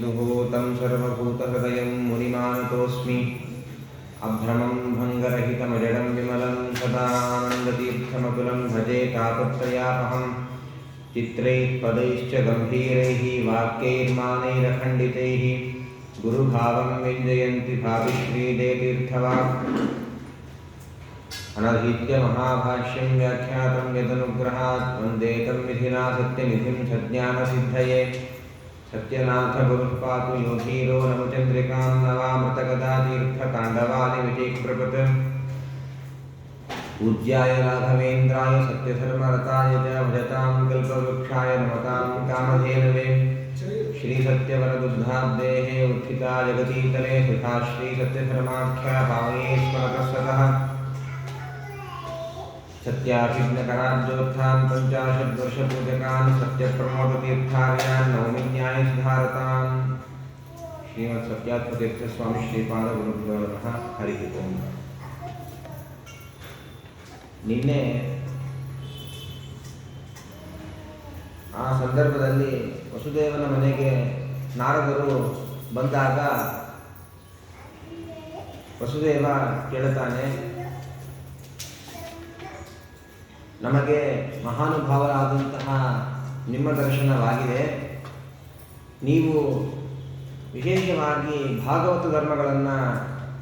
दुहूतं सर्वभूतहृदयं मुनिमानतोऽस्मि अभ्रमं भङ्गरहितमजडं विमलं सदानन्दतीर्थमतुलं भजे तापत्रयापहं चित्रैः गम्भीरैः वाक्यैर्मानैरखण्डितैः गुरुभावं विञ्जयन्ति भाविश्रीदेतीर्थवाक् अनधीत्य महाभाष्यं व्याख्यातं यदनुग्रहात् वन्दे तं विधिना सत्यनिधिं सज्ञानसिद्धये सत्यनाथ गुरुः पातु योगीरो नवचन्द्रिकां नवामृतगदातीर्थताण्डवानि विचिप्रपत् पूज्याय राघवेन्द्राय सत्यधर्मरताय च भजतां कल्पवृक्षाय नमतां कामधेनवे श्रीसत्यवरदुग्धाब्देः उत्थिता जगतीतले सुधा श्रीसत्यधर्माख्या पावने स्मरतः सतः सत्याभिज्ञकराब्जोत्थान् पञ्चाशद्वर्षपूजकान् सत्यप्रमोदतीर्थार्यान् नवमिन्यायसुधारतान् श्रीमत्सत्यात्मतीर्थस्वामी ಶ್ರೀಪಾದಗುರುಭ್ಯೋ ನಮಃ. ಹರಿ ಓಂ. ನಿನ್ನೆ ಆ ಸಂದರ್ಭದಲ್ಲಿ ವಸುದೇವನ ಮನೆಗೆ ನಾರದರು ಬಂದಾಗ ವಸುದೇವ ಕೇಳುತ್ತಾನೆ, ನಮಗೆ ಮಹಾನುಭಾವರಾದಂತಹ ನಿಮ್ಮ ದರ್ಶನವಾಗಿದೆ. ನೀವು ವಿಶೇಷವಾಗಿ ಭಾಗವತ ಧರ್ಮಗಳನ್ನು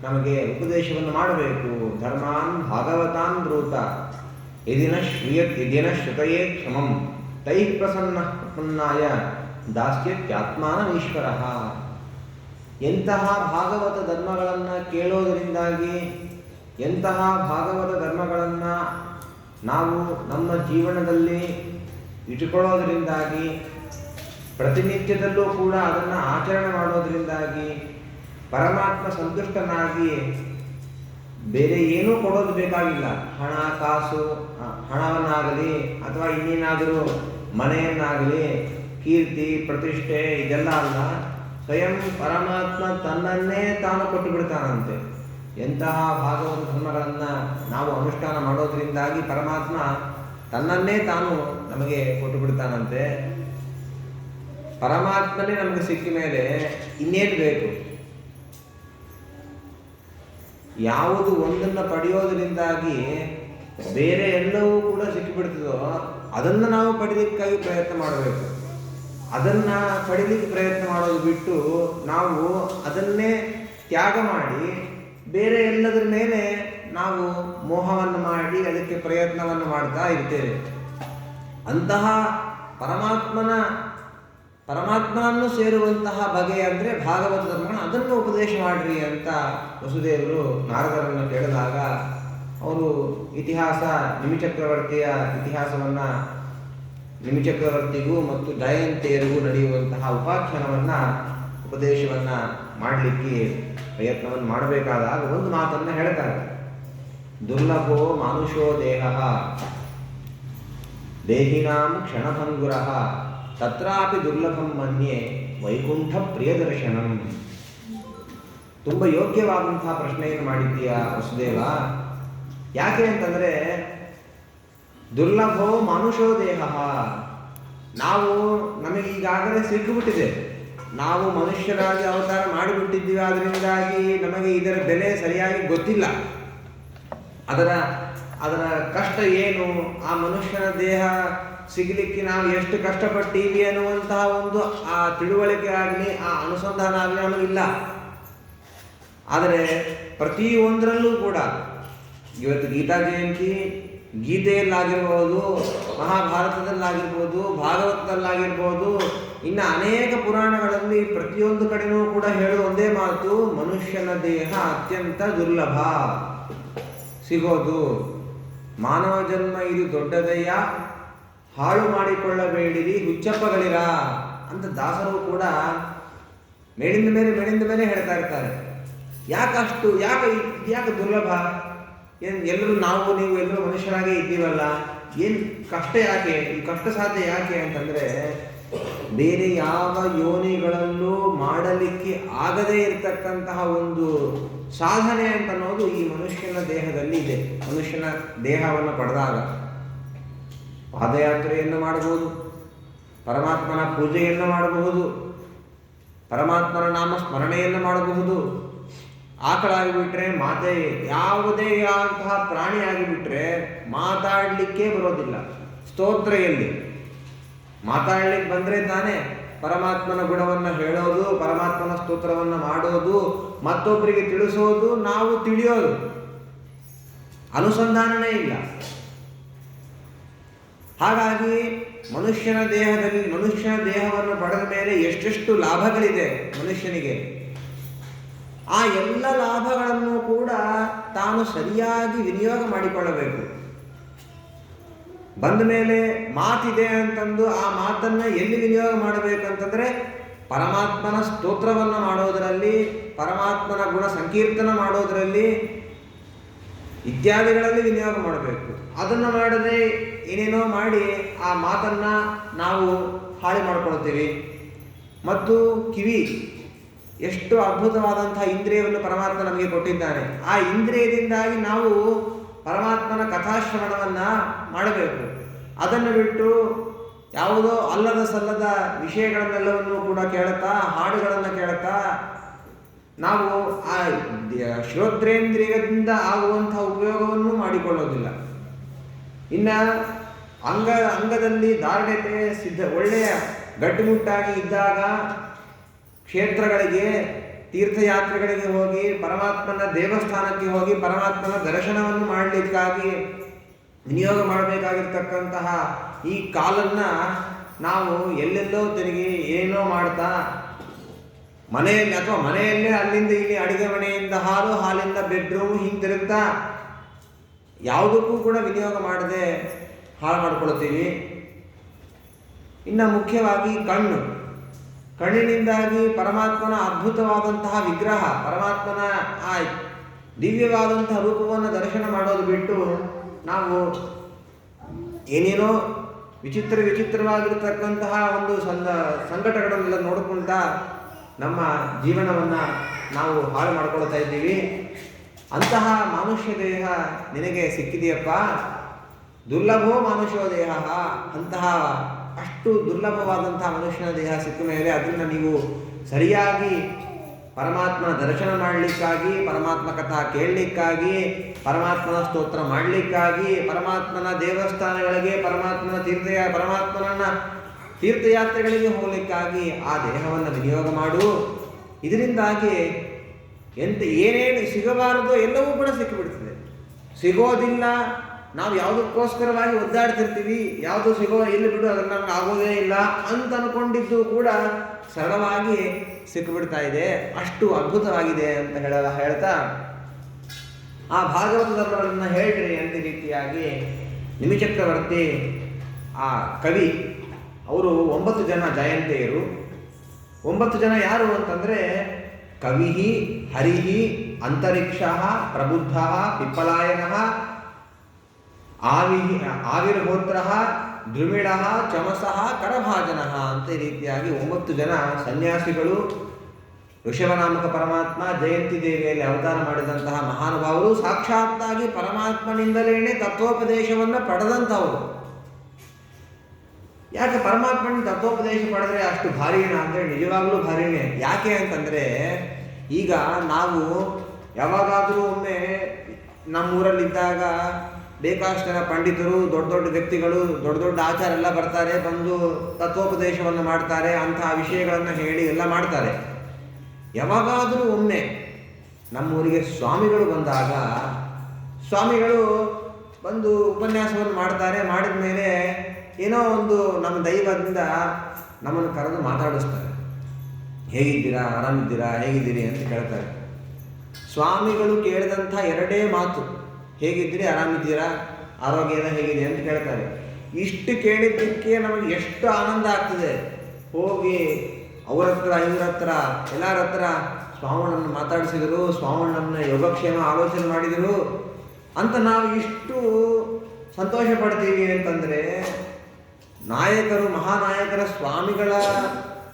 ನಮಗೆ ಉಪದೇಶವನ್ನು ಮಾಡಬೇಕು. ಧರ್ಮಾನ್ ಭಾಗವತಾನ್ ಬ್ರೂತ ಯದಿನ ಶ್ರುತಯೇ ಕ್ಷಮಂ ತೈಃ ಪ್ರಸನ್ನಾಯ ದಾಸ್ಯತ್ಯಾತ್ಮಾನಮೀಶ್ವರಃ. ಎಂತಹ ಭಾಗವತ ಧರ್ಮಗಳನ್ನು ಕೇಳೋದರಿಂದಾಗಿ, ಎಂತಹ ಭಾಗವತ ಧರ್ಮಗಳನ್ನು ನಾವು ನಮ್ಮ ಜೀವನದಲ್ಲಿ ಇಟ್ಟುಕೊಳ್ಳೋದರಿಂದಾಗಿ, ಪ್ರತಿನಿತ್ಯದಲ್ಲೂ ಕೂಡ ಅದನ್ನು ಆಚರಣೆ ಮಾಡೋದರಿಂದಾಗಿ ಪರಮಾತ್ಮ ಸಂತುಷ್ಟನಾಗಿ ಬೇರೆ ಏನೂ ಕೊಡೋದು ಬೇಕಾಗಿಲ್ಲ. ಹಣ, ಕಾಸು, ಹಣವನ್ನಾಗಲಿ ಅಥವಾ ಇನ್ನೇನಾದರೂ ಮನೆಯನ್ನಾಗಲಿ, ಕೀರ್ತಿ, ಪ್ರತಿಷ್ಠೆ ಇದೆಲ್ಲ ಅಲ್ಲ. ಸ್ವಯಂ ಪರಮಾತ್ಮ ತನ್ನನ್ನೇ ತಾನು ಕೊಟ್ಟು ಬಿಡ್ತಾನಂತೆ. ಎಂತಹ ಭಾಗವತ ಧರ್ಮಗಳನ್ನು ನಾವು ಅನುಷ್ಠಾನ ಮಾಡೋದ್ರಿಂದಾಗಿ ಪರಮಾತ್ಮ ತನ್ನನ್ನೇ ತಾನು ನಮಗೆ ಕೊಟ್ಟು ಬಿಡ್ತಾನಂತೆ. ಪರಮಾತ್ಮನೇ ನಮಗೆ ಸಿಕ್ಕ ಮೇಲೆ ಇನ್ನೇನು ಬೇಕು? ಯಾವುದು ಒಂದನ್ನು ಪಡೆಯೋದರಿಂದಾಗಿ ಬೇರೆ ಎಲ್ಲವೂ ಕೂಡ ಸಿಕ್ಕಿಬಿಡ್ತದೋ ಅದನ್ನು ನಾವು ಪಡೀಲಿಕ್ಕಾಗಿ ಪ್ರಯತ್ನ ಮಾಡಬೇಕು. ಅದನ್ನು ಪಡೀಲಿಕ್ಕೆ ಪ್ರಯತ್ನ ಮಾಡೋದು ಬಿಟ್ಟು ನಾವು ಅದನ್ನೇ ತ್ಯಾಗ ಮಾಡಿ ಬೇರೆ ಎಲ್ಲದರ ಮೇಲೆ ನಾವು ಮೋಹವನ್ನು ಮಾಡಿ ಅದಕ್ಕೆ ಪ್ರಯತ್ನವನ್ನು ಮಾಡ್ತಾ ಇರ್ತೇವೆ. ಅಂತಹ ಪರಮಾತ್ಮನನ್ನು ಸೇರುವಂತಹ ಬಗೆ ಅಂದರೆ ಭಾಗವತ ಧರ್ಮಗಳು, ಅದನ್ನು ಉಪದೇಶ ಮಾಡಿರಿ ಅಂತ ವಸುದೇವರು ನಾರದರನ್ನು ಕೇಳಿದಾಗ ಅವರು ಇತಿಹಾಸ, ನಿಮಿಚಕ್ರವರ್ತಿಯ ಇತಿಹಾಸವನ್ನು, ನಿಮಿಚಕ್ರವರ್ತಿಗೂ ಮತ್ತು ಜಯಂತಿಯರಿಗೂ ನಡೆಯುವಂತಹ ಉಪಾಖ್ಯಾನವನ್ನು, ಉಪದೇಶವನ್ನು ಮಾಡಲಿಕ್ಕೆ ಪ್ರಯತ್ನವನ್ನು ಮಾಡಬೇಕಾದಾಗ ಒಂದು ಮಾತನ್ನು ಹೇಳ್ತಾರೆ. ದುರ್ಲಭೋ ಮಾನುಷೋ ದೇಹ ದೇಹಿನಾಂ ಕ್ಷಣಭಂಗುರಃ ತತ್ರಾಪಿ ದುರ್ಲಭಂ ಮನ್ಯೆ ವೈಕುಂಠ ಪ್ರಿಯದರ್ಶನಂ. ತುಂಬ ಯೋಗ್ಯವಾದಂತಹ ಪ್ರಶ್ನೆಯನ್ನು ಮಾಡಿದ್ದೀಯಾ ವಸುದೇವ. ಯಾಕೆ ಅಂತಂದರೆ, ದುರ್ಲಭೋ ಮಾನುಷೋ ದೇಹ, ನಮಗೀಗಾಗಲೇ ಸಿಕ್ಕಿಬಿಟ್ಟಿದೆ. ನಾವು ಮನುಷ್ಯರಾಗಿ ಅವತಾರ ಮಾಡಿಬಿಟ್ಟಿದ್ದೀವಿ. ಅದರಿಂದಾಗಿ ನಮಗೆ ಇದರ ಬೆಲೆ ಸರಿಯಾಗಿ ಗೊತ್ತಿಲ್ಲ. ಅದರ ಕಷ್ಟ ಏನು, ಆ ಮನುಷ್ಯನ ದೇಹ ಸಿಗಲಿಕ್ಕೆ ನಾವು ಎಷ್ಟು ಕಷ್ಟಪಟ್ಟಿವಿ ಅನ್ನುವಂತಹ ಒಂದು ಆ ತಿಳುವಳಿಕೆ ಆಗಲಿ, ಆ ಅನುಸಂಧಾನ ಆಗಲಿ ನಮಗಿಲ್ಲ. ಆದರೆ ಪ್ರತಿಯೊಂದರಲ್ಲೂ ಕೂಡ ಇವತ್ತು ಗೀತಾ ಜಯಂತಿ, ಗೀತೆಯಲ್ಲಾಗಿರ್ಬೋದು, ಮಹಾಭಾರತದಲ್ಲಾಗಿರ್ಬೋದು, ಭಾಗವತದಲ್ಲಾಗಿರ್ಬೋದು, ಇನ್ನು ಅನೇಕ ಪುರಾಣಗಳಲ್ಲಿ ಪ್ರತಿಯೊಂದು ಕಡೆಯೂ ಕೂಡ ಹೇಳುವ ಒಂದೇ ಮಾತು, ಮನುಷ್ಯನ ದೇಹ ಅತ್ಯಂತ ದುರ್ಲಭ, ಸಿಗೋದು. ಮಾನವ ಜನ್ಮ ಇದು ದೊಡ್ಡದಯ್ಯ, ಹಾಳು ಮಾಡಿಕೊಳ್ಳಬೇಡಿರಿ ಹುಚ್ಚಪ್ಪಗಳಿರ ಅಂತ ದಾಸರು ಕೂಡ ಮೇಲಿಂದ ಮೇಲೆ ಹೇಳ್ತಾ ಇರ್ತಾರೆ. ಯಾಕೆ ದುರ್ಲಭ? ಎಲ್ಲರೂ ನೀವು ಎಲ್ಲರೂ ಮನುಷ್ಯರಾಗೇ ಇದ್ದೀವಲ್ಲ, ಏನು ಕಷ್ಟ ಯಾಕೆ? ಈ ಕಷ್ಟ ಸಾಧ್ಯ ಯಾಕೆ ಅಂತಂದರೆ, ಬೇರೆ ಯಾವ ಯೋನಿಗಳಲ್ಲೂ ಮಾಡಲಿಕ್ಕೆ ಆಗದೇ ಇರತಕ್ಕಂತಹ ಒಂದು ಸಾಧನೆ ಅಂತ ಅನ್ನೋದು ಈ ಮನುಷ್ಯನ ದೇಹದಲ್ಲಿ ಇದೆ. ಮನುಷ್ಯನ ದೇಹವನ್ನು ಪಡೆದಾಗ ಪಾದಯಾತ್ರೆಯನ್ನು ಮಾಡಬಹುದು, ಪರಮಾತ್ಮನ ಪೂಜೆಯನ್ನು ಮಾಡಬಹುದು, ಪರಮಾತ್ಮನ ನಾಮ ಸ್ಮರಣೆಯನ್ನು ಮಾಡಬಹುದು. ಆಕಳಾಗಿಬಿಟ್ರೆ ಮಾತೆ, ಯಾವುದೇ ಅಂತಹ ಪ್ರಾಣಿ ಆಗಿಬಿಟ್ರೆ ಮಾತಾಡಲಿಕ್ಕೆ ಬರೋದಿಲ್ಲ. ಸ್ತೋತ್ರ ಎಲ್ಲಿ? ಮಾತಾಡ್ಲಿಕ್ಕೆ ಬಂದರೆ ತಾನೇ ಪರಮಾತ್ಮನ ಗುಣವನ್ನು ಹೇಳೋದು, ಪರಮಾತ್ಮನ ಸ್ತೋತ್ರವನ್ನು ಮಾಡೋದು, ಮತ್ತೊಬ್ಬರಿಗೆ ತಿಳಿಸೋದು, ನಾವು ತಿಳಿಯೋದು. ಅನುಸಂಧಾನನೇ ಇಲ್ಲ. ಹಾಗಾಗಿ ಮನುಷ್ಯನ ದೇಹವನ್ನು ಪಡೆದ ಮೇಲೆ ಎಷ್ಟೆಷ್ಟು ಲಾಭಗಳಿದೆ ಮನುಷ್ಯನಿಗೆ. ಆ ಎಲ್ಲ ಲಾಭಗಳನ್ನು ಕೂಡ ತಾನು ಸರಿಯಾಗಿ ವಿನಿಯೋಗ ಮಾಡಿಕೊಳ್ಳಬೇಕು. ಬಂದ ಮೇಲೆ ಮಾತಿದೆ ಅಂತಂದು ಆ ಮಾತನ್ನು ಎಲ್ಲಿ ವಿನಿಯೋಗ ಮಾಡಬೇಕಂತಂದರೆ ಪರಮಾತ್ಮನ ಸ್ತೋತ್ರವನ್ನು ಮಾಡೋದರಲ್ಲಿ, ಪರಮಾತ್ಮನ ಗುಣ ಸಂಕೀರ್ತನ ಮಾಡೋದರಲ್ಲಿ ಇತ್ಯಾದಿಗಳಲ್ಲಿ ವಿನಿಯೋಗ ಮಾಡಬೇಕು. ಅದನ್ನು ಮಾಡದೆ ಏನೇನೋ ಮಾಡಿ ಆ ಮಾತನ್ನು ನಾವು ಹಾಳು ಮಾಡ್ಕೊಳ್ತೀವಿ. ಮತ್ತು ಕಿವಿ, ಎಷ್ಟು ಅದ್ಭುತವಾದಂತಹ ಇಂದ್ರಿಯವನ್ನು ಪರಮಾತ್ಮ ನಮಗೆ ಕೊಟ್ಟಿದ್ದಾನೆ. ಆ ಇಂದ್ರಿಯದಿಂದಾಗಿ ನಾವು ಪರಮಾತ್ಮನ ಕಥಾಶ್ರವಣವನ್ನು ಮಾಡಬೇಕು. ಅದನ್ನು ಬಿಟ್ಟು ಯಾವುದೋ ಅಲ್ಲದ ಸಲ್ಲದ ವಿಷಯಗಳನ್ನೆಲ್ಲವನ್ನು ಕೂಡ ಕೇಳುತ್ತಾ, ಹಾಡುಗಳನ್ನು ಕೇಳುತ್ತಾ ನಾವು ಆ ಶ್ರೋತ್ರೇಂದ್ರಿಯದಿಂದ ಆಗುವಂತಹ ಉಪಯೋಗವನ್ನು ಮಾಡಿಕೊಳ್ಳೋದಿಲ್ಲ. ಇನ್ನು ಅಂಗದಲ್ಲಿ ಧಾರಣತೆ ಒಳ್ಳೆಯ ಗಟ್ಟಿಮುಟ್ಟಾಗಿ ಇದ್ದಾಗ ಕ್ಷೇತ್ರಗಳಿಗೆ, ತೀರ್ಥಯಾತ್ರೆಗಳಿಗೆ ಹೋಗಿ, ಪರಮಾತ್ಮನ ದೇವಸ್ಥಾನಕ್ಕೆ ಹೋಗಿ ಪರಮಾತ್ಮನ ದರ್ಶನವನ್ನು ಮಾಡಲಿಕ್ಕಾಗಿ ವಿನಿಯೋಗ ಮಾಡಬೇಕಾಗಿರ್ತಕ್ಕಂತಹ ಈ ಕಾಲನ್ನು ನಾವು ಎಲ್ಲೆಲ್ಲೋ ತಿರುಗಿ ಏನೋ ಮಾಡ್ತಾ, ಮನೆಯಲ್ಲಿ ಅಥವಾ ಮನೆಯಲ್ಲೇ ಅಲ್ಲಿಂದ ಇಲ್ಲಿ ಅಡಿಗೆ ಮನೆಯಿಂದ ಹಾಲು, ಹಾಲಿಂದ ಬೆಡ್ರೂಮ್ ಹಿಂತಿರುಗ್ತಾ ಯಾವುದಕ್ಕೂ ಕೂಡ ವಿನಿಯೋಗ ಮಾಡದೆ ಹಾಳು ಮಾಡ್ಕೊಳ್ತೀವಿ. ಇನ್ನು ಮುಖ್ಯವಾಗಿ ಕಣ್ಣಿನಿಂದಾಗಿ ಪರಮಾತ್ಮನ ಅದ್ಭುತವಾದಂತಹ ವಿಗ್ರಹ, ಪರಮಾತ್ಮನ ಆ ದಿವ್ಯವಾದಂತಹ ರೂಪವನ್ನು ದರ್ಶನ ಮಾಡೋದು ಬಿಟ್ಟು ನಾವು ಏನೇನೋ ವಿಚಿತ್ರವಾಗಿರ್ತಕ್ಕಂತಹ ಒಂದು ಸಂಕಟಗಳನ್ನೆಲ್ಲ ನೋಡಿಕೊಂಡ ನಮ್ಮ ಜೀವನವನ್ನು ನಾವು ಹಾಳು ಮಾಡ್ಕೊಳ್ತಾ ಇದ್ದೀವಿ. ಅಂತಹ ಮಾನುಷ್ಯ ದೇಹ ನಿನಗೆ ಸಿಕ್ಕಿದೆಯಪ್ಪ, ದುರ್ಲಭೋ ಮಾನುಷ್ಯೋ ದೇಹ. ಅಂತಹ ಅಷ್ಟು ದುರ್ಲಭವಾದಂತಹ ಮನುಷ್ಯನ ದೇಹ ಸಿಕ್ಕ ಮೇಲೆ ಅದನ್ನು ನೀವು ಸರಿಯಾಗಿ ಪರಮಾತ್ಮನ ದರ್ಶನ ಮಾಡಲಿಕ್ಕಾಗಿ, ಪರಮಾತ್ಮ ಕಥಾ ಕೇಳಲಿಕ್ಕಾಗಿ, ಪರಮಾತ್ಮನ ಸ್ತೋತ್ರ ಮಾಡಲಿಕ್ಕಾಗಿ, ಪರಮಾತ್ಮನ ದೇವಸ್ಥಾನಗಳಿಗೆ, ಪರಮಾತ್ಮನ ತೀರ್ಥಯಾತ್ರೆಗಳಿಗೆ ಹೋಗಲಿಕ್ಕಾಗಿ ಆ ದೇಹವನ್ನು ವಿನಿಯೋಗ ಮಾಡು. ಇದರಿಂದಾಗಿ ಏನೇನು ಸಿಗಬಾರದೋ ಎಲ್ಲವೂ ಕೂಡ ಸಿಕ್ಕಿಬಿಡ್ತದೆ. ಸಿಗೋದಿಲ್ಲ, ನಾವು ಯಾವುದಕ್ಕೋಸ್ಕರವಾಗಿ ಒದ್ದಾಡ್ತಿರ್ತೀವಿ, ಯಾವುದು ಎಲ್ಲಿ ಬಿಡು ಅದನ್ನು ನಮ್ಗೆ ಆಗೋದೇ ಇಲ್ಲ ಅಂತ ಅಂದ್ಕೊಂಡಿದ್ದು ಕೂಡ ಸರಳವಾಗಿ ಸಿಕ್ಕಿಬಿಡ್ತಾ ಇದೆ. ಅಷ್ಟು ಅದ್ಭುತವಾಗಿದೆ ಅಂತ ಹೇಳ್ತಾ ಆ ಭಾಗವತ ಧರ್ಮಗಳನ್ನು ಹೇಳ್ರಿ ಅಂತ ರೀತಿಯಾಗಿ ನಿಮಿಚಕ್ರವರ್ತಿ ಆ ಕವಿ ಅವರು 9 ಜನ ಜಯಂತಿಯರು. 9 ಜನ ಯಾರು ಅಂತಂದರೆ ಕವಿಹಿ, ಹರಿಹಿ, ಅಂತರಿಕ್ಷ, ಪ್ರಬುದ್ಧ, ಪಿಪ್ಪಲಾಯನ, ಆವಿರ್ಹೋತ್ರ, ಧ್ರುಮಿಳ, ಚಮಸಃ, ಕರಭಾಜನ ಅಂತ ಈ ರೀತಿಯಾಗಿ 9 ಜನ ಸನ್ಯಾಸಿಗಳು, ಋಷಭನಾಮಕ ಪರಮಾತ್ಮ ಜಯಂತಿ ದೇವಿಯಲ್ಲಿ ಅವತಾರ ಮಾಡಿದಂತಹ ಮಹಾನುಭಾವರು, ಸಾಕ್ಷಾತ್ತಾಗಿ ಪರಮಾತ್ಮನಿಂದಲೇ ತತ್ವೋಪದೇಶವನ್ನು ಪಡೆದಂಥವರು. ಯಾಕೆ ಪರಮಾತ್ಮನ ತತ್ವೋಪದೇಶ ಪಡೆದ್ರೆ ಅಷ್ಟು ಭಾರಿಣ ಅಂದರೆ ನಿಜವಾಗ್ಲೂ ಭಾರಿಣೆ. ಯಾಕೆ ಅಂತಂದರೆ ಈಗ ನಾವು ಯಾವಾಗಾದರೂ ಒಮ್ಮೆ ನಮ್ಮೂರಲ್ಲಿದ್ದಾಗ ಬೇಕಾಷ್ಟು ಜನ ಪಂಡಿತರು, ದೊಡ್ಡ ದೊಡ್ಡ ವ್ಯಕ್ತಿಗಳು, ದೊಡ್ಡ ದೊಡ್ಡ ಆಚಾರ ಎಲ್ಲ ಬರ್ತಾರೆ, ಬಂದು ತತ್ವೋಪದೇಶವನ್ನು ಮಾಡ್ತಾರೆ, ಅಂತಹ ವಿಷಯಗಳನ್ನು ಹೇಳಿ ಎಲ್ಲ ಮಾಡ್ತಾರೆ. ಯಾವಾಗಾದರೂ ಒಮ್ಮೆ ನಮ್ಮೂರಿಗೆ ಸ್ವಾಮಿಗಳು ಬಂದಾಗ ಸ್ವಾಮಿಗಳು ಬಂದು ಉಪನ್ಯಾಸವನ್ನು ಮಾಡ್ತಾರೆ. ಮಾಡಿದ ಮೇಲೆ ಏನೋ ಒಂದು ನಮ್ಮ ದೈವದಿಂದ ನಮ್ಮನ್ನು ಕರೆದು ಮಾತಾಡಿಸ್ತಾರೆ. ಹೇಗಿದ್ದೀರಾ, ಆರಾಮಿದ್ದೀರಾ, ಹೇಗಿದ್ದೀರಿ ಅಂತ ಕೇಳ್ತಾರೆ. ಸ್ವಾಮಿಗಳು ಕೇಳಿದಂಥ 2 ಮಾತು, ಹೇಗಿದ್ದೀರಿ, ಆರಾಮಿದ್ದೀರಾ, ಆರೋಗ್ಯ ಎಲ್ಲ ಹೇಗಿದೆ ಅಂತ ಕೇಳ್ತಾರೆ. ಇಷ್ಟು ಕೇಳಿದ್ದಕ್ಕೆ ನಮಗೆ ಎಷ್ಟು ಆನಂದ ಆಗ್ತದೆ. ಹೋಗಿ ಅವ್ರ ಹತ್ರ, ಇವ್ರ ಹತ್ರ, ಎಲ್ಲರ ಹತ್ರ ಸ್ವಾಮಿಗಳನ್ನು ಮಾತಾಡಿಸಿದರು, ಸ್ವಾಮಿಗಳನ್ನ ಯೋಗಕ್ಷೇಮ ಆಲೋಚನೆ ಮಾಡಿದರು ಅಂತ ನಾವು ಇಷ್ಟು ಸಂತೋಷ ಪಡ್ತೀವಿ ಅಂತಂದರೆ, ನಾಯಕರು, ಮಹಾನಾಯಕರ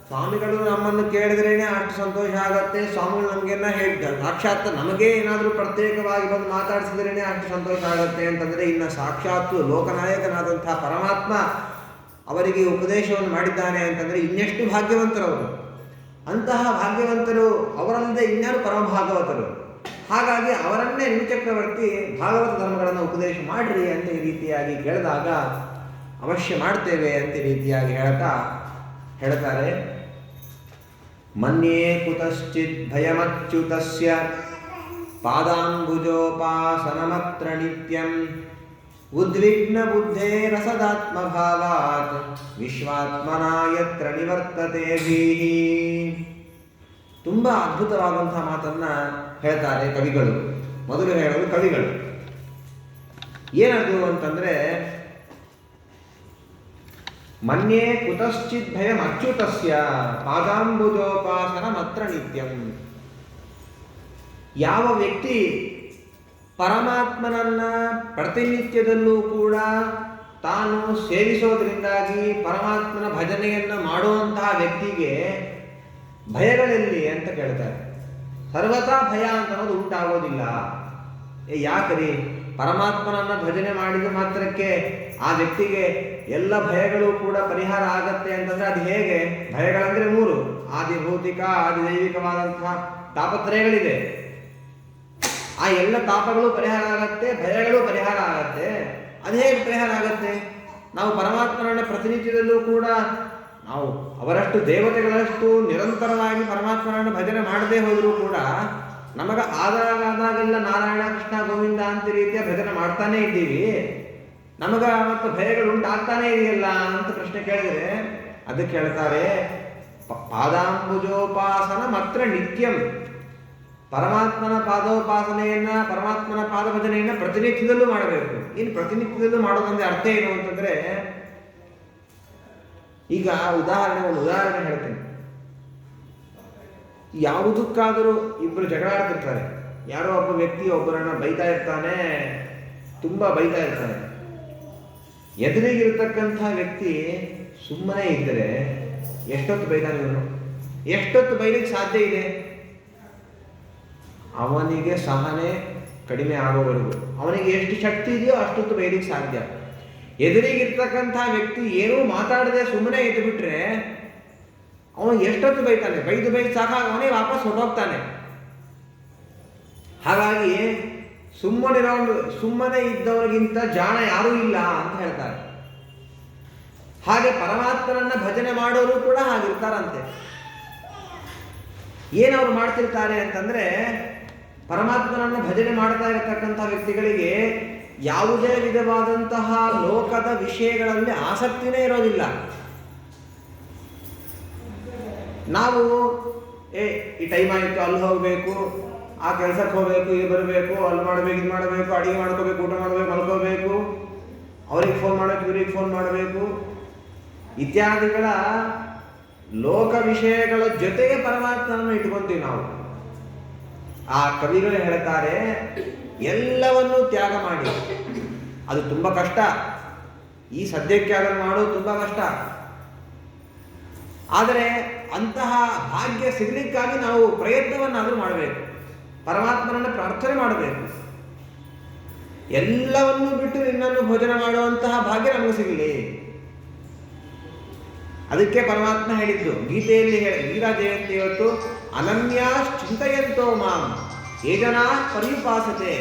ಸ್ವಾಮಿಗಳು ನಮ್ಮನ್ನು ಕೇಳಿದ್ರೇ ಅಷ್ಟು ಸಂತೋಷ ಆಗತ್ತೆ. ಸ್ವಾಮಿಗಳು ನಮಗೆಲ್ಲ ಹೇಳಿದ್ದಾರೆ, ಸಾಕ್ಷಾತ್ ನಮಗೇ ಏನಾದರೂ ಪ್ರತ್ಯೇಕವಾಗಿ ಬಂದು ಮಾತಾಡಿಸಿದ್ರೇ ಅಷ್ಟು ಸಂತೋಷ ಆಗತ್ತೆ ಅಂತಂದರೆ, ಇನ್ನು ಸಾಕ್ಷಾತ್ತು ಲೋಕನಾಯಕನಾದಂಥ ಪರಮಾತ್ಮ ಅವರಿಗೆ ಉಪದೇಶವನ್ನು ಮಾಡಿದ್ದಾನೆ ಅಂತಂದರೆ ಇನ್ನೆಷ್ಟು ಭಾಗ್ಯವಂತರವರು. ಅಂತಹ ಭಾಗ್ಯವಂತರು ಅವರಲ್ಲದೆ ಇನ್ಯಾರು ಪರಮಭಾಗವತರು. ಹಾಗಾಗಿ ಅವರನ್ನೇ ನಿಮಿಚಕ್ರವರ್ತಿ ಭಾಗವತ ಧರ್ಮಗಳನ್ನು ಉಪದೇಶ ಮಾಡ್ರಿ ಅಂತ ಈ ರೀತಿಯಾಗಿ ಕೇಳಿದಾಗ ಅವಶ್ಯ ಮಾಡ್ತೇವೆ ಅಂತ ಈ ರೀತಿಯಾಗಿ ಹೇಳ್ತಾರೆ. ಮನ್ಯೇ ಕುತಶ್ಚಿತ್ ಭಯಮಚ್ಯುತಸ್ಯ ಪಾದಾಂಬುಜೋಪಾಸನಮತ್ರ ನಿತ್ಯಂ ಉದ್ವಿಗ್ನ ಬುದ್ಧೇ ರಸದಾತ್ಮಭಾವಾತ್ ವಿಶ್ವಾತ್ಮನ ಯತ್ರ ನಿವರ್ತತೆ ಭೀಹಿ. ತುಂಬ ಅದ್ಭುತವಾದಂತಹ ಮಾತನ್ನ ಹೇಳ್ತಾರೆ ಕವಿಗಳು. ಮೊದಲು ಹೇಳೋದು ಕವಿಗಳು. ಏನದು ಅಂತಂದ್ರೆ, ಮನ್ಯೇ ಕುತಶ್ಚಿತ್ ಭಯಂ ಅಚ್ಯುತಸ್ಯ ಪಾದಾಂಬುಜೋಪಾಸನ ಮಾತ್ರ ನಿತ್ಯಂ. ಯಾವ ವ್ಯಕ್ತಿ ಪರಮಾತ್ಮನನ್ನ ಪ್ರತಿನಿತ್ಯದಲ್ಲೂ ಕೂಡ ತಾನು ಸೇವಿಸೋದ್ರಿಂದಾಗಿ ಪರಮಾತ್ಮನ ಭಜನೆಯನ್ನು ಮಾಡುವಂತಹ ವ್ಯಕ್ತಿಗೆ ಭಯಗಳಲ್ಲಿ ಅಂತ ಕೇಳ್ತಾರೆ. ಸರ್ವತಾ ಭಯ ಅಂತ ಅನ್ನೋದು ಉಂಟಾಗೋದಿಲ್ಲ. ಯಾಕ್ರಿ? ಪರಮಾತ್ಮನನ್ನ ಭಜನೆ ಮಾಡಿದ ಮಾತ್ರಕ್ಕೆ ಆ ವ್ಯಕ್ತಿಗೆ ಎಲ್ಲ ಭಯಗಳು ಕೂಡ ಪರಿಹಾರ ಆಗತ್ತೆ ಅಂತಂದ್ರೆ ಅದು ಹೇಗೆ? ಭಯಗಳಂದ್ರೆ 3: ಆದಿಭೌತಿಕ, ಆದಿದೈವಿಕವಾದಂತಹ ತಾಪತ್ರಯಗಳಿದೆ. ಆ ಎಲ್ಲ ತಾಪಗಳು ಪರಿಹಾರ ಆಗತ್ತೆ, ಭಯಗಳು ಪರಿಹಾರ ಆಗತ್ತೆ. ಅದು ಹೇಗೆ ಪರಿಹಾರ ಆಗತ್ತೆ? ನಾವು ಪರಮಾತ್ಮನನ್ನ ಪ್ರತಿನಿತ್ಯದಲ್ಲೂ ಕೂಡ ನಾವು ಅವರಷ್ಟು ದೇವತೆಗಳಷ್ಟು ನಿರಂತರವಾಗಿ ಪರಮಾತ್ಮನನ್ನು ಭಜನೆ ಮಾಡದೇ ಹೋದರೂ ಕೂಡ ನಮಗ ಆದಾಗೆಲ್ಲ ನಾರಾಯಣ ಕೃಷ್ಣ ಗೋವಿಂದ ಅಂತ ರೀತಿಯ ಭಜನೆ ಮಾಡ್ತಾನೇ ಇದ್ದೀವಿ, ನಮಗ ಮತ್ತು ಭಯಗಳು ಉಂಟಾಗ್ತಾನೇ ಇದೆಯಲ್ಲ ಅಂತ ಪ್ರಶ್ನೆ ಕೇಳಿದರೆ ಅದಕ್ಕೆ ಹೇಳ್ತಾರೆ, ಪಾದಾಂಬುಜೋಪಾಸನ ಮಾತ್ರ ನಿತ್ಯಂ. ಪರಮಾತ್ಮನ ಪಾದೋಪಾಸನೆಯನ್ನ, ಪರಮಾತ್ಮನ ಪಾದ ಭಜನೆಯನ್ನ ಪ್ರತಿನಿತ್ಯದಲ್ಲೂ ಮಾಡಬೇಕು. ಇನ್ನು ಪ್ರತಿನಿತ್ಯದಲ್ಲೂ ಮಾಡೋದಂದ್ರೆ ಅರ್ಥ ಏನು ಅಂತಂದ್ರೆ, ಈಗ ಒಂದು ಉದಾಹರಣೆ ಹೇಳ್ತೇನೆ. ಯಾವುದಕ್ಕಾದರೂ ಇಬ್ಬರು ಜಗಳ ಆಡ್ತಿರ್ತಾರೆ. ಯಾರೋ ಒಬ್ಬ ವ್ಯಕ್ತಿ ಒಬ್ಬರನ್ನ ಬೈತಾ ಇರ್ತಾನೆ, ತುಂಬಾ ಬೈತಾ ಇರ್ತಾನೆ. ಎದುರಿಗಿರ್ತಕ್ಕಂಥ ವ್ಯಕ್ತಿ ಸುಮ್ಮನೆ ಇದ್ದರೆ ಎಷ್ಟೊತ್ತು ಬೈತಾನೆ ಇವನು? ಎಷ್ಟೊತ್ತು ಬೈಲಿಕ್ಕೆ ಸಾಧ್ಯ ಇದೆ? ಅವನಿಗೆ ಸಹನೆ ಕಡಿಮೆ ಆಗೋವರೆಗೂ ಅವನಿಗೆ ಎಷ್ಟು ಶಕ್ತಿ ಇದೆಯೋ ಅಷ್ಟೊತ್ತು ಬೈಲಿಕ್ಕೆ ಸಾಧ್ಯ. ಎದುರಿಗಿರ್ತಕ್ಕಂಥ ವ್ಯಕ್ತಿ ಏನೂ ಮಾತಾಡದೆ ಸುಮ್ಮನೆ ಇದ್ದು ಬಿಟ್ರೆ ಅವನು ಎಷ್ಟೊತ್ತು ಬೈತಾನೆ? ಬೈದು ಸಾಕಾಗ ಅವನೇ ವಾಪಸ್ ಹೊರಟೋಗ್ತಾನೆ. ಹಾಗಾಗಿ ಸುಮ್ಮನೆ ಇದ್ದವರಿಗಿಂತ ಜಾಣ ಯಾರೂ ಇಲ್ಲ ಅಂತ ಹೇಳ್ತಾರೆ. ಹಾಗೆ ಪರಮಾತ್ಮನನ್ನ ಭಜನೆ ಮಾಡೋರು ಕೂಡ ಹಾಗಿರ್ತಾರಂತೆ. ಏನವ್ರು ಮಾಡ್ತಿರ್ತಾರೆ ಅಂತಂದ್ರೆ, ಪರಮಾತ್ಮನನ್ನ ಭಜನೆ ಮಾಡ್ತಾ ಇರತಕ್ಕಂಥ ವ್ಯಕ್ತಿಗಳಿಗೆ ಯಾವುದೇ ವಿಧವಾದಂತಹ ಲೋಕದ ವಿಷಯಗಳಲ್ಲಿ ಆಸಕ್ತಿನೇ ಇರೋದಿಲ್ಲ. ನಾವು ಈ ಟೈಮ್ ಆಯಿತು, ಅಲ್ಲಿ ಹೋಗಬೇಕು, ಆ ಕೆಲಸಕ್ಕೆ ಹೋಗಬೇಕು, ಇಲ್ಲಿ ಬರಬೇಕು, ಅಲ್ಲಿ ಮಾಡಬೇಕು, ಇದು ಮಾಡಬೇಕು, ಅಡಿಗೆ ಮಾಡ್ಕೋಬೇಕು, ಊಟ ಮಾಡಬೇಕು, ಮಲ್ಕೋಬೇಕು, ಅವ್ರಿಗೆ ಫೋನ್ ಮಾಡಬೇಕು, ಇವ್ರಿಗೆ ಫೋನ್ ಮಾಡಬೇಕು ಇತ್ಯಾದಿಗಳ ಲೋಕ ವಿಷಯಗಳ ಜೊತೆಗೆ ಪರಮಾತ್ಮನನ್ನು ಇಟ್ಕೊಂತೀವಿ ನಾವು. ಆ ಕವಿಗಳು ಹೇಳ್ತಾರೆ, ಎಲ್ಲವನ್ನೂ ತ್ಯಾಗ ಮಾಡಿ. ಅದು ತುಂಬ ಕಷ್ಟ. ಈ ಸದ್ಯಕ್ಕೆ ಅದನ್ನು ಮಾಡೋದು ತುಂಬ ಕಷ್ಟ. ಆದರೆ ಅಂತಹ ಭಾಗ್ಯ ಸಿಗಲಿಕ್ಕಾಗಿ ನಾವು ಪ್ರಯತ್ನವನ್ನಾದರೂ ಮಾಡಬೇಕು, ಪರಮಾತ್ಮನನ್ನು ಪ್ರಾರ್ಥನೆ ಮಾಡಬೇಕು. ಎಲ್ಲವನ್ನೂ ಬಿಟ್ಟು ನಿನ್ನನ್ನು ಭೋಜನ ಮಾಡುವಂತಹ ಭಾಗ್ಯ ನಮಗೆ ಸಿಗಲಿ. ಅದಕ್ಕೆ ಪರಮಾತ್ಮ ಹೇಳಿದ್ದು ಗೀತೆಯಲ್ಲಿ ಗೀತಾ ಜಯಂತಿ ಇವತ್ತು, ಅನನ್ಯಾ ಚಿಂತೆಯಂತೋ ಮಾಂ ಯೇ ಜನಾ ಪರ್ಯುಪಾಸತೆ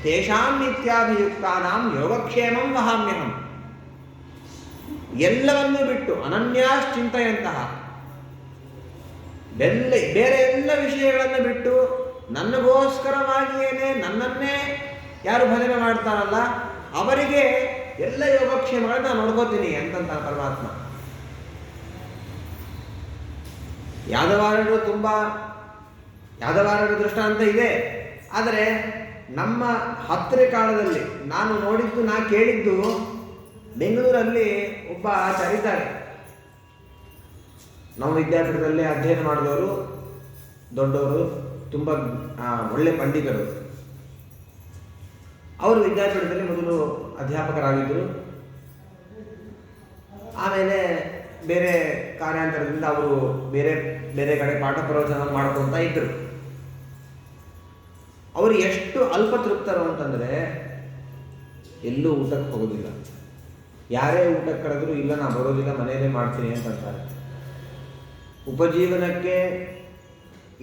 ತೇಷಾಂ ನಿತ್ಯಾಭಿಯುಕ್ತಾನಾಂ ಯೋಗಕ್ಷೇಮಂ ವಹಾಮ್ಯಹಂ. ಎಲ್ಲವನ್ನೂ ಬಿಟ್ಟು ಅನನ್ಯಾಶ್ಚಿಂತೆಯಂತಹ ಬೇರೆ ಎಲ್ಲ ವಿಷಯಗಳನ್ನು ಬಿಟ್ಟು ನನಗೋಸ್ಕರವಾಗಿಯೇನೆ ನನ್ನನ್ನೇ ಯಾರು ಭಜನೆ ಮಾಡ್ತಾರಲ್ಲ ಅವರಿಗೆ ಎಲ್ಲ ಯೋಗಕ್ಷೇಮಗಳನ್ನ ನಾನು ನೋಡ್ಕೋತೀನಿ ಅಂತಂತ ಪರಮಾತ್ಮ. ಯಾದವಾರರು ದೃಷ್ಟಾಂತ ಇದೆ. ಆದರೆ ನಮ್ಮ ಹತ್ತಿರ ಕಾಲದಲ್ಲಿ ನಾ ಕೇಳಿದ್ದು, ಬೆಂಗಳೂರಲ್ಲಿ ಒಬ್ಬ ಆಚಾರ್ಯ ಇದ್ದಾರೆ. ನಮ್ಮ ವಿದ್ಯಾಪೀಠದಲ್ಲಿ ಅಧ್ಯಯನ ಮಾಡಿದವರು, ದೊಡ್ಡವರು, ತುಂಬ ಒಳ್ಳೆ ಪಂಡಿತರು. ಅವರು ವಿದ್ಯಾಪೀಠದಲ್ಲಿ ಮೊದಲು ಅಧ್ಯಾಪಕರಾಗಿದ್ದರು. ಆಮೇಲೆ ಬೇರೆ ಕಾರ್ಯಾಂತರದಿಂದ ಅವರು ಬೇರೆ ಬೇರೆ ಕಡೆ ಪಾಠ ಪ್ರವಚನ ಮಾಡ್ಕೊತಾ ಇದ್ದರು. ಅವರು ಎಷ್ಟು ಅಲ್ಪ ತೃಪ್ತರು ಅಂತಂದರೆ, ಎಲ್ಲೂ ಊಟಕ್ಕೆ ಹೋಗೋದಿಲ್ಲ. ಯಾರೇ ಊಟಕ್ಕೆ ಕರೆದ್ರು ಇಲ್ಲ ನಾ ಬರೋದಿಲ್ಲ, ಮನೆಯಲ್ಲೇ ಮಾಡ್ತೀನಿ ಅಂತಂತಾರೆ. ಉಪಜೀವನಕ್ಕೆ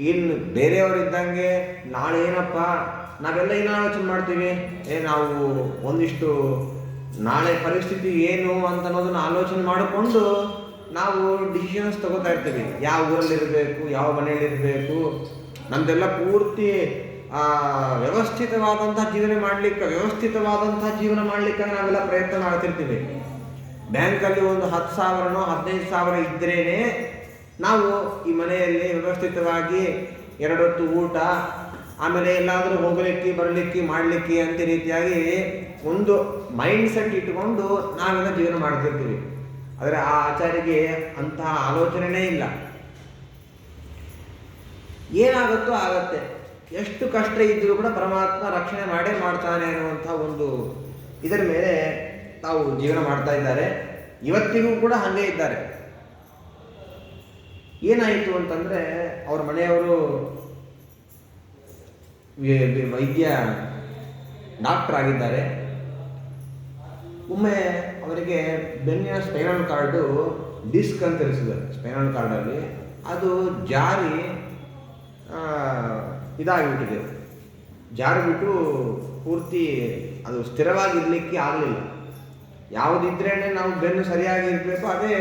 ಇನ್ನು ಬೇರೆಯವರಿದ್ದಂಗೆ ನಾಳೆ ಏನಪ್ಪ ನಾವೆಲ್ಲ ಏನು ಆಲೋಚನೆ ಮಾಡ್ತೀವಿ, ನಾವು ಒಂದಿಷ್ಟು ನಾಳೆ ಪರಿಸ್ಥಿತಿ ಏನು ಅಂತ ಅನ್ನೋದನ್ನು ಆಲೋಚನೆ ಮಾಡಿಕೊಂಡು ನಾವು ಡಿಸಿಷನ್ಸ್ ತಗೋತಾ ಇರ್ತೀವಿ. ಯಾವ ಊರಲ್ಲಿರಬೇಕು, ಯಾವ ಮನೆಯಲ್ಲಿರಬೇಕು, ನಮ್ಮದೆಲ್ಲ ಪೂರ್ತಿ ವ್ಯವಸ್ಥಿತವಾದಂಥ ವ್ಯವಸ್ಥಿತವಾದಂಥ ಜೀವನ ಮಾಡಲಿಕ್ಕೆ ನಾವೆಲ್ಲ ಪ್ರಯತ್ನ ಮಾಡ್ತಿರ್ತೀವಿ. ಬ್ಯಾಂಕಲ್ಲಿ ಒಂದು 10,000 15,000 ಇದ್ರೇ ನಾವು ಈ ಮನೆಯಲ್ಲಿ ವ್ಯವಸ್ಥಿತವಾಗಿ 2 ಹೊತ್ತು ಊಟ, ಆಮೇಲೆ ಎಲ್ಲಾದರೂ ಹೋಗಲಿಕ್ಕೆ ಬರಲಿಕ್ಕೆ ಮಾಡಲಿಕ್ಕೆ ಅಂತ ರೀತಿಯಾಗಿ ಒಂದು ಮೈಂಡ್ ಸೆಟ್ ಇಟ್ಟುಕೊಂಡು ನಾವೆಲ್ಲ ಜೀವನ ಮಾಡ್ತಿರ್ತೀವಿ. ಆದರೆ ಆ ಆಚಾರ್ಯಗೆ ಅಂತಹ ಆಲೋಚನೆಯೇ ಇಲ್ಲ. ಏನಾಗುತ್ತೋ ಆಗತ್ತೆ, ಎಷ್ಟು ಕಷ್ಟ ಇದ್ದರೂ ಕೂಡ ಪರಮಾತ್ಮ ರಕ್ಷಣೆ ಮಾಡೇ ಮಾಡ್ತಾನೆ ಅನ್ನುವಂಥ ಒಂದು ಇದರ ಮೇಲೆ ತಾವು ಜೀವನ ಮಾಡ್ತಾ ಇದ್ದಾರೆ. ಇವತ್ತಿಗೂ ಕೂಡ ಹಾಗೆ ಇದ್ದಾರೆ. ಏನಾಯಿತು ಅಂತಂದರೆ, ಅವ್ರ ಮನೆಯವರು ವೈದ್ಯ ಡಾಕ್ಟರ್ ಆಗಿದ್ದಾರೆ. ಒಮ್ಮೆ ಅವರಿಗೆ ಬೆನ್ನಿನ ಸ್ಪೈನಲ್ ಕಾರ್ಡು ಡಿಸ್ಕ್ ಅಂತ ಇರಿಸಿದ್ದಾರೆ. ಸ್ಪೈನಲ್ ಕಾರ್ಡಲ್ಲಿ ಅದು ಜಾರಿ ಇದಾಗಿಬಿಟ್ಟಿದೆ. ಜಾರಿಬಿಟ್ಟು ಪೂರ್ತಿ ಅದು ಸ್ಥಿರವಾಗಿರಲಿಕ್ಕೆ ಆಗಲಿಲ್ಲ. ಯಾವುದಿದ್ರೇ ನಾವು ಬೆನ್ನು ಸರಿಯಾಗಿ ಇರಬೇಕು, ಅದೇ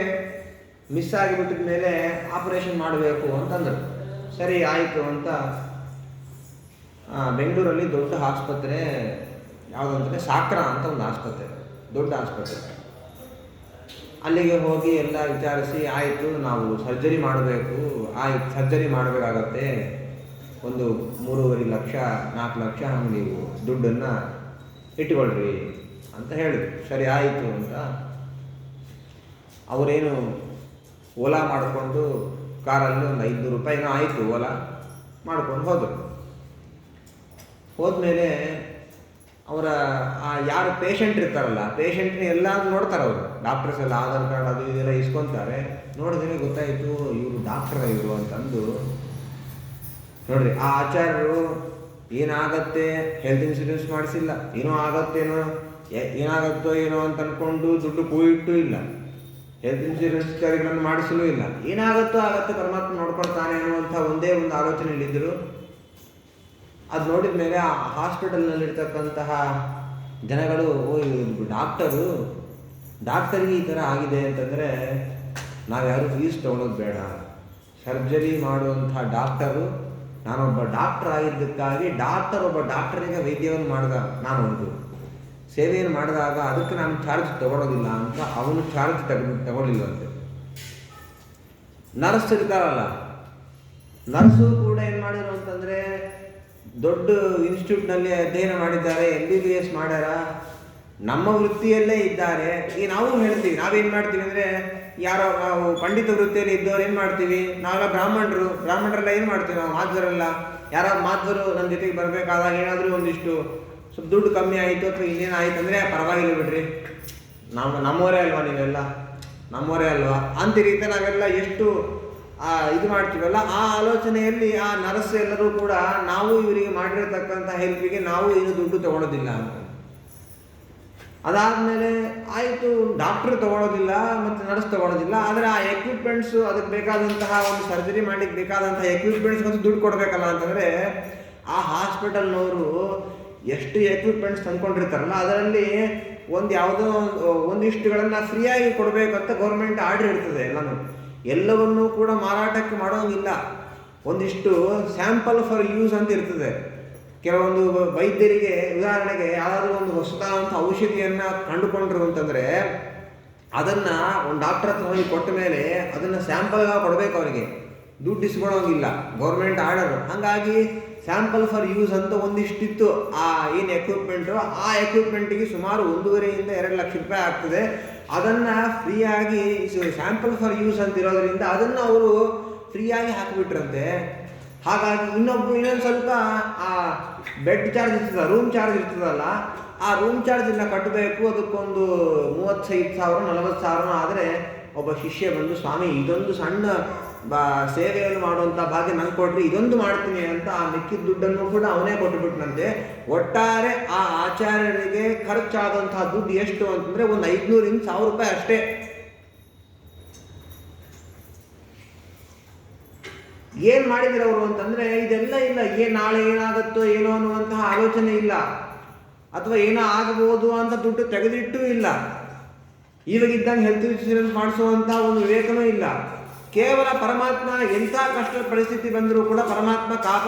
ಮಿಸ್ ಆಗಿಬಿಟ್ಟಿದ ಮೇಲೆ ಆಪರೇಷನ್ ಮಾಡಬೇಕು ಅಂತಂದರು. ಸರಿ ಆಯಿತು ಅಂತ ಬೆಂಗಳೂರಲ್ಲಿ ದೊಡ್ಡ ಆಸ್ಪತ್ರೆ ಯಾವುದಂದರೆ ಸಾಕ್ರ ಅಂತ ಒಂದು ಆಸ್ಪತ್ರೆ, ದೊಡ್ಡ ಆಸ್ಪತ್ರೆ. ಅಲ್ಲಿಗೆ ಹೋಗಿ ಎಲ್ಲ ವಿಚಾರಿಸಿ ಆಯಿತು, ನಾವು ಸರ್ಜರಿ ಮಾಡಬೇಕು, ಆಯ್ತು ಸರ್ಜರಿ ಮಾಡಬೇಕಾಗತ್ತೆ, ಒಂದು 3.5 ಲಕ್ಷ 4 ಲಕ್ಷ ಹಂಗೆ ನೀವು ದುಡ್ಡನ್ನು ಇಟ್ಕೊಳ್ರಿ ಅಂತ ಹೇಳಿದ್ರು. ಸರಿ ಆಯಿತು ಅಂತ ಅವರೇನು ಓಲಾ ಮಾಡಿಕೊಂಡು ಕಾರಲ್ಲಿ ಒಂದು 500 ರೂಪಾಯಿನೂ ಆಯಿತು ಓಲಾ ಮಾಡ್ಕೊಂಡು ಹೋದರು. ಹೋದ್ಮೇಲೆ ಅವರ ಯಾರು ಪೇಷಂಟ್ ಇರ್ತಾರಲ್ಲ, ಪೇಷಂಟ್ನ ಎಲ್ಲ ನೋಡ್ತಾರೆ ಅವರು, ಡಾಕ್ಟರ್ಸ್ ಎಲ್ಲ ಆಧಾರ್ ಕಾರ್ಡ್ ಅದು ಇದೆಲ್ಲ ಇಸ್ಕೊತಾರೆ. ನೋಡಿದ್ರೆ ಗೊತ್ತಾಯಿತು ಇವರು ಡಾಕ್ಟರ್ ಇವರು ಅಂತಂದು. ನೋಡ್ರಿ, ಆ ಆಚಾರ್ಯರು ಏನಾಗತ್ತೆ ಹೆಲ್ತ್ ಇನ್ಶೂರೆನ್ಸ್ ಮಾಡಿಸಿಲ್ಲ, ಏನೋ ಆಗತ್ತೇನೋ ಏನಾಗುತ್ತೋ ಏನೋ ಅಂತ ಅಂದ್ಕೊಂಡು ದುಡ್ಡು ಕೂಯಿಟ್ಟು ಇಲ್ಲ, ಹೆಲ್ತ್ ಇನ್ಶೂರೆನ್ಸ್ ಕಾರ್ಯಗಳನ್ನು ಮಾಡಿಸಲೂ ಇಲ್ಲ. ಏನಾಗುತ್ತೋ ಆಗತ್ತೆ, ಪರಮಾತ್ಮ ನೋಡ್ಕೊಳ್ತಾನೆ ಅನ್ನುವಂಥ ಒಂದೇ ಒಂದು ಆಲೋಚನೆಯಲ್ಲಿದ್ದರು. ಅದು ನೋಡಿದ ಮೇಲೆ ಆ ಹಾಸ್ಪಿಟಲ್ನಲ್ಲಿರ್ತಕ್ಕಂತಹ ಜನಗಳು, ಓ ಇವರು ಡಾಕ್ಟರಿಗೆ ಈ ಥರ ಆಗಿದೆ ಅಂತಂದರೆ ನಾವ್ಯಾರು ಫೀಸ್ ತೊಗೊಳೋದು ಬೇಡ, ಸರ್ಜರಿ ಮಾಡುವಂಥ ಡಾಕ್ಟರು, ನಾನೊಬ್ಬ ಡಾಕ್ಟರ್ ಆಗಿದ್ದಕ್ಕಾಗಿ ಒಬ್ಬ ಡಾಕ್ಟರಿಗೆ ವೈದ್ಯವನ್ನು ಮಾಡಿದ, ನಾನು ಒಂದು ಸೇವೆಯನ್ನು ಮಾಡಿದಾಗ ಅದಕ್ಕೆ ನಾನು ಚಾರ್ಜ್ ತಗೊಳ್ಳೋದಿಲ್ಲ ಅಂತ ಅವನು ಚಾರ್ಜ್ ತಗೊಳ್ಳಿಲ್ವಂತೆ. ನರ್ಸ್ ಇರ್ತಾರಲ್ಲ, ನರ್ಸು ಕೂಡ ಏನು ಮಾಡಿದ್ರು ಅಂತಂದರೆ ದೊಡ್ಡ ಇನ್ಸ್ಟಿಟ್ಯೂಟ್ನಲ್ಲಿ ಅಧ್ಯಯನ ಮಾಡಿದ್ದಾರೆ, MBBS ಮಾಡ್ಯಾರ, ನಮ್ಮ ವೃತ್ತಿಯಲ್ಲೇ ಇದ್ದಾರೆ. ಈಗ ನಾವು ಹೇಳ್ತೀವಿ, ನಾವೇನು ಮಾಡ್ತೀವಿ ಅಂದರೆ, ಯಾರೋ ನಾವು ಪಂಡಿತ ವೃತ್ತಿಯಲ್ಲಿ ಇದ್ದವ್ರು ಏನು ಮಾಡ್ತೀವಿ, ನಾವೆಲ್ಲ ಬ್ರಾಹ್ಮಣರೆಲ್ಲ ಏನು ಮಾಡ್ತೀವಿ, ನಾವು ಮಾಧ್ವರೆಲ್ಲ ಯಾರಾದ್ರು ಮಾಧ್ವರು ನಮ್ಮ ಜೊತೆಗೆ ಬರಬೇಕಾದಾಗ ಏನಾದರೂ ಒಂದಿಷ್ಟು ಸ್ವಲ್ಪ ದುಡ್ಡು ಕಮ್ಮಿ ಆಯಿತು ಅಥವಾ ಇನ್ನೇನು ಆಯಿತು ಅಂದರೆ ಪರವಾಗಿಲ್ಲ ಬಿಡ್ರಿ, ನಮ್ಮವರೇ ಅಲ್ವಾ, ನೀವೆಲ್ಲ ನಮ್ಮವರೇ ಅಲ್ವಾ ಅಂತ ರೀತಿ ನಾವೆಲ್ಲ ಎಷ್ಟು ಇದು ಮಾಡ್ತೀವಲ್ಲ, ಆ ಆಲೋಚನೆಯಲ್ಲಿ ಆ ನರ್ಸ್ ಎಲ್ಲರೂ ಕೂಡ ನಾವು ಇವರಿಗೆ ಮಾಡಿರತಕ್ಕಂಥ ಹೆಲ್ಪಿಗೆ ನಾವು ಏನು ದುಡ್ಡು ತಗೊಳ್ಳೋದಿಲ್ಲ ಅಂತ. ಅದಾದಮೇಲೆ ಆಯಿತು, ಡಾಕ್ಟ್ರ್ ತೊಗೊಳೋದಿಲ್ಲ ಮತ್ತು ನರ್ಸ್ ತೊಗೊಳೋದಿಲ್ಲ, ಆದರೆ ಆ ಎಕ್ವಿಪ್ಮೆಂಟ್ಸು, ಅದಕ್ಕೆ ಬೇಕಾದಂತಹ ಒಂದು ಸರ್ಜರಿ ಮಾಡಲಿಕ್ಕೆ ಬೇಕಾದಂತಹ ಎಕ್ವಿಪ್ಮೆಂಟ್ಸ್ ಮತ್ತು ದುಡ್ಡು ಕೊಡಬೇಕಲ್ಲ ಅಂತಂದರೆ, ಆ ಹಾಸ್ಪಿಟಲ್ನವರು ಎಷ್ಟು ಎಕ್ವಿಪ್ಮೆಂಟ್ಸ್ ತಂದ್ಕೊಂಡಿರ್ತಾರಲ್ಲ ಅದರಲ್ಲಿ ಯಾವುದೋ ಒಂದಿಷ್ಟುಗಳನ್ನು ಫ್ರೀಯಾಗಿ ಕೊಡಬೇಕಂತ ಗೌರ್ಮೆಂಟ್ ಆರ್ಡರ್ ಇರ್ತದೆ. ಎಲ್ಲವನ್ನೂ ಕೂಡ ಮಾರಾಟಕ್ಕೆ ಮಾಡೋಂಗಿಲ್ಲ. ಒಂದಿಷ್ಟು ಸ್ಯಾಂಪಲ್ ಫಾರ್ ಯೂಸ್ ಅಂತ ಇರ್ತದೆ. ಕೆಲವೊಂದು ವೈದ್ಯರಿಗೆ ಉದಾಹರಣೆಗೆ ಯಾವುದಾದ್ರೂ ಒಂದು ಹೊಸದಾದಂಥ ಔಷಧಿಯನ್ನು ಕಂಡುಕೊಂಡ್ರು ಅಂತಂದರೆ ಅದನ್ನು ಒಂದು ಡಾಕ್ಟರ್ ಹತ್ರ ಹೋಗಿ ಕೊಟ್ಟ ಮೇಲೆ ಅದನ್ನು ಸ್ಯಾಂಪಲ್ಗೆ ಕೊಡಬೇಕು, ಅವರಿಗೆ ದುಡ್ಡು ಇಸ್ಕೊಳ್ಳೋಂಗಿಲ್ಲ, ಗೌರ್ಮೆಂಟ್ ಆರ್ಡರು. ಹಾಗಾಗಿ ಸ್ಯಾಂಪಲ್ ಫಾರ್ ಯೂಸ್ ಅಂತ ಒಂದಿಷ್ಟಿತ್ತು ಆ ಏನು ಎಕ್ವಿಪ್ಮೆಂಟು, ಆ ಎಕ್ವಿಪ್ಮೆಂಟಿಗೆ ಸುಮಾರು 1.5 ರಿಂದ 2 ಲಕ್ಷ ರೂಪಾಯಿ ಆಗ್ತದೆ. ಅದನ್ನು ಫ್ರೀಯಾಗಿ ಸ್ಯಾಂಪಲ್ ಫಾರ್ ಯೂಸ್ ಅಂತ ಇರೋದ್ರಿಂದ ಅದನ್ನು ಅವರು ಫ್ರೀಯಾಗಿ ಹಾಕಿಬಿಟ್ರಂತೆ. ಹಾಗಾಗಿ ಇನ್ನೊಂದು ಸ್ವಲ್ಪ ಆ ಬೆಡ್ ಚಾರ್ಜ್ ಇರ್ತದೆ, ರೂಮ್ ಚಾರ್ಜ್ ಇರ್ತದಲ್ಲ, ಆ ರೂಮ್ ಚಾರ್ಜನ್ನು ಕಟ್ಟಬೇಕು. ಅದಕ್ಕೊಂದು 35,000 40,000 ಆದರೆ ಒಬ್ಬ ಶಿಷ್ಯ ಬಂದು, ಸ್ವಾಮಿ ಇದೊಂದು ಸಣ್ಣ ಸೇವೆಯನ್ನು ಮಾಡುವಂಥ ಭಾಗ್ಯ ನಂಗೆ ಕೊಡ್ರಿ, ಇದೊಂದು ಮಾಡ್ತೀನಿ ಅಂತ ಆ ಮಿಕ್ಕಿದ ದುಡ್ಡನ್ನು ಕೂಡ ಅವನೇ ಕೊಟ್ಟುಬಿಟ್ನಂತೆ. ಒಟ್ಟಾರೆ ಆ ಆಚಾರ್ಯರಿಗೆ ಖರ್ಚಾದಂತಹ ದುಡ್ಡು ಎಷ್ಟು ಅಂತಂದರೆ ಒಂದು 500 ರಿಂದ 1000 ರೂಪಾಯಿ ಅಷ್ಟೇ. ಏನು ಮಾಡಿದ್ರು ಅವರು ಅಂತಂದರೆ ಇದೆಲ್ಲ ಇಲ್ಲ, ನಾಳೆ ಏನಾಗುತ್ತೋ ಏನೋ ಅನ್ನುವಂತಹ ಆಲೋಚನೆ ಇಲ್ಲ, ಅಥವಾ ಏನೋ ಆಗಬಹುದು ಅಂತ ದುಡ್ಡು ತೆಗೆದಿಟ್ಟೂ ಇಲ್ಲ, ಇವಾಗಿದ್ದಂಗೆ ಹೆಲ್ತ್ ಇನ್ಶೂರೆನ್ಸ್ ಮಾಡಿಸುವಂಥ ಒಂದು ವಿವೇಕನೂ ಇಲ್ಲ. ಕೇವಲ ಪರಮಾತ್ಮ ಎಂಥ ಕಷ್ಟ ಪರಿಸ್ಥಿತಿ ಬಂದರೂ ಕೂಡ ಪರಮಾತ್ಮ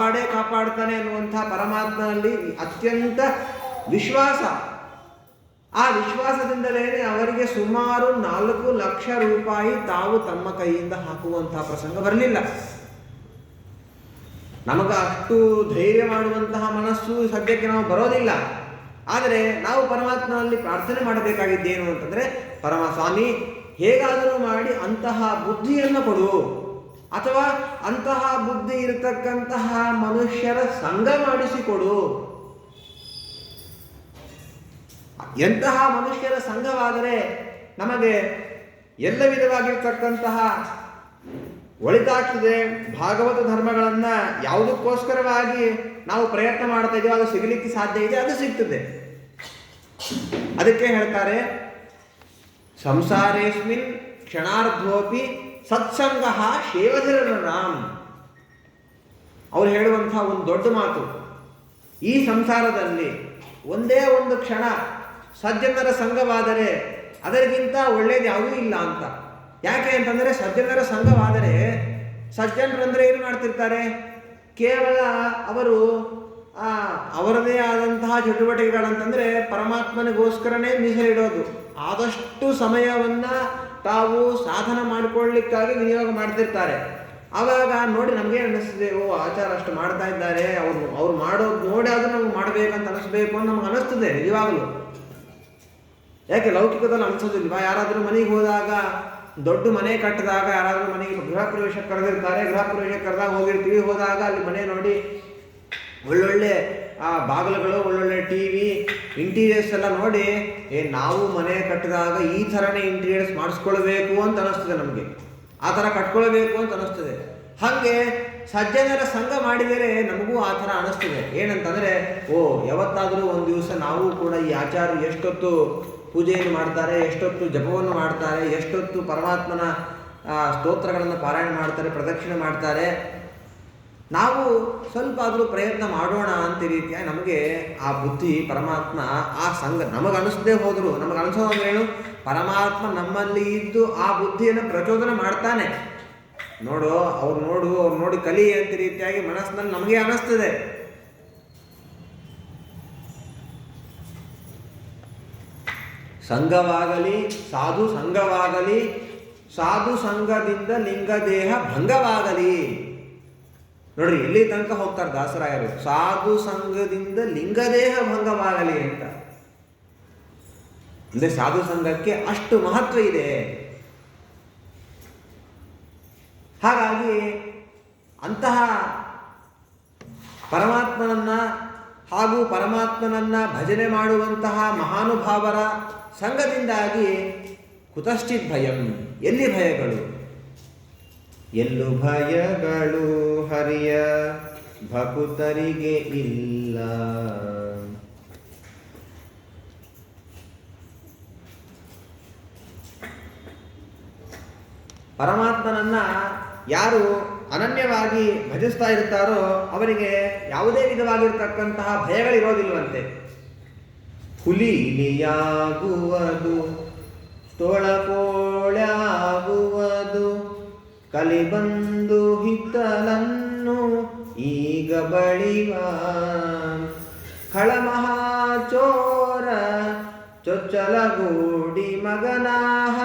ಕಾಪಾಡ್ತಾನೆ ಅನ್ನುವಂಥ ಪರಮಾತ್ಮನಲ್ಲಿ ಅತ್ಯಂತ ವಿಶ್ವಾಸ. ಆ ವಿಶ್ವಾಸದಿಂದಲೇ ಅವರಿಗೆ ಸುಮಾರು 4 ಲಕ್ಷ ರೂಪಾಯಿ ತಾವು ತಮ್ಮ ಕೈಯಿಂದ ಹಾಕುವಂತಹ ಪ್ರಸಂಗ ಬರಲಿಲ್ಲ. ನಮಗೆ ಅಷ್ಟು ಧೈರ್ಯ ಮಾಡುವಂತಹ ಮನಸ್ಸು ಸದ್ಯಕ್ಕೆ ನಾವು ಬರೋದಿಲ್ಲ. ಆದರೆ ನಾವು ಪರಮಾತ್ಮನಲ್ಲಿ ಪ್ರಾರ್ಥನೆ ಮಾಡಬೇಕಾಗಿದ್ದೇನು ಅಂತಂದರೆ, ಸ್ವಾಮಿ ಹೇಗಾದರೂ ಮಾಡಿ ಅಂತಹ ಬುದ್ಧಿಯನ್ನು ಕೊಡು, ಅಥವಾ ಅಂತಹ ಬುದ್ಧಿ ಇರತಕ್ಕಂತಹ ಮನುಷ್ಯರ ಸಂಘ ಮಾಡಿಸಿಕೊಡು. ಎಂತಹ ಮನುಷ್ಯರ ಸಂಘವಾದರೆ ನಮಗೆ ಎಲ್ಲ ವಿಧವಾಗಿರ್ತಕ್ಕಂತಹ ಒಳಿತಾಗ್ತದೆ. ಭಾಗವತ ಧರ್ಮಗಳನ್ನು ಯಾವುದಕ್ಕೋಸ್ಕರವಾಗಿ ನಾವು ಪ್ರಯತ್ನ ಮಾಡ್ತಾ ಇದ್ದೀವೋ ಅದು ಸಿಗಲಿಕ್ಕೆ ಸಾಧ್ಯ ಇದೆ, ಅದು ಸಿಗ್ತದೆ. ಅದಕ್ಕೆ ಹೇಳ್ತಾರೆ, ಸಂಸಾರೇಸ್ಮಿನ್ ಕ್ಷಣಾರ್ಧೋಪಿ ಸತ್ಸಂಗ ಶೇವಧಿರರಾಮ್. ಅವ್ರು ಹೇಳುವಂತಹ ಒಂದು ದೊಡ್ಡ ಮಾತು, ಈ ಸಂಸಾರದಲ್ಲಿ ಒಂದೇ ಒಂದು ಕ್ಷಣ ಸಜ್ಜನರ ಸಂಘವಾದರೆ ಅದರಿಗಿಂತ ಒಳ್ಳೇದು ಯಾವುದೂ ಇಲ್ಲ ಅಂತ. ಯಾಕೆ ಅಂತಂದರೆ ಸಜ್ಜನರ ಸಂಘವಾದರೆ, ಸಜ್ಜನರಂದರೆ ಏನು ಮಾಡ್ತಿರ್ತಾರೆ, ಕೇವಲ ಅವರು ಅವರದೇ ಆದಂತಹ ಚಟುವಟಿಕೆಗಳಂತಂದರೆ ಪರಮಾತ್ಮನಿಗೋಸ್ಕರನೇ ಮೀಸಲಿಡೋದು. ಆದಷ್ಟು ಸಮಯವನ್ನು ತಾವು ಸಾಧನ ಮಾಡಿಕೊಳ್ಳಿಕ್ಕಾಗಿ ವಿನಿಯೋಗ ಮಾಡ್ತಿರ್ತಾರೆ. ಆವಾಗ ನೋಡಿ ನಮಗೆ ಅನ್ನಿಸ್ತದೆ, ಆಚಾರ ಅಷ್ಟು ಮಾಡ್ತಾ ಇದ್ದಾರೆ, ಅವ್ರು ಮಾಡೋದು ನೋಡಿ ಆದರೂ ನಮ್ಗೆ ಮಾಡಬೇಕಂತ ಅನಿಸ್ಬೇಕು ಅಂತ ನಮ್ಗೆ ಅನ್ನಿಸ್ತದೆ ನಿಜವಾಗಲೂ. ಯಾಕೆ ಲೌಕಿಕದಲ್ಲಿ ಅನಿಸೋದಿಲ್ವಾ? ಯಾರಾದರೂ ಮನೆಗೆ ಹೋದಾಗ, ದೊಡ್ಡ ಮನೆ ಕಟ್ಟಿದಾಗ ಯಾರಾದರೂ ಮನೆಗೆ ಗೃಹ ಪ್ರವೇಶಕ್ಕೆ ಕರೆದಿರ್ತಾರೆ, ಗೃಹ ಪ್ರವೇಶಕ್ಕೆ ಕರೆದಾಗ ಹೋಗಿರ್ತೀವಿ, ಹೋದಾಗ ಅಲ್ಲಿ ಮನೆ ನೋಡಿ ಒಳ್ಳೊಳ್ಳೆ ಬಾಗಿಲುಗಳು, ಒಳ್ಳೊಳ್ಳೆ TV, ಇಂಟೀರಿಯರ್ಸ್ ಎಲ್ಲ ನೋಡಿ, ನಾವು ಮನೆ ಕಟ್ಟಿದಾಗ ಈ ಥರನೇ ಇಂಟೀರಿಯರ್ಸ್ ಮಾಡಿಸ್ಕೊಳ್ಬೇಕು ಅಂತ ಅನ್ನಿಸ್ತದೆ ನಮಗೆ, ಆ ಥರ ಕಟ್ಕೊಳ್ಬೇಕು ಅಂತ ಅನ್ನಿಸ್ತದೆ. ಹಾಗೆ ಸಜ್ಜನರ ಸಂಘ ಮಾಡಿದರೆ ನಮಗೂ ಆ ಥರ ಅನ್ನಿಸ್ತದೆ. ಏನಂತಂದರೆ, ಯಾವತ್ತಾದರೂ ಒಂದು ದಿವಸ ನಾವು ಕೂಡ ಈ ಆಚಾರ್ಯರು ಎಷ್ಟೊತ್ತು ಪೂಜೆಯನ್ನು ಮಾಡ್ತಾರೆ, ಎಷ್ಟೊತ್ತು ಜಪವನ್ನು ಮಾಡ್ತಾರೆ, ಎಷ್ಟೊತ್ತು ಪರಮಾತ್ಮನ ಸ್ತೋತ್ರಗಳನ್ನು ಪಾರಾಯಣ ಮಾಡ್ತಾರೆ, ಪ್ರದಕ್ಷಿಣೆ ಮಾಡ್ತಾರೆ, ನಾವು ಸ್ವಲ್ಪ ಆದರೂ ಪ್ರಯತ್ನ ಮಾಡೋಣ ಅಂತ ರೀತಿಯಾಗಿ ನಮಗೆ ಆ ಬುದ್ಧಿ ಪರಮಾತ್ಮ ಆ ಸಂಘ ನಮಗೆ ಅನಿಸದೇ ಹೋದರೂ, ನಮಗೆ ಅನಿಸೋದು ಅಂದ್ರೇನು, ಪರಮಾತ್ಮ ನಮ್ಮಲ್ಲಿ ಇದ್ದು ಆ ಬುದ್ಧಿಯನ್ನು ಪ್ರಚೋದನೆ ಮಾಡ್ತಾನೆ. ಅವ್ರು ನೋಡಿ ಕಲಿ ಅಂತ ರೀತಿಯಾಗಿ ಮನಸ್ಸಿನಲ್ಲಿ ನಮಗೆ ಅನಿಸ್ತದೆ. ಸಂಘವಾಗಲಿ ಸಾಧು ಸಂಘವಾಗಲಿ, ಸಾಧು ಸಂಘದಿಂದ ಲಿಂಗದೇಹ ಭಂಗವಾಗಲಿ. ನೋಡ್ರಿ ಎಲ್ಲಿ ತನಕ ಹೋಗ್ತಾರೆ ದಾಸರಾಯರು, ಸಾಧು ಸಂಘದಿಂದ ಲಿಂಗದೇಹ ಭಂಗವಾಗಲಿ ಅಂತ. ಅಂದರೆ ಸಾಧು ಸಂಘಕ್ಕೆ ಅಷ್ಟು ಮಹತ್ವ ಇದೆ. ಹಾಗಾಗಿ ಅಂತಹ ಪರಮಾತ್ಮನನ್ನ ಹಾಗೂ ಪರಮಾತ್ಮನನ್ನ ಭಜನೆ ಮಾಡುವಂತಹ ಮಹಾನುಭಾವರ ಸಂಘದಿಂದಾಗಿ ಕುತಶ್ಚಿತ್ ಭಯಂ, ಎಲ್ಲಿ ಭಯಗಳು, ಎಲ್ಲೂ ಭಯಗಳು ಹರಿಯ ಭಕುತರಿಗೆ ಇಲ್ಲ. ಪರಮಾತ್ಮನನ್ನ ಯಾರು ಅನನ್ಯವಾಗಿ ಭಜಿಸ್ತಾ ಇರ್ತಾರೋ ಅವರಿಗೆ ಯಾವುದೇ ವಿಧವಾಗಿರ್ತಕ್ಕಂತಹ ಭಯಗಳಿರೋದಿಲ್ವಂತೆ. ಹುಲಿ ಇಲಿಯಾಗುವುದು, ತೋಳಕೋಳ್ಯಾಗುವುದು, ಕಲಿಬಂದು ಹಿತ್ತಲನ್ನು ಈಗ ಬಳಿವ, ಖಳಮಹಾಚೋರ ಚೊಚ್ಚಲಗೂಡಿ ಮಗನಾಹ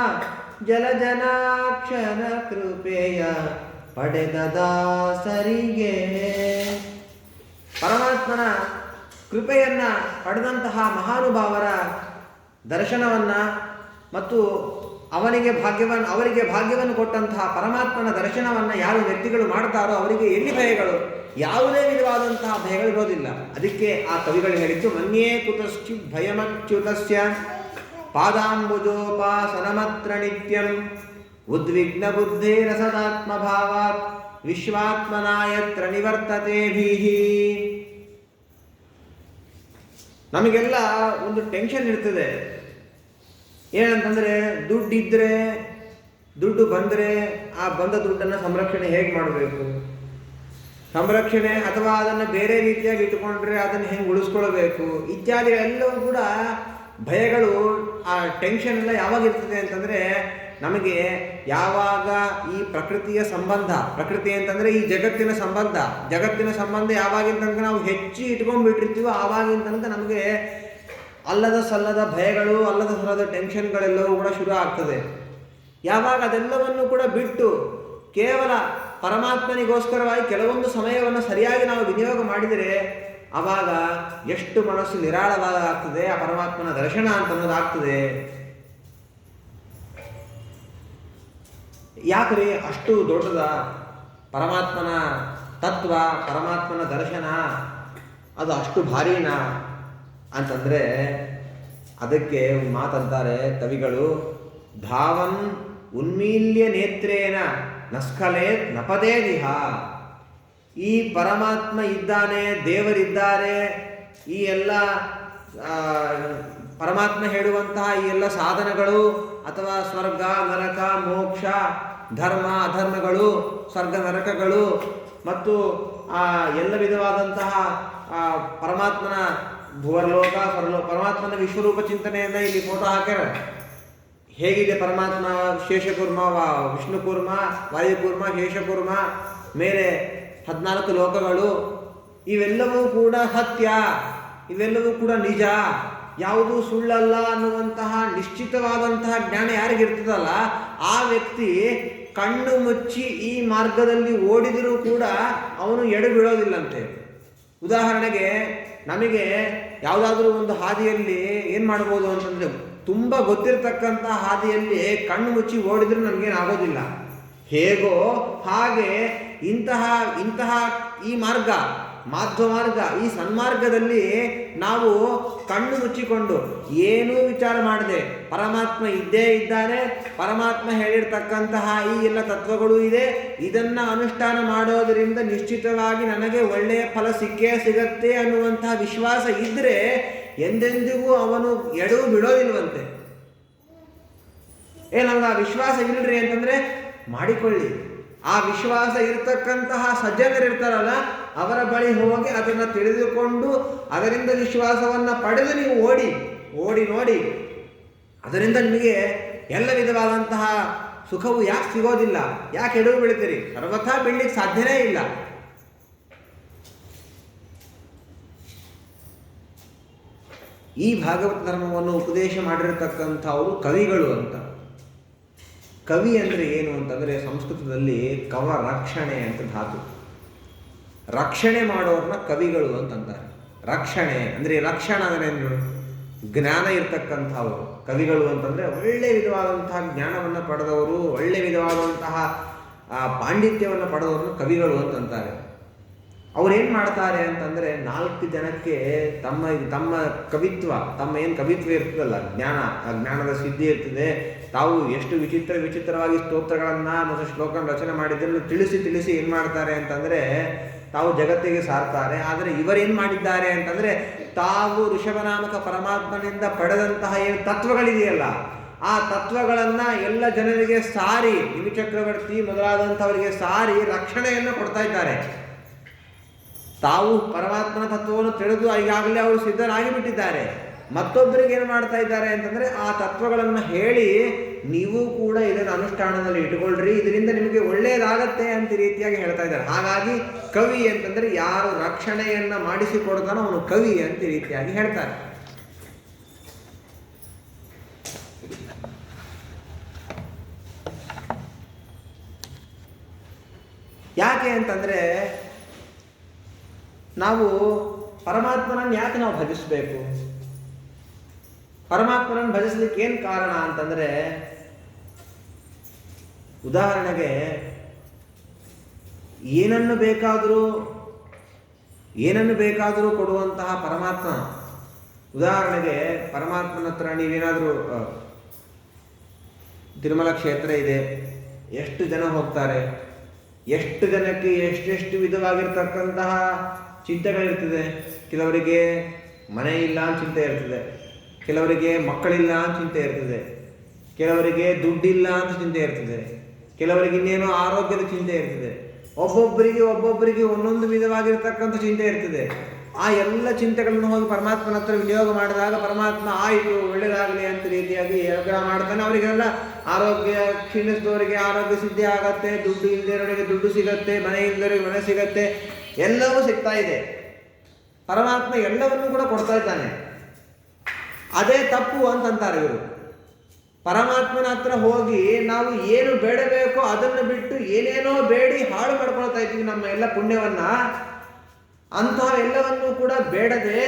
ಜಲಜನಾಕ್ಷರ ಕೃಪೆಯ ಪಡೆದ ದಾಸರಿಗೆ. ಪರಮಾತ್ಮನ ಕೃಪೆಯನ್ನ ಪಡೆದಂತಹ ಮಹಾನುಭಾವರ ದರ್ಶನವನ್ನ ಮತ್ತು ಅವರಿಗೆ ಭಾಗ್ಯವನ್ನು ಕೊಟ್ಟಂತಹ ಪರಮಾತ್ಮನ ದರ್ಶನವನ್ನು ಯಾರು ವ್ಯಕ್ತಿಗಳು ಮಾಡ್ತಾರೋ ಅವರಿಗೆ ಎಲ್ಲಿ ಭಯಗಳು, ಯಾವುದೇ ವಿಧವಾದಂತಹ ಭಯಗಳಿರೋದಿಲ್ಲ. ಅದಕ್ಕೆ ಆ ಕವಿಗಳು ಹೇಳಿದ್ದು, ಮನ್ಯೇ ಕುತಶ್ಚಿತ್ ಭಯಮಚ್ಯುತಸ್ಯ ಪಾದಾಂಬುಜೋಪಾಸನಮತ್ರ ನಿತ್ಯಂ ಉದ್ವಿಗ್ನ ಬುದ್ಧೇರಸದಾತ್ಮಭಾವಾತ್ ವಿಶ್ವಾತ್ಮನಾಯತ್ರ ನಿವರ್ತತೆ ಭೀಹಿ. ನಮಗೆಲ್ಲ ಒಂದು ಟೆನ್ಷನ್ ಇರ್ತದೆ. ಏನಂತಂದರೆ, ದುಡ್ಡು ಬಂದರೆ ಆ ಬಂದ ದುಡ್ಡನ್ನು ಸಂರಕ್ಷಣೆ ಹೇಗೆ ಮಾಡಬೇಕು, ಸಂರಕ್ಷಣೆ ಅಥವಾ ಅದನ್ನು ಬೇರೆ ರೀತಿಯಾಗಿ ಇಟ್ಟುಕೊಂಡ್ರೆ ಅದನ್ನು ಹೆಂಗೆ ಉಳಿಸ್ಕೊಳ್ಬೇಕು ಇತ್ಯಾದಿ ಎಲ್ಲವೂ ಕೂಡ ಭಯಗಳು. ಆ ಟೆನ್ಷನ್ ಎಲ್ಲ ಯಾವಾಗ ಇರ್ತದೆ ಅಂತಂದರೆ ನಮಗೆ ಯಾವಾಗ ಈ ಪ್ರಕೃತಿಯ ಸಂಬಂಧ, ಪ್ರಕೃತಿ ಅಂತಂದರೆ ಈ ಜಗತ್ತಿನ ಸಂಬಂಧ ಯಾವಾಗಿನ ತನಕ ನಾವು ಹೆಚ್ಚು ಇಟ್ಕೊಂಡ್ಬಿಟ್ಟಿರ್ತೀವೋ ಆವಾಗಿನ ತನಕ ನಮಗೆ ಅಲ್ಲದ ಸಲ್ಲದ ಭಯಗಳು, ಅಲ್ಲದ ಸಲ್ಲದ ಟೆನ್ಷನ್ಗಳೆಲ್ಲವೂ ಕೂಡ ಶುರು ಆಗ್ತದೆ. ಯಾವಾಗ ಅದೆಲ್ಲವನ್ನು ಕೂಡ ಬಿಟ್ಟು ಕೇವಲ ಪರಮಾತ್ಮನಿಗೋಸ್ಕರವಾಗಿ ಕೆಲವೊಂದು ಸಮಯವನ್ನು ಸರಿಯಾಗಿ ನಾವು ವಿನಿಯೋಗ ಮಾಡಿದರೆ ಆವಾಗ ಎಷ್ಟು ಮನಸ್ಸು ನಿರಾಳವಾಗ್ತದೆ, ಆ ಪರಮಾತ್ಮನ ದರ್ಶನ ಅಂತ ಅನ್ನೋದಾಗ್ತದೆ. ಯಾಕ್ರಿ ಅಷ್ಟು ದೊಡ್ಡದ ಪರಮಾತ್ಮನ ತತ್ವ, ಪರಮಾತ್ಮನ ದರ್ಶನ ಅದು ಅಷ್ಟು ಭಾರೀನಾ ಅಂತಂದರೆ ಅದಕ್ಕೆ ಮಾತಂತಾರೆ ಕವಿಗಳು, ಧಾವನ್ ಉನ್ಮೀಲ್ಯ ನೇತ್ರೇನ ನಸ್ಖಲೇತ್ ನಪದೇ ದಿಹ. ಈ ಪರಮಾತ್ಮ ಇದ್ದಾನೆ, ದೇವರಿದ್ದಾರೆ, ಈ ಎಲ್ಲ ಪರಮಾತ್ಮ ಹೇಳುವಂತಹ ಈ ಎಲ್ಲ ಸಾಧನಗಳು ಅಥವಾ ಸ್ವರ್ಗ ನರಕ ಮೋಕ್ಷ ಧರ್ಮ ಅಧರ್ಮಗಳು ಸ್ವರ್ಗ ನರಕಗಳು ಮತ್ತು ಎಲ್ಲ ವಿಧವಾದಂತಹ ಪರಮಾತ್ಮನ ಭುವರ್ಲೋಕ ಸ್ವರ್ಲೋಕ ಪರಮಾತ್ಮನ ವಿಶ್ವರೂಪ ಚಿಂತನೆಯನ್ನು ಇಲ್ಲಿ ಫೋಟೋ ಹಾಕ್ಯಾರ. ಹೇಗಿದೆ ಪರಮಾತ್ಮ ಶೇಷಕೂರ್ಮ, ವಿಷ್ಣುಕೂರ್ಮ, ವಾಯುಕೂರ್ಮ, ಶೇಷಕೂರ್ಮ, ಮೇಲೆ 14 ಲೋಕಗಳು, ಇವೆಲ್ಲವೂ ಕೂಡ ಸತ್ಯ, ಇವೆಲ್ಲವೂ ಕೂಡ ನಿಜ, ಯಾವುದೂ ಸುಳ್ಳಲ್ಲ ಅನ್ನುವಂತಹ ನಿಶ್ಚಿತವಾದಂತಹ ಜ್ಞಾನ ಯಾರಿಗಿರ್ತದಲ್ಲ ಆ ವ್ಯಕ್ತಿ ಕಣ್ಣು ಮುಚ್ಚಿ ಈ ಮಾರ್ಗದಲ್ಲಿ ಓಡಿದರೂ ಕೂಡ ಅವನು ಎಡೆ ಬೀಳೋದಿಲ್ಲಂತೆ. ಉದಾಹರಣೆಗೆ ನಮಗೆ ಯಾವುದಾದ್ರೂ ಒಂದು ಹಾದಿಯಲ್ಲಿ ಏನು ಮಾಡ್ಬೋದು ಅಂತಂದರೆ ತುಂಬ ಗೊತ್ತಿರತಕ್ಕಂಥ ಹಾದಿಯಲ್ಲಿ ಕಣ್ಣು ಮುಚ್ಚಿ ಓಡಿದ್ರೂ ನಮಗೇನಾಗೋದಿಲ್ಲ. ಹೇಗೋ ಹಾಗೆ ಇಂತಹ ಈ ಮಾರ್ಗ ಮಾಧ್ವ ಮಾರ್ಗ, ಈ ಸನ್ಮಾರ್ಗದಲ್ಲಿ ನಾವು ಕಣ್ಣು ಮುಚ್ಚಿಕೊಂಡು ಏನೂ ವಿಚಾರ ಮಾಡದೆ ಪರಮಾತ್ಮ ಇದ್ದೇ ಇದ್ದಾನೆ, ಪರಮಾತ್ಮ ಹೇಳಿರ್ತಕ್ಕಂತಹ ಈ ಎಲ್ಲ ತತ್ವಗಳು ಇದೆ, ಇದನ್ನು ಅನುಷ್ಠಾನ ಮಾಡೋದರಿಂದ ನಿಶ್ಚಿತವಾಗಿ ನನಗೆ ಒಳ್ಳೆಯ ಫಲ ಸಿಕ್ಕೇ ಸಿಗತ್ತೆ ಅನ್ನುವಂತಹ ವಿಶ್ವಾಸ ಇದ್ದರೆ ಎಂದೆಂದಿಗೂ ಅವನು ಎಡವು ಬಿಡೋದಿಲ್ವಂತೆ. ನಮ್ಗೆ ಆ ವಿಶ್ವಾಸ ಇಲ್ರಿ ಅಂತಂದರೆ ಮಾಡಿಕೊಳ್ಳಿ. ಆ ವಿಶ್ವಾಸ ಇರ್ತಕ್ಕಂತಹ ಸಜ್ಜನರಿರ್ತಾರಲ್ಲ ಅವರ ಬಳಿ ಹೋಗಿ ಅದನ್ನು ತಿಳಿದುಕೊಂಡು ಅದರಿಂದ ವಿಶ್ವಾಸವನ್ನು ಪಡೆದು ನೀವು ಓಡಿ ನೋಡಿ, ಅದರಿಂದ ನಿಮಗೆ ಎಲ್ಲ ವಿಧವಾದಂತಹ ಸುಖವು ಯಾಕೆ ಸಿಗೋದಿಲ್ಲ, ಯಾಕೆ ಎಡವು ಬೀಳ್ತೀರಿ? ಸರ್ವಥಾ ಬೀಳಲಿಕ್ಕೆ ಸಾಧ್ಯನೇ ಇಲ್ಲ. ಈ ಭಾಗವತ ಧರ್ಮವನ್ನು ಉಪದೇಶ ಮಾಡಿರತಕ್ಕಂಥವರು ಕವಿಗಳು ಅಂತ. ಕವಿ ಅಂದರೆ ಏನು ಅಂತಂದರೆ ಸಂಸ್ಕೃತದಲ್ಲಿ ಕವ ರಕ್ಷಣೆ ಅಂತ ಧಾತು. ರಕ್ಷಣೆ ಮಾಡೋರನ್ನ ಕವಿಗಳು ಅಂತಂತಾರೆ. ರಕ್ಷಣೆ ಅಂದರೆ ರಕ್ಷಣ ಅಂದರೆ ಜ್ಞಾನ ಇರ್ತಕ್ಕಂಥವರು ಕವಿಗಳು ಅಂತಂದರೆ ಒಳ್ಳೆ ವಿಧವಾದಂತಹ ಜ್ಞಾನವನ್ನು ಪಡೆದವರು, ಒಳ್ಳೆ ವಿಧವಾದಂತಹ ಪಾಂಡಿತ್ಯವನ್ನು ಪಡೆದವ್ರನ್ನ ಕವಿಗಳು ಅಂತಂತಾರೆ. ಅವ್ರೇನು ಮಾಡ್ತಾರೆ ಅಂತಂದರೆ 4 ಜನಕ್ಕೆ ತಮ್ಮ ಕವಿತ್ವ, ಏನು ಕವಿತ್ವ ಇರ್ತದಲ್ಲ, ಆ ಜ್ಞಾನದ ಸಿದ್ಧಿ ಇರ್ತದೆ, ತಾವು ಎಷ್ಟು ವಿಚಿತ್ರವಾಗಿ ಸ್ತೋತ್ರಗಳನ್ನು ಮತ್ತು ಶ್ಲೋಕನ ರಚನೆ ಮಾಡಿದ್ದನ್ನು ತಿಳಿಸಿ ಏನು ಮಾಡ್ತಾರೆ ಅಂತಂದರೆ ತಾವು ಜಗತ್ತಿಗೆ ಸಾರ್ತಾರೆ. ಆದರೆ ಇವರೇನು ಮಾಡಿದ್ದಾರೆ ಅಂತಂದರೆ ತಾವು ಋಷಭನಾಮಕ ಪರಮಾತ್ಮನಿಂದ ಪಡೆದಂತಹ ಏನು ತತ್ವಗಳಿದೆಯಲ್ಲ ಆ ತತ್ವಗಳನ್ನು ಎಲ್ಲ ಜನರಿಗೆ ಸಾರಿ, ನಿಮಿ ಚಕ್ರವರ್ತಿ ಮೊದಲಾದಂಥವರಿಗೆ ಸಾರಿ ರಕ್ಷಣೆಯನ್ನು ಕೊಡ್ತಾ ಇದ್ದಾರೆ. ತಾವು ಪರಮಾತ್ಮನ ತತ್ವವನ್ನು ತಿಳಿದು ಈಗಾಗಲೇ ಅವರು ಸಿದ್ಧರಾಗಿ ಬಿಟ್ಟಿದ್ದಾರೆ. ಮತ್ತೊಬ್ಬರಿಗೆ ಏನು ಮಾಡ್ತಾ ಇದ್ದಾರೆ ಅಂತಂದರೆ ಆ ತತ್ವಗಳನ್ನು ಹೇಳಿ ನೀವು ಕೂಡ ಇದನ್ನು ಅನುಷ್ಠಾನದಲ್ಲಿ ಇಟ್ಕೊಳ್ರಿ, ಇದರಿಂದ ನಿಮಗೆ ಒಳ್ಳೆಯದಾಗತ್ತೆ ಅಂತ ರೀತಿಯಾಗಿ ಹೇಳ್ತಾ ಇದ್ದಾರೆ. ಹಾಗಾಗಿ ಕವಿ ಅಂತಂದರೆ ಯಾರು ರಕ್ಷಣೆಯನ್ನು ಮಾಡಿಸಿಕೊಡ್ತಾನೋ ಅವನು ಕವಿ ಅಂತ ರೀತಿಯಾಗಿ ಹೇಳ್ತಾರೆ. ಯಾಕೆ ಅಂತಂದರೆ ನಾವು ಪರಮಾತ್ಮನನ್ನು ಯಾಕೆ ನಾವು ಭಜಿಸಬೇಕು? ಪರಮಾತ್ಮನನ್ನು ಭಜಿಸ್ಲಿಕ್ಕೆ ಏನು ಕಾರಣ ಅಂತಂದರೆ, ಉದಾಹರಣೆಗೆ ಏನನ್ನು ಬೇಕಾದರೂ ಕೊಡುವಂತಹ ಪರಮಾತ್ಮ. ಉದಾಹರಣೆಗೆ ಪರಮಾತ್ಮನ ಹತ್ರ ನೀವೇನಾದರೂ ತಿರುಮಲ ಕ್ಷೇತ್ರ ಇದೆ, ಎಷ್ಟು ಜನ ಹೋಗ್ತಾರೆ, ಎಷ್ಟು ಜನಕ್ಕೆ ಎಷ್ಟೆಷ್ಟು ವಿಧವಾಗಿರ್ತಕ್ಕಂತಹ ಚಿಂತೆಗಳಿರ್ತದೆ. ಕೆಲವರಿಗೆ ಮನೆ ಇಲ್ಲ ಅಂತ ಚಿಂತೆ ಇರ್ತದೆ, ಕೆಲವರಿಗೆ ಮಕ್ಕಳಿಲ್ಲ ಅಂತ ಚಿಂತೆ ಇರ್ತದೆ, ಕೆಲವರಿಗೆ ದುಡ್ಡಿಲ್ಲ ಅಂತ ಚಿಂತೆ ಇರ್ತದೆ, ಕೆಲವರಿಗೆ ಇನ್ನೇನೋ ಆರೋಗ್ಯದ ಚಿಂತೆ ಇರ್ತದೆ, ಒಬ್ಬೊಬ್ಬರಿಗೆ ಒಂದೊಂದು ವಿಧವಾಗಿರ್ತಕ್ಕಂಥ ಚಿಂತೆ ಇರ್ತದೆ. ಆ ಎಲ್ಲ ಚಿಂತೆಗಳನ್ನು ಹೋಗಿ ಪರಮಾತ್ಮನ ಹತ್ರ ವಿನಿಯೋಗ ಮಾಡಿದಾಗ ಪರಮಾತ್ಮ ಆಯಿತು ಒಳ್ಳೆಯದಾಗಲಿ ಅಂತ ರೀತಿಯಾಗಿ ಅನುಗ್ರಹ ಮಾಡ್ತಾನೆ. ಅವರಿಗೆಲ್ಲ ಆರೋಗ್ಯ ಕ್ಷೀಣಿಸಿದವರಿಗೆ ಆರೋಗ್ಯ ಸಿದ್ಧಿ ಆಗತ್ತೆ, ದುಡ್ಡು ಇಲ್ಲದವರಿಗೆ ದುಡ್ಡು ಸಿಗತ್ತೆ, ಮನೆ ಇಲ್ಲದವರಿಗೆ ಮನೆ ಸಿಗತ್ತೆ, ಎಲ್ಲವೂ ಸಿಗ್ತಾ ಇದೆ. ಪರಮಾತ್ಮ ಎಲ್ಲವನ್ನೂ ಕೂಡ ಕೊಡ್ತಾ ಇದ್ದಾನೆ. ಅದೇ ತಪ್ಪು ಅಂತಂತಾರೆ ಇವರು. ಪರಮಾತ್ಮನ ಹತ್ರ ಹೋಗಿ ನಾವು ಏನು ಬೇಡಬೇಕೋ ಅದನ್ನು ಬಿಟ್ಟು ಏನೇನೋ ಬೇಡಿ ಹಾಳು ಮಾಡ್ಕೊಳ್ತಾ ಇದ್ದೀವಿ ನಮ್ಮ ಎಲ್ಲ ಪುಣ್ಯವನ್ನ. ಅಂತಹ ಎಲ್ಲವನ್ನೂ ಕೂಡ ಬೇಡದೆ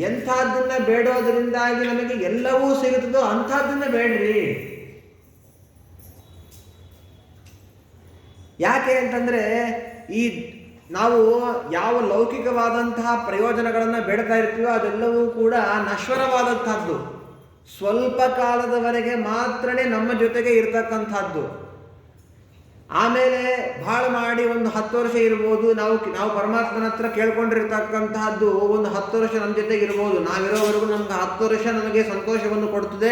ಎಂಥದ್ದನ್ನ ಬೇಡೋದ್ರಿಂದಾಗಿ ನಮಗೆ ಎಲ್ಲವೂ ಸಿಗುತ್ತದೋ ಅಂಥದ್ದನ್ನ ಬೇಡ್ರಿ. ಯಾಕೆ ಅಂತಂದ್ರೆ ಈ ನಾವು ಯಾವ ಲೌಕಿಕವಾದಂತಹ ಪ್ರಯೋಜನಗಳನ್ನು ಬೇಡ್ತಾ ಇರ್ತೀವೋ ಅದೆಲ್ಲವೂ ಕೂಡ ನಶ್ವರವಾದಂತಹದ್ದು, ಸ್ವಲ್ಪ ಕಾಲದವರೆಗೆ ಮಾತ್ರನೇ ನಮ್ಮ ಜೊತೆಗೆ ಇರ್ತಕ್ಕಂಥದ್ದು. ಆಮೇಲೆ ಭಾಳ ಮಾಡಿ ಒಂದು 10 ವರ್ಷ ಇರ್ಬೋದು, ನಾವು ಪರಮಾತ್ಮನ ಹತ್ರ ಕೇಳ್ಕೊಂಡಿರ್ತಕ್ಕಂತಹದ್ದು ಒಂದು 10 ವರ್ಷ ನಮ್ಮ ಜೊತೆಗೆ ಇರ್ಬೋದು. ನಾವಿರೋವರೆಗೂ ನಮ್ಗೆ 10 ವರ್ಷ ನಮಗೆ ಸಂತೋಷವನ್ನು ಕೊಡ್ತದೆ.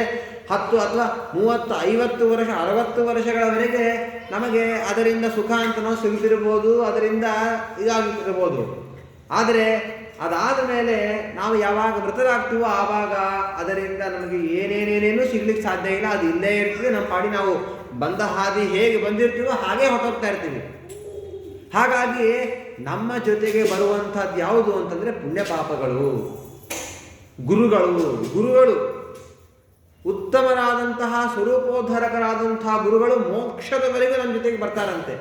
10 ಅಥವಾ 30, 50 ವರ್ಷ 60 ವರ್ಷಗಳವರೆಗೆ ನಮಗೆ ಅದರಿಂದ ಸುಖ ಅಂತ ನಾವು ಸಿಗುತ್ತಿರ್ಬೋದು, ಅದರಿಂದ ಇದಾಗಿರ್ಬೋದು. ಆದರೆ ಅದಾದ ಮೇಲೆ ನಾವು ಯಾವಾಗ ಮೃತರಾಗ್ತೀವೋ ಆವಾಗ ಅದರಿಂದ ನಮಗೆ ಏನೇನೇನೇನೂ ಸಿಗ್ಲಿಕ್ಕೆ ಸಾಧ್ಯ ಇಲ್ಲ. ಅದು ಇಲ್ಲೇ ಇರ್ತದೆ. ನಮ್ಮ ಪಾಡಿ ನಾವು ಬಂದ ಹಾದಿ ಹೇಗೆ ಬಂದಿರ್ತೀವೋ ಹಾಗೆ ಹೊರಟೋಗ್ತಾ ಇರ್ತೀವಿ. ಹಾಗಾಗಿ ನಮ್ಮ ಜೊತೆಗೆ ಬರುವಂಥದ್ದು ಯಾವುದು ಅಂತಂದರೆ ಪುಣ್ಯ ಪಾಪಗಳು. ಗುರುಗಳು ಉತ್ತಮರಾದಂತಹ ಸ್ವರೂಪೋದ್ಧಾರಕರಾದಂತಹ ಗುರುಗಳು ಮೋಕ್ಷದವರೆಗೂ ನಮ್ಮ ಜೊತೆಗೆ ಬರ್ತಾರಂತೆ.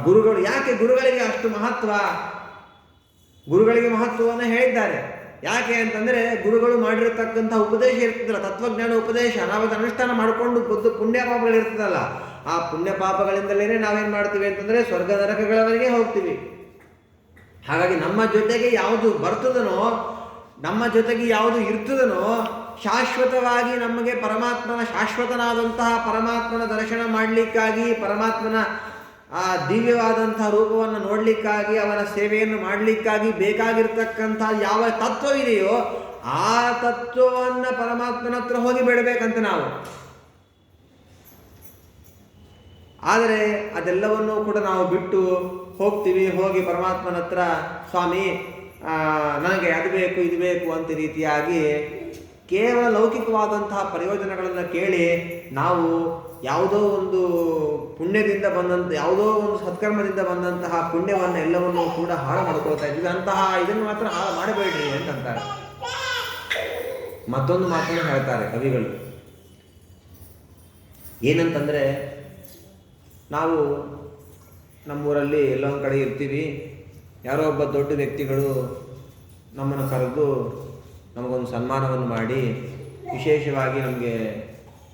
ಗುರುಗಳು ಯಾಕೆ ಗುರುಗಳಿಗೆ ಅಷ್ಟು ಮಹತ್ವ? ಗುರುಗಳಿಗೆ ಮಹತ್ವವನ್ನು ಹೇಳಿದ್ದಾರೆ. ಯಾಕೆ ಅಂತಂದರೆ ಗುರುಗಳು ಮಾಡಿರತಕ್ಕಂಥ ಉಪದೇಶ ಇರ್ತದಲ್ಲ, ತತ್ವಜ್ಞಾನ ಉಪದೇಶ, ನಾವು ಅದನ್ನು ಅನುಷ್ಠಾನ ಮಾಡಿಕೊಂಡು ಪುಣ್ಯ ಪಾಪಗಳಿರ್ತದಲ್ಲ, ಆ ಪುಣ್ಯ ಪಾಪಗಳಿಂದಲೇ ನಾವೇನು ಮಾಡ್ತೀವಿ ಅಂತಂದರೆ ಸ್ವರ್ಗ ನರಕಗಳವರೆಗೆ ಹೋಗ್ತೀವಿ. ಹಾಗಾಗಿ ನಮ್ಮ ಜೊತೆಗೆ ಯಾವುದು ಬರ್ತದನೋ, ನಮ್ಮ ಜೊತೆಗೆ ಯಾವುದು ಇರ್ತದನೋ, ಶಾಶ್ವತವಾಗಿ ನಮಗೆ ಶಾಶ್ವತನಾದಂತಹ ಪರಮಾತ್ಮನ ದರ್ಶನ ಮಾಡಲಿಕ್ಕಾಗಿ, ಪರಮಾತ್ಮನ ಆ ದಿವ್ಯವಾದಂತಹ ರೂಪವನ್ನು ನೋಡಲಿಕ್ಕಾಗಿ, ಅವನ ಸೇವೆಯನ್ನು ಮಾಡಲಿಕ್ಕಾಗಿ ಬೇಕಾಗಿರ್ತಕ್ಕಂಥ ಯಾವ ತತ್ವವಿದೆಯೋ ಆ ತತ್ವವನ್ನು ಪರಮಾತ್ಮನ ಹತ್ರ ಹೋಗಿ ಬೇಡಬೇಕಂತ ನಾವು. ಆದರೆ ಅದೆಲ್ಲವನ್ನೂ ಕೂಡ ನಾವು ಬಿಟ್ಟು ಹೋಗ್ತೀವಿ. ಹೋಗಿ ಪರಮಾತ್ಮನ ಹತ್ರ ಸ್ವಾಮಿ ನನಗೆ ಅದು ಬೇಕು ಇದು ಬೇಕು ಅಂತ ರೀತಿಯಾಗಿ ಕೇವಲ ಲೌಕಿಕವಾದಂತಹ ಪ್ರಯೋಜನಗಳನ್ನು ಕೇಳಿ ನಾವು ಯಾವುದೋ ಒಂದು ಪುಣ್ಯದಿಂದ ಬಂದಂಥ, ಯಾವುದೋ ಒಂದು ಸತ್ಕರ್ಮದಿಂದ ಬಂದಂತಹ ಪುಣ್ಯವನ್ನು ಎಲ್ಲವನ್ನೂ ಕೂಡ ಹಾಳು ಮಾಡ್ಕೊಳ್ತಾ ಇದ್ದೀವಿ. ಅಂತಹ ಇದನ್ನು ಮಾತ್ರ ಹಾಳು ಮಾಡಬೇಡ್ರಿ ಅಂತಂತಾರೆ. ಮತ್ತೊಂದು ಮಾತನ್ನು ಹೇಳ್ತಾರೆ ಕವಿಗಳು. ಏನಂತಂದರೆ, ನಾವು ನಮ್ಮೂರಲ್ಲಿ ಎಲ್ಲೊಂದು ಕಡೆ ಇರ್ತೀವಿ, ಯಾರೋ ಒಬ್ಬ ದೊಡ್ಡ ವ್ಯಕ್ತಿಗಳು ನಮ್ಮನ್ನು ಕರೆದು ನಮಗೊಂದು ಸನ್ಮಾನವನ್ನು ಮಾಡಿ ವಿಶೇಷವಾಗಿ ನಮಗೆ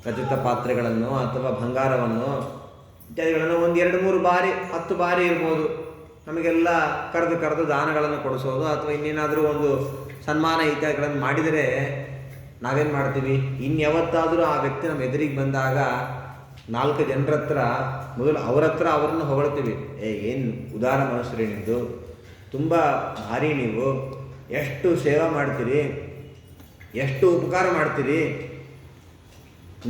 ರಜತ ಪಾತ್ರೆಗಳನ್ನು ಅಥವಾ ಬಂಗಾರವನ್ನು ಇತ್ಯಾದಿಗಳನ್ನು ಒಂದು 2-3 ಬಾರಿ 10 ಬಾರಿ ಇರ್ಬೋದು ನಮಗೆಲ್ಲ ಕರೆದು ದಾನಗಳನ್ನು ಕೊಡಿಸೋದು ಅಥವಾ ಇನ್ನೇನಾದರೂ ಒಂದು ಸನ್ಮಾನ ಇತ್ಯಾದಿಗಳನ್ನು ಮಾಡಿದರೆ ನಾವೇನು ಮಾಡ್ತೀವಿ? ಇನ್ಯಾವತ್ತಾದರೂ ಆ ವ್ಯಕ್ತಿ ನಮ್ಮ ಎದುರಿಗೆ ಬಂದಾಗ 4 ಜನರ ಹತ್ರ ಮೊದಲು ಅವರನ್ನು ಹೊಗಳ್ತೀವಿ. ಏನು ಉದಾರ ಮನಸ್ಸು ನಿಮ್ಮದು, ತುಂಬ ಭಾರಿ, ನೀವು ಎಷ್ಟು ಸೇವೆ ಮಾಡ್ತೀರಿ, ಎಷ್ಟು ಉಪಕಾರ ಮಾಡ್ತೀರಿ,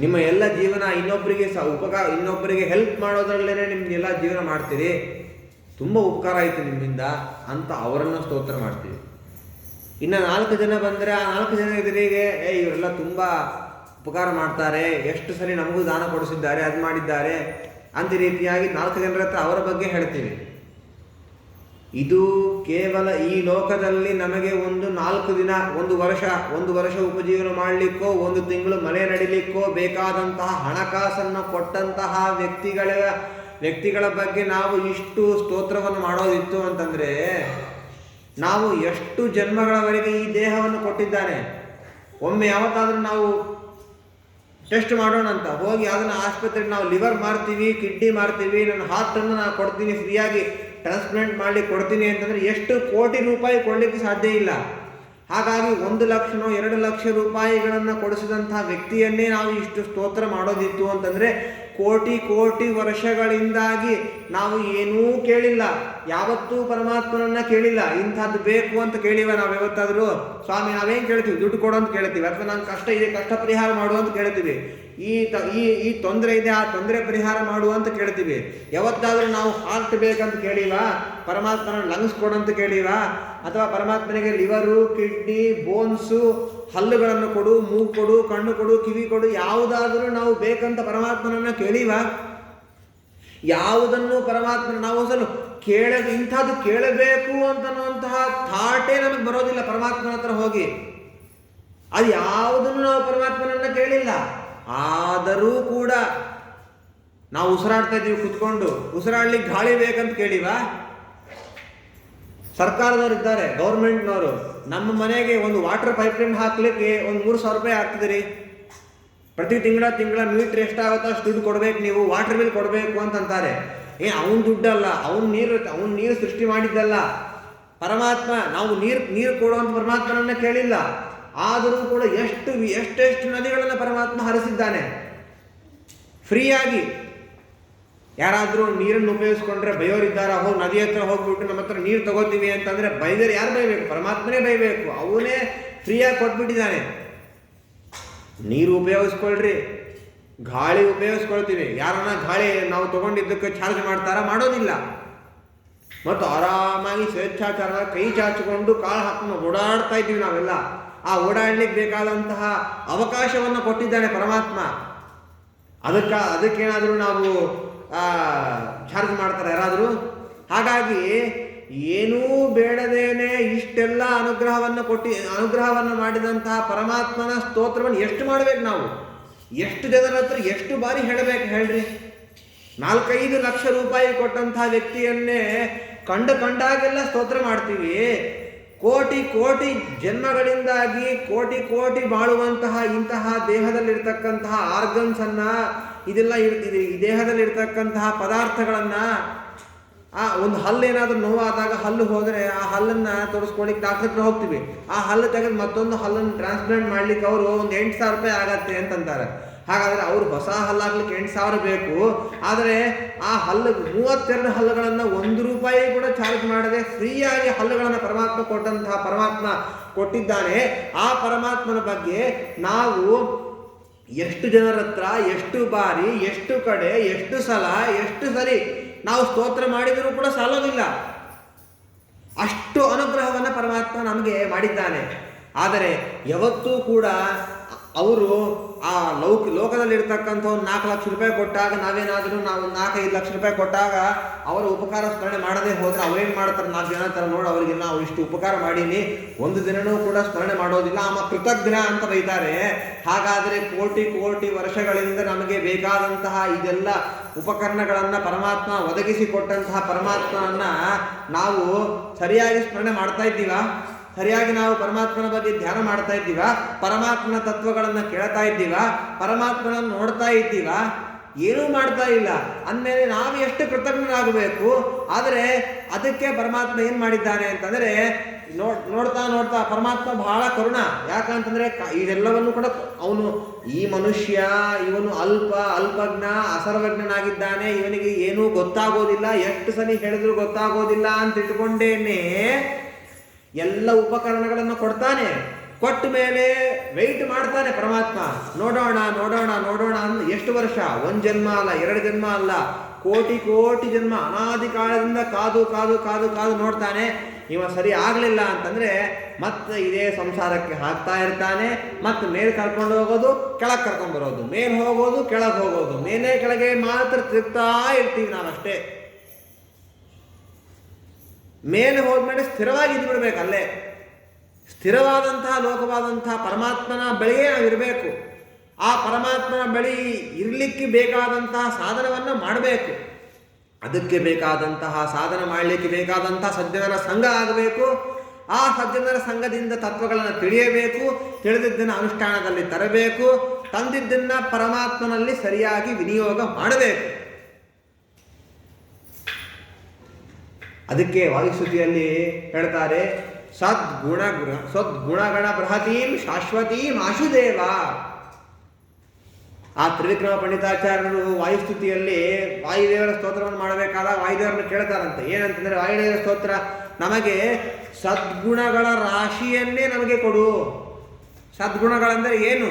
ನಿಮ್ಮ ಎಲ್ಲ ಜೀವನ ಇನ್ನೊಬ್ಬರಿಗೆ ಹೆಲ್ಪ್ ಮಾಡೋದ್ರಲ್ಲೇ ನಿಮ್ಗೆಲ್ಲ ಜೀವನ ಮಾಡ್ತೀರಿ, ತುಂಬ ಉಪಕಾರ ಆಯಿತು ನಿಮ್ಮಿಂದ ಅಂತ ಅವರನ್ನು ಸ್ತೋತ್ರ ಮಾಡ್ತೀವಿ. ಇನ್ನು 4 ಜನ ಬಂದರೆ ಆ 4 ಜನ ಎದುರಿಗೆ ಇವರೆಲ್ಲ ತುಂಬ ಉಪಕಾರ ಮಾಡ್ತಾರೆ, ಎಷ್ಟು ಸರಿ ನಮಗೂ ದಾನ ಕೊಡಿಸಿದ್ದಾರೆ, ಅದು ಮಾಡಿದ್ದಾರೆ ಅಂತ ರೀತಿಯಾಗಿ 4 ಜನರ ಹತ್ರ ಅವರ ಬಗ್ಗೆ ಹೇಳ್ತೀವಿ. ಇದು ಕೇವಲ ಈ ಲೋಕದಲ್ಲಿ ನಮಗೆ ಒಂದು 4 ದಿನ, ಒಂದು ವರ್ಷ ಉಪಜೀವನ ಮಾಡಲಿಕ್ಕೋ, 1 ತಿಂಗಳು ಮನೆ ನಡಿಲಿಕ್ಕೋ ಬೇಕಾದಂತಹ ಹಣಕಾಸನ್ನು ಕೊಟ್ಟಂತಹ ವ್ಯಕ್ತಿಗಳ ಬಗ್ಗೆ ನಾವು ಇಷ್ಟು ಸ್ತೋತ್ರವನ್ನು ಮಾಡೋದಿತ್ತು ಅಂತಂದರೆ, ನಾವು ಎಷ್ಟು ಜನ್ಮಗಳವರೆಗೆ ಈ ದೇಹವನ್ನು ಕೊಟ್ಟಿದ್ದಾನೆ. ಒಮ್ಮೆ ಯಾವತ್ತಾದರೂ ನಾವು ಟೆಸ್ಟ್ ಮಾಡೋಣ ಅಂತ ಹೋಗಿ ಅದನ್ನು ಆಸ್ಪತ್ರೆಗೆ ನಾವು ಲಿವರ್ ಮಾರ್ತೀವಿ, ಕಿಡ್ನಿ ಮಾರ್ತೀವಿ, ನನ್ನ ಹಾರ್ಟನ್ನು ನಾನು ಕೊಡ್ತೀನಿ, ಫ್ರೀಯಾಗಿ ಟ್ರಾನ್ಸ್ಪ್ಲಾಂಟ್ ಮಾಡಲಿಕ್ಕೆ ಕೊಡ್ತೀನಿ ಅಂತಂದರೆ ಎಷ್ಟು ಕೋಟಿ ರೂಪಾಯಿ ಕೊಡಲಿಕ್ಕೆ ಸಾಧ್ಯ ಇಲ್ಲ. ಹಾಗಾಗಿ 1 ಲಕ್ಷನೋ 2 ಲಕ್ಷ ರೂಪಾಯಿಗಳನ್ನು ಕೊಡಿಸಿದಂತಹ ವ್ಯಕ್ತಿಯನ್ನೇ ನಾವು ಇಷ್ಟು ಸ್ತೋತ್ರ ಮಾಡೋದಿತ್ತು ಅಂತಂದರೆ, ಕೋಟಿ ವರ್ಷಗಳಿಂದಾಗಿ ನಾವು ಏನೂ ಕೇಳಿಲ್ಲ, ಯಾವತ್ತೂ ಪರಮಾತ್ಮನನ್ನ ಕೇಳಿಲ್ಲ. ಇಂಥದ್ದು ಬೇಕು ಅಂತ ಕೇಳಿವ ನಾವು ಯಾವತ್ತಾದರೂ? ಸ್ವಾಮಿ ನಾವೇನು ಕೇಳ್ತೀವಿ? ದುಡ್ಡು ಕೊಡು ಅಂತ ಕೇಳ್ತೀವಿ, ಅಥವಾ ನನ್ನ ಕಷ್ಟ ಇದೆ, ಕಷ್ಟ ಪರಿಹಾರ ಮಾಡು ಅಂತ ಕೇಳ್ತೀವಿ. ಈ ತೊಂದರೆ ಇದೆ, ಆ ತೊಂದರೆ ಪರಿಹಾರ ಮಾಡು ಅಂತ ಕೇಳ್ತೀವಿ. ಯಾವತ್ತಾದರೂ ನಾವು ಹಾರ್ಟ್ ಬೇಕಂತ ಕೇಳಿವಾ? ಪರಮಾತ್ಮನ ಲಂಗ್ಸ್ ಕೊಡಂತ ಕೇಳಿವಾ? ಅಥವಾ ಪರಮಾತ್ಮನಿಗೆ ಲಿವರು, ಕಿಡ್ನಿ, ಬೋನ್ಸು, ಹಲ್ಲುಗಳನ್ನು ಕೊಡು, ಮೂಗು ಕೊಡು, ಕಣ್ಣು ಕೊಡು, ಕಿವಿ ಕೊಡು, ಯಾವುದಾದರೂ ನಾವು ಬೇಕಂತ ಪರಮಾತ್ಮನನ್ನು ಕೇಳಿವಾ? ಯಾವುದನ್ನು ಪರಮಾತ್ಮನ ನಾವು ಇಂಥದ್ದು ಕೇಳಬೇಕು ಅಂತನ್ನುವಂತಹ ಥಾಟೇ ನಮಗೆ ಬರೋದಿಲ್ಲ ಪರಮಾತ್ಮನ ಹತ್ರ ಹೋಗಿ. ಅದು ಯಾವುದನ್ನು ನಾವು ಪರಮಾತ್ಮನನ್ನ ಕೇಳಿಲ್ಲ. ಆದರೂ ಕೂಡ ನಾವು ಉಸಿರಾಡ್ತಾ ಇದ್ದೀವಿ ಕುತ್ಕೊಂಡು, ಉಸಿರಾಡ್ಲಿಕ್ಕೆ ಗಾಳಿ ಬೇಕಂತ ಕೇಳಿವಾ? ಸರ್ಕಾರದವ್ರು ಇದ್ದಾರೆ, ಗೌರ್ಮೆಂಟ್ನವರು, ನಮ್ಮ ಮನೆಗೆ ಒಂದು ವಾಟರ್ ಪೈಪ್ಲೈನ್ ಹಾಕ್ಲಿಕ್ಕೆ ಒಂದು 3,000 ರೂಪಾಯಿ ಆಗ್ತದೆ. ಪ್ರತಿ ತಿಂಗಳ ಮೀಟ್ರ್ ಎಷ್ಟಾಗುತ್ತೋ ಅಷ್ಟು ದುಡ್ಡು ಕೊಡ್ಬೇಕು, ನೀವು ವಾಟರ್ ಬಿಲ್ ಕೊಡಬೇಕು ಅಂತಂತಾರೆ. ಅವನ ದುಡ್ಡಲ್ಲ, ಅವನ ನೀರು ಸೃಷ್ಟಿ ಮಾಡಿದ್ದಲ್ಲ ಪರಮಾತ್ಮ. ನಾವು ನೀರು ಕೊಡುವಂತ ಪರಮಾತ್ಮನನ್ನ ಕೇಳಿಲ್ಲ. ಆದರೂ ಕೂಡ ಎಷ್ಟೆಷ್ಟು ನದಿಗಳನ್ನು ಪರಮಾತ್ಮ ಹರಿಸಿದ್ದಾನೆ ಫ್ರೀಯಾಗಿ. ಯಾರಾದರೂ ನೀರನ್ನು ಉಪಯೋಗಿಸ್ಕೊಂಡ್ರೆ ಬೈಯೋರಿದ್ದಾರ, ಹೋಗಿ ನದಿ ಹತ್ರ ಹೋಗ್ಬಿಟ್ಟು ನಮ್ಮ ಹತ್ರ ನೀರು ತಗೋತೀವಿ ಅಂತಂದ್ರೆ ಬೈದರೆ ಯಾರು ಬೈಬೇಕು? ಪರಮಾತ್ಮನೇ ಬೈಬೇಕು. ಅವನೇ ಫ್ರೀಯಾಗಿ ಕೊಟ್ಬಿಟ್ಟಿದ್ದಾನೆ. ನೀರು ಉಪಯೋಗಿಸ್ಕೊಳ್ರಿ, ಗಾಳಿ ಉಪಯೋಗಿಸ್ಕೊಳ್ತೀವಿ. ಯಾರನ್ನ ಗಾಳಿ ನಾವು ತಗೊಂಡಿದ್ದಕ್ಕೆ ಚಾರ್ಜ್ ಮಾಡ್ತಾರ? ಮಾಡೋದಿಲ್ಲ. ಮತ್ತು ಆರಾಮಾಗಿ ಸ್ವೇಚ್ಛಾಚಾರ ಕೈ ಚಾಚಿಕೊಂಡು ಕಾಳು ಹಾಕೊಂಡು ಓಡಾಡ್ತಾ ಇದ್ದೀವಿ ನಾವೆಲ್ಲ. ಆ ಓಡಾಡ್ಲಿಕ್ಕೆ ಬೇಕಾದಂತಹ ಅವಕಾಶವನ್ನು ಕೊಟ್ಟಿದ್ದಾನೆ ಪರಮಾತ್ಮ. ಅದಕ್ಕೇನಾದರೂ ನಾವು ಚಾರ್ಜ್ ಮಾಡ್ತಾರೆ ಯಾರಾದರೂ? ಹಾಗಾಗಿ ಏನೂ ಬೇಡದೇನೆ ಇಷ್ಟೆಲ್ಲ ಅನುಗ್ರಹವನ್ನು ಮಾಡಿದಂತಹ ಪರಮಾತ್ಮನ ಸ್ತೋತ್ರವನ್ನು ಎಷ್ಟು ಮಾಡಬೇಕು ನಾವು? ಎಷ್ಟು ಜನರ ಹತ್ರ ಎಷ್ಟು ಬಾರಿ ಹೇಳಬೇಕು ಹೇಳ್ರಿ? 4-5 ಲಕ್ಷ ರೂಪಾಯಿ ಕೊಟ್ಟಂತಹ ವ್ಯಕ್ತಿಯನ್ನೇ ಕಂಡಾಗೆಲ್ಲ ಸ್ತೋತ್ರ ಮಾಡ್ತೀವಿ. ಕೋಟಿ ಜನ್ಮಗಳಿಂದಾಗಿ ಕೋಟಿ ಬಾಳುವಂತಹ ಇಂತಹ ದೇಹದಲ್ಲಿರ್ತಕ್ಕಂತಹ ಆರ್ಗನ್ಸನ್ನ, ಇದೆಲ್ಲ ಇರ್ತಿದೆ, ಈ ದೇಹದಲ್ಲಿರ್ತಕ್ಕಂತಹ ಪದಾರ್ಥಗಳನ್ನು, ಒಂದು ಹಲ್ಲೇನಾದರೂ ನೋವಾದಾಗ ಹಲ್ಲು ಹೋದರೆ ಆ ಹಲ್ಲನ್ನು ತೋರಿಸ್ಕೊಳ್ಳಿಕ್ಕೆ ಡಾಕ್ಟರ್ ಹತ್ರ ಹೋಗ್ತೀವಿ. ಆ ಹಲ್ಲು ತೆಗೆದು ಮತ್ತೊಂದು ಹಲ್ಲನ್ನು ಟ್ರಾನ್ಸ್ಪ್ಲಾಂಟ್ ಮಾಡ್ಲಿಕ್ಕೆ ಅವರು ಒಂದು 8,000 ರೂಪಾಯಿ ಆಗತ್ತೆ ಅಂತಂತಾರೆ. ಹಾಗಾದರೆ ಅವರು ಹೊಸ ಹಲ್ಲಾಗ್ಲಿಕ್ಕೆ 8,000 ಬೇಕು. ಆದರೆ ಆ 32 ಹಲ್ಲುಗಳನ್ನು 1 ರೂಪಾಯಿ ಕೂಡ ಚಾರ್ಜ್ ಮಾಡದೆ ಫ್ರೀಯಾಗಿ ಹಲ್ಲುಗಳನ್ನು ಪರಮಾತ್ಮ ಕೊಟ್ಟಂತಹ ಪರಮಾತ್ಮ ಕೊಟ್ಟಿದ್ದಾನೆ. ಆ ಪರಮಾತ್ಮನ ಬಗ್ಗೆ ನಾವು ಎಷ್ಟು ಜನರ ಹತ್ರ, ಎಷ್ಟು ಬಾರಿ, ಎಷ್ಟು ಕಡೆ, ಎಷ್ಟು ಸಲ, ಎಷ್ಟು ಸರಿ ನಾವು ಸ್ತೋತ್ರ ಮಾಡಿದರೂ ಕೂಡ ಸಾಲೋದಿಲ್ಲ. ಅಷ್ಟು ಅನುಗ್ರಹವನ್ನು ಪರಮಾತ್ಮ ನಮಗೆ ಮಾಡಿದ್ದಾನೆ. ಆದರೆ ಯಾವತ್ತೂ ಕೂಡ ಅವರು ಆ ಲೋಕದಲ್ಲಿರ್ತಕ್ಕಂಥ ಒಂದು 4 ಲಕ್ಷ ರೂಪಾಯಿ ಕೊಟ್ಟಾಗ ನಾವೇನಾದರೂ ನಾವು 4-5 ಲಕ್ಷ ರೂಪಾಯಿ ಕೊಟ್ಟಾಗ ಅವರ ಉಪಕಾರ ಸ್ಮರಣೆ ಮಾಡದೆ ಹೋದರೆ ಅವ್ರೇನು ಮಾಡ್ತಾರೆ? 4 ಜನ ಥರ ನೋಡಿ ಅವರಿಗೆ ನಾವು ಇಷ್ಟು ಉಪಕಾರ ಮಾಡೀನಿ, ಒಂದು ದಿನವೂ ಕೂಡ ಸ್ಮರಣೆ ಮಾಡೋದಿಲ್ಲ, ಅಮ್ಮ ಕೃತಜ್ಞ ಅಂತ ಬೈತಾರೆ. ಹಾಗಾದರೆ ಕೋಟಿ ವರ್ಷಗಳಿಂದ ನಮಗೆ ಬೇಕಾದಂತಹ ಇದೆಲ್ಲ ಉಪಕರಣಗಳನ್ನು ಪರಮಾತ್ಮ ಒದಗಿಸಿಕೊಟ್ಟಂತಹ ಪರಮಾತ್ಮನನ್ನ ನಾವು ಸರಿಯಾಗಿ ಸ್ಮರಣೆ ಮಾಡ್ತಾ ಇದ್ದೀವಾ? ಸರಿಯಾಗಿ ನಾವು ಪರಮಾತ್ಮನ ಬಗ್ಗೆ ಧ್ಯಾನ ಮಾಡ್ತಾ ಇದ್ದೀವಾ? ಪರಮಾತ್ಮನ ತತ್ವಗಳನ್ನು ಕೇಳ್ತಾ ಇದ್ದೀವಾ? ಪರಮಾತ್ಮನನ್ನು ನೋಡ್ತಾ ಇದ್ದೀವಾ? ಏನೂ ಮಾಡ್ತಾ ಇಲ್ಲ. ಅಂದಮೇಲೆ ನಾವು ಎಷ್ಟು ಕೃತಜ್ಞರಾಗಬೇಕು. ಆದರೆ ಅದಕ್ಕೆ ಪರಮಾತ್ಮ ಏನು ಮಾಡಿದ್ದಾನೆ ಅಂತಂದರೆ, ನೋಡ್ತಾ ಪರಮಾತ್ಮ ಬಹಳ ಕರುಣ. ಯಾಕಂತಂದರೆ ಇದೆಲ್ಲವನ್ನು ಕೂಡ ಅವನು, ಈ ಮನುಷ್ಯ ಇವನು ಅಲ್ಪಜ್ಞ ಅಸರ್ವಜ್ಞನಾಗಿದ್ದಾನೆ, ಇವನಿಗೆ ಏನೂ ಗೊತ್ತಾಗೋದಿಲ್ಲ, ಎಷ್ಟು ಸಲ ಹೇಳಿದ್ರು ಗೊತ್ತಾಗೋದಿಲ್ಲ ಅಂತ ಇಟ್ಕೊಂಡೇನೆ ಎಲ್ಲ ಉಪಕರಣಗಳನ್ನು ಕೊಡ್ತಾನೆ. ಕೊಟ್ಟ ಮೇಲೆ ವೆಯ್ಟ್ ಮಾಡ್ತಾನೆ ಪರಮಾತ್ಮ. ನೋಡೋಣ ಅಂದ್ ಎಷ್ಟು ವರ್ಷ? 1 ಜನ್ಮ ಅಲ್ಲ, 2 ಜನ್ಮ ಅಲ್ಲ, ಕೋಟಿ ಜನ್ಮ ಅನಾದಿ ಕಾಲದಿಂದ ಕಾದು ನೋಡ್ತಾನೆ. ಇವ ಸರಿ ಆಗಲಿಲ್ಲ ಅಂತಂದರೆ ಮತ್ತೆ ಇದೇ ಸಂಸಾರಕ್ಕೆ ಹಾಕ್ತಾ ಇರ್ತಾನೆ. ಮತ್ತೆ ಮೇಲೆ ಕರ್ಕೊಂಡು ಹೋಗೋದು, ಕೆಳಗೆ ಕರ್ಕೊಂಡು ಬರೋದು, ಮೇಲೆ ಹೋಗೋದು, ಕೆಳಗೆ ಹೋಗೋದು, ಮೇಲೆ ಕೆಳಗೆ ಮಾತ್ರ ತಿರುಗ್ತಾ ಇರ್ತೀವಿ ನಾವಷ್ಟೇ. ಮೇಲೆ ಹೋದ್ಮೇಲೆ ಸ್ಥಿರವಾಗಿ ಇದ್ಬಿಡ್ಬೇಕು. ಅಲ್ಲೇ ಸ್ಥಿರವಾದಂತಹ ಲೋಕವಾದಂತಹ ಪರಮಾತ್ಮನ ಬಳಿಯೇ ನಾವಿರಬೇಕು. ಆ ಪರಮಾತ್ಮನ ಬಳಿ ಇರಲಿಕ್ಕೆ ಬೇಕಾದಂತಹ ಸಾಧನವನ್ನು ಮಾಡಬೇಕು. ಅದಕ್ಕೆ ಬೇಕಾದಂತಹ ಸಾಧನ ಮಾಡಲಿಕ್ಕೆ ಬೇಕಾದಂತಹ ಸಜ್ಜನರ ಸಂಘ ಆಗಬೇಕು. ಆ ಸಜ್ಜನರ ಸಂಘದಿಂದ ತತ್ವಗಳನ್ನು ತಿಳಿಯಬೇಕು. ತಿಳಿದಿದ್ದನ್ನು ಅನುಷ್ಠಾನದಲ್ಲಿ ತರಬೇಕು. ತಂದಿದ್ದನ್ನು ಪರಮಾತ್ಮನಲ್ಲಿ ಸರಿಯಾಗಿ ವಿನಿಯೋಗ ಮಾಡಬೇಕು. ಅದಕ್ಕೆ ವಾಯುಸ್ತುತಿಯಲ್ಲಿ ಹೇಳ್ತಾರೆ, ಸದ್ಗುಣಗಣ ಬೃಹತೀಂ ಶಾಶ್ವತೀಂ ಆಶುದೇವ. ಆ ತ್ರಿವಿಕ್ರಮ ಪಂಡಿತಾಚಾರ್ಯರು ವಾಯುಸ್ತುತಿಯಲ್ಲಿ ವಾಯುದೇವರ ಸ್ತೋತ್ರವನ್ನು ಮಾಡಬೇಕಾದಾಗ ವಾಯುದೇವರನ್ನು ಕೇಳ್ತಾರಂತೆ. ಏನಂತಂದ್ರೆ, ವಾಯುದೇವರ ಸ್ತೋತ್ರ ನಮಗೆ ಸದ್ಗುಣಗಳ ರಾಶಿಯನ್ನೇ ನಮಗೆ ಕೊಡು. ಸದ್ಗುಣಗಳಂದರೆ ಏನು?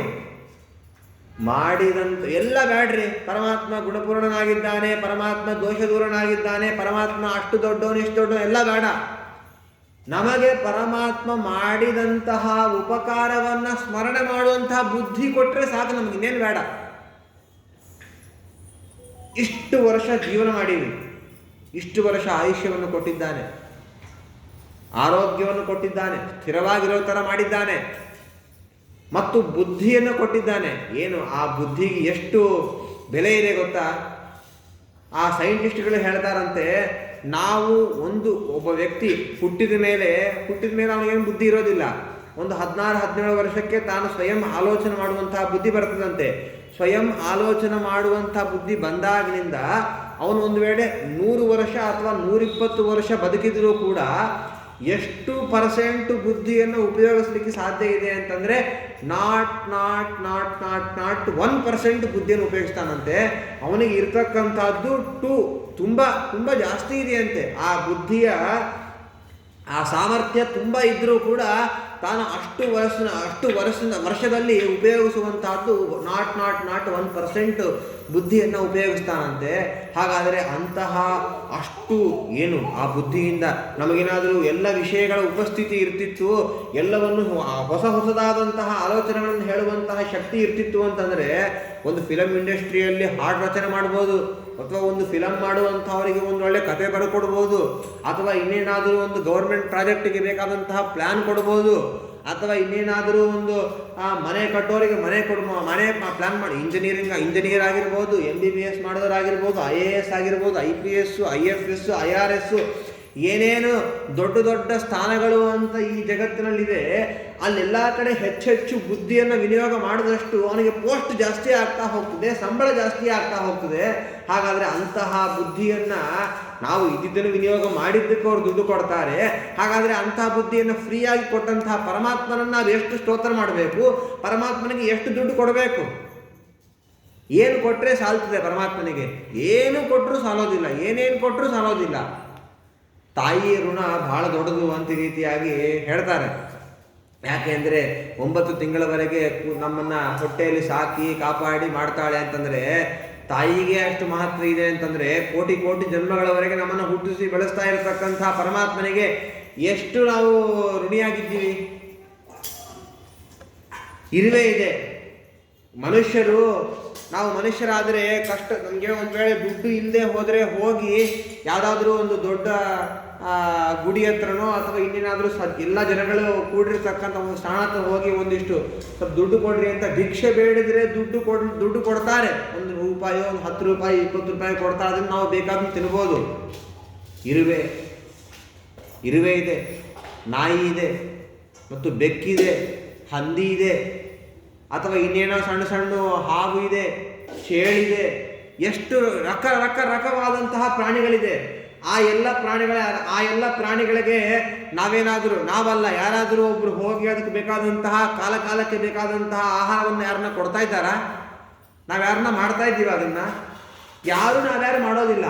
ಮಾಡಿದಂತ ಎಲ್ಲ ಬ್ಯಾಡ್ರಿ. ಪರಮಾತ್ಮ ಗುಣಪೂರ್ಣನಾಗಿದ್ದಾನೆ, ಪರಮಾತ್ಮ ದೋಷ ದೂರನಾಗಿದ್ದಾನೆ, ಪರಮಾತ್ಮ ಅಷ್ಟು ದೊಡ್ಡವನು ಇಷ್ಟು ದೊಡ್ಡವನು ಎಲ್ಲ ಬೇಡ. ನಮಗೆ ಪರಮಾತ್ಮ ಮಾಡಿದಂತಹ ಉಪಕಾರವನ್ನು ಸ್ಮರಣೆ ಮಾಡುವಂತಹ ಬುದ್ಧಿ ಕೊಟ್ಟರೆ ಸಾಕು, ನಮಗಿನ್ನೇನು ಬೇಡ. ಇಷ್ಟು ವರ್ಷ ಜೀವನ ಮಾಡೀವಿ, ಇಷ್ಟು ವರ್ಷ ಆಯುಷ್ಯವನ್ನು ಕೊಟ್ಟಿದ್ದಾನೆ, ಆರೋಗ್ಯವನ್ನು ಕೊಟ್ಟಿದ್ದಾನೆ, ಸ್ಥಿರವಾಗಿರೋ ಥರ ಮಾಡಿದ್ದಾನೆ, ಮತ್ತು ಬುದ್ಧಿಯನ್ನು ಕೊಟ್ಟಿದ್ದಾನೆ. ಏನು ಆ ಬುದ್ಧಿಗೆ ಎಷ್ಟು ಬೆಲೆ ಇದೆ ಗೊತ್ತಾ? ಆ ಸೈಂಟಿಸ್ಟ್ಗಳು ಹೇಳ್ತಾರಂತೆ, ನಾವು ಒಬ್ಬ ವ್ಯಕ್ತಿ ಹುಟ್ಟಿದ ಮೇಲೆ ಅವನಿಗೇನು ಬುದ್ಧಿ ಇರೋದಿಲ್ಲ. ಒಂದು 16-17 ವರ್ಷಕ್ಕೆ ತಾನು ಸ್ವಯಂ ಆಲೋಚನೆ ಮಾಡುವಂತಹ ಬುದ್ಧಿ ಬರ್ತದಂತೆ. ಸ್ವಯಂ ಆಲೋಚನೆ ಮಾಡುವಂಥ ಬುದ್ಧಿ ಬಂದಾಗಿನಿಂದ ಅವನು ಒಂದು ವೇಳೆ 100 ವರ್ಷ ಅಥವಾ 120 ವರ್ಷ ಬದುಕಿದರೂ ಕೂಡ ಎಷ್ಟು % ಬುದ್ಧಿಯನ್ನು ಉಪಯೋಗಿಸಲಿಕ್ಕೆ ಸಾಧ್ಯ ಇದೆ ಅಂತಂದರೆ ನಾಟ್ 1% ಬುದ್ಧಿಯನ್ನು ಉಪಯೋಗಿಸ್ತಾನಂತೆ. ಅವನಿಗೆ ಇರ್ತಕ್ಕಂಥದ್ದು ತುಂಬ ತುಂಬ ಜಾಸ್ತಿ ಇದೆಯಂತೆ. ಆ ಬುದ್ಧಿಯ ಆ ಸಾಮರ್ಥ್ಯ ತುಂಬ ಇದ್ದರೂ ಕೂಡ ತಾನು ಅಷ್ಟು ವರ್ಷದಲ್ಲಿ ಉಪಯೋಗಿಸುವಂತಹದ್ದು ನಾಟ್ 1% ಬುದ್ಧಿಯನ್ನು ಉಪಯೋಗಿಸ್ತಾನಂತೆ. ಹಾಗಾದರೆ ಅಂತಹ ಅಷ್ಟು ಏನು ಆ ಬುದ್ಧಿಯಿಂದ ನಮಗೇನಾದರೂ ಎಲ್ಲ ವಿಷಯಗಳ ಉಪಸ್ಥಿತಿ ಇರ್ತಿತ್ತು, ಎಲ್ಲವನ್ನು ಹೊಸದಾದಂತಹ ಆಲೋಚನೆಗಳನ್ನು ಹೇಳುವಂತಹ ಶಕ್ತಿ ಇರ್ತಿತ್ತು ಅಂತಂದರೆ ಒಂದು ಫಿಲಮ್ ಇಂಡಸ್ಟ್ರಿಯಲ್ಲಿ ಹಾಡು ರಚನೆ ಮಾಡ್ಬೋದು, ಅಥವಾ ಒಂದು ಫಿಲಮ್ ಮಾಡುವಂಥವರಿಗೆ ಒಂದು ಒಳ್ಳೆ ಕತೆ ಬರೆಕೊಡ್ಬೋದು, ಅಥವಾ ಇನ್ನೇನಾದರೂ ಒಂದು ಗೌರ್ಮೆಂಟ್ ಪ್ರಾಜೆಕ್ಟಿಗೆ ಬೇಕಾದಂತಹ ಪ್ಲ್ಯಾನ್ ಕೊಡ್ಬೋದು, ಅಥವಾ ಇನ್ನೇನಾದರೂ ಒಂದು ಮನೆ ಕಟ್ಟೋರಿಗೆ ಮನೆ ಪ್ಲ್ಯಾನ್ ಮಾಡಿ ಇಂಜಿನಿಯರ್ ಆಗಿರ್ಬೋದು, MBBS ಮಾಡೋರಾಗಿರ್ಬೋದು, IAS ಆಗಿರ್ಬೋದು, IPS, IFS, IRS, ಏನೇನು ದೊಡ್ಡ ಸ್ಥಾನಗಳು ಅಂತ ಈ ಜಗತ್ತಿನಲ್ಲಿದೆ. ಅಲ್ಲೆಲ್ಲ ಕಡೆ ಹೆಚ್ಚೆಚ್ಚು ಬುದ್ಧಿಯನ್ನು ವಿನಿಯೋಗ ಮಾಡಿದಷ್ಟು ಅವನಿಗೆ ಪೋಸ್ಟ್ ಜಾಸ್ತಿ ಆಗ್ತಾ ಹೋಗ್ತದೆ, ಸಂಬಳ ಜಾಸ್ತಿ ಆಗ್ತಾ ಹೋಗ್ತದೆ. ಹಾಗಾದರೆ ಅಂತಹ ಬುದ್ಧಿಯನ್ನು ನಾವು ಇದ್ದಿದ್ದನ್ನು ವಿನಿಯೋಗ ಮಾಡಿದ್ದಕ್ಕೆ ಅವ್ರು ದುಡ್ಡು ಕೊಡ್ತಾರೆ. ಹಾಗಾದರೆ ಅಂತಹ ಬುದ್ಧಿಯನ್ನು ಫ್ರೀಯಾಗಿ ಕೊಟ್ಟಂತಹ ಪರಮಾತ್ಮನನ್ನು ನಾವು ಎಷ್ಟು ಸ್ತೋತ್ರ ಮಾಡಬೇಕು, ಪರಮಾತ್ಮನಿಗೆ ಎಷ್ಟು ದುಡ್ಡು ಕೊಡಬೇಕು? ಏನು ಕೊಟ್ಟರೆ ಸಾಲ್ತದೆ ಪರಮಾತ್ಮನಿಗೆ? ಏನು ಕೊಟ್ಟರೂ ಸಾಲೋದಿಲ್ಲ, ಏನೇನು ಕೊಟ್ಟರೂ ಸಾಲೋದಿಲ್ಲ. ತಾಯಿ ಋಣ ಬಹಳ ದೊಡ್ಡದು ಅಂತ ರೀತಿಯಾಗಿ ಹೇಳ್ತಾರೆ. ಯಾಕೆಂದರೆ 9 ತಿಂಗಳವರೆಗೆ ನಮ್ಮನ್ನು ಹೊಟ್ಟೆಯಲ್ಲಿ ಸಾಕಿ ಕಾಪಾಡಿ ಮಾಡ್ತಾಳೆ ಅಂತಂದರೆ ತಾಯಿಗೆ ಅಷ್ಟು ಮಹತ್ವ ಇದೆ ಅಂತಂದರೆ ಕೋಟಿ ಜನ್ಮಗಳವರೆಗೆ ನಮ್ಮನ್ನು ಹುಟ್ಟಿಸಿ ಬೆಳೆಸ್ತಾ ಇರತಕ್ಕಂಥ ಪರಮಾತ್ಮನಿಗೆ ಎಷ್ಟು ನಾವು ಋಣಿಯಾಗಿದ್ದೀವಿ. ಇರುವೆ ಇದೆ. ನಾವು ಮನುಷ್ಯರಾದರೆ ಕಷ್ಟ, ನಮಗೆ ಒಂದು ವೇಳೆ ದುಡ್ಡು ಇಲ್ಲದೆ ಹೋಗಿ ಯಾವುದಾದ್ರೂ ಒಂದು ದೊಡ್ಡ ಗುಡಿ ಹತ್ರನೋ ಅಥವಾ ಇನ್ನೇನಾದರೂ ಎಲ್ಲ ಜನಗಳು ಕೂಡಿರ್ತಕ್ಕಂಥ ಒಂದು ಸ್ಥಾನ ಹತ್ರ ಹೋಗಿ ಒಂದಿಷ್ಟು ಸ್ವಲ್ಪ ದುಡ್ಡು ಕೊಡ್ರಿ ಅಂತ ಭಿಕ್ಷೆ ಬೇಡಿದರೆ ದುಡ್ಡು ಕೊಡ್ತಾರೆ. ₹1, ಒಂದು ₹10, ₹20 ಕೊಡ್ತಾರೆ. ಅದನ್ನು ನಾವು ಬೇಕಾದ್ರೂ ತಿನ್ಬೋದು. ಇರುವೆ ಇದೆ, ನಾಯಿ ಇದೆ, ಮತ್ತು ಬೆಕ್ಕಿದೆ, ಹಂದಿ ಇದೆ, ಅಥವಾ ಇನ್ನೇನೋ ಸಣ್ಣ ಹಾವು ಇದೆ, ಚೇಳಿದೆ, ಎಷ್ಟು ರಕವಾದಂತಹ ಪ್ರಾಣಿಗಳಿದೆ. ಆ ಎಲ್ಲ ಪ್ರಾಣಿಗಳಿಗೆ ನಾವಲ್ಲ ಯಾರಾದರೂ ಒಬ್ರು ಹೋಗಿ ಅದಕ್ಕೆ ಬೇಕಾದಂತಹ ಕಾಲಕ್ಕೆ ಬೇಕಾದಂತಹ ಆಹಾರವನ್ನು ಯಾರನ್ನ ಕೊಡ್ತಾ ಇದ್ದಾರಾ? ನಾವು ಯಾರನ್ನ ಮಾಡ್ತಾ ಇದ್ದೀವಿ? ಅದನ್ನು ನಾವ್ಯಾರು ಮಾಡೋದಿಲ್ಲ.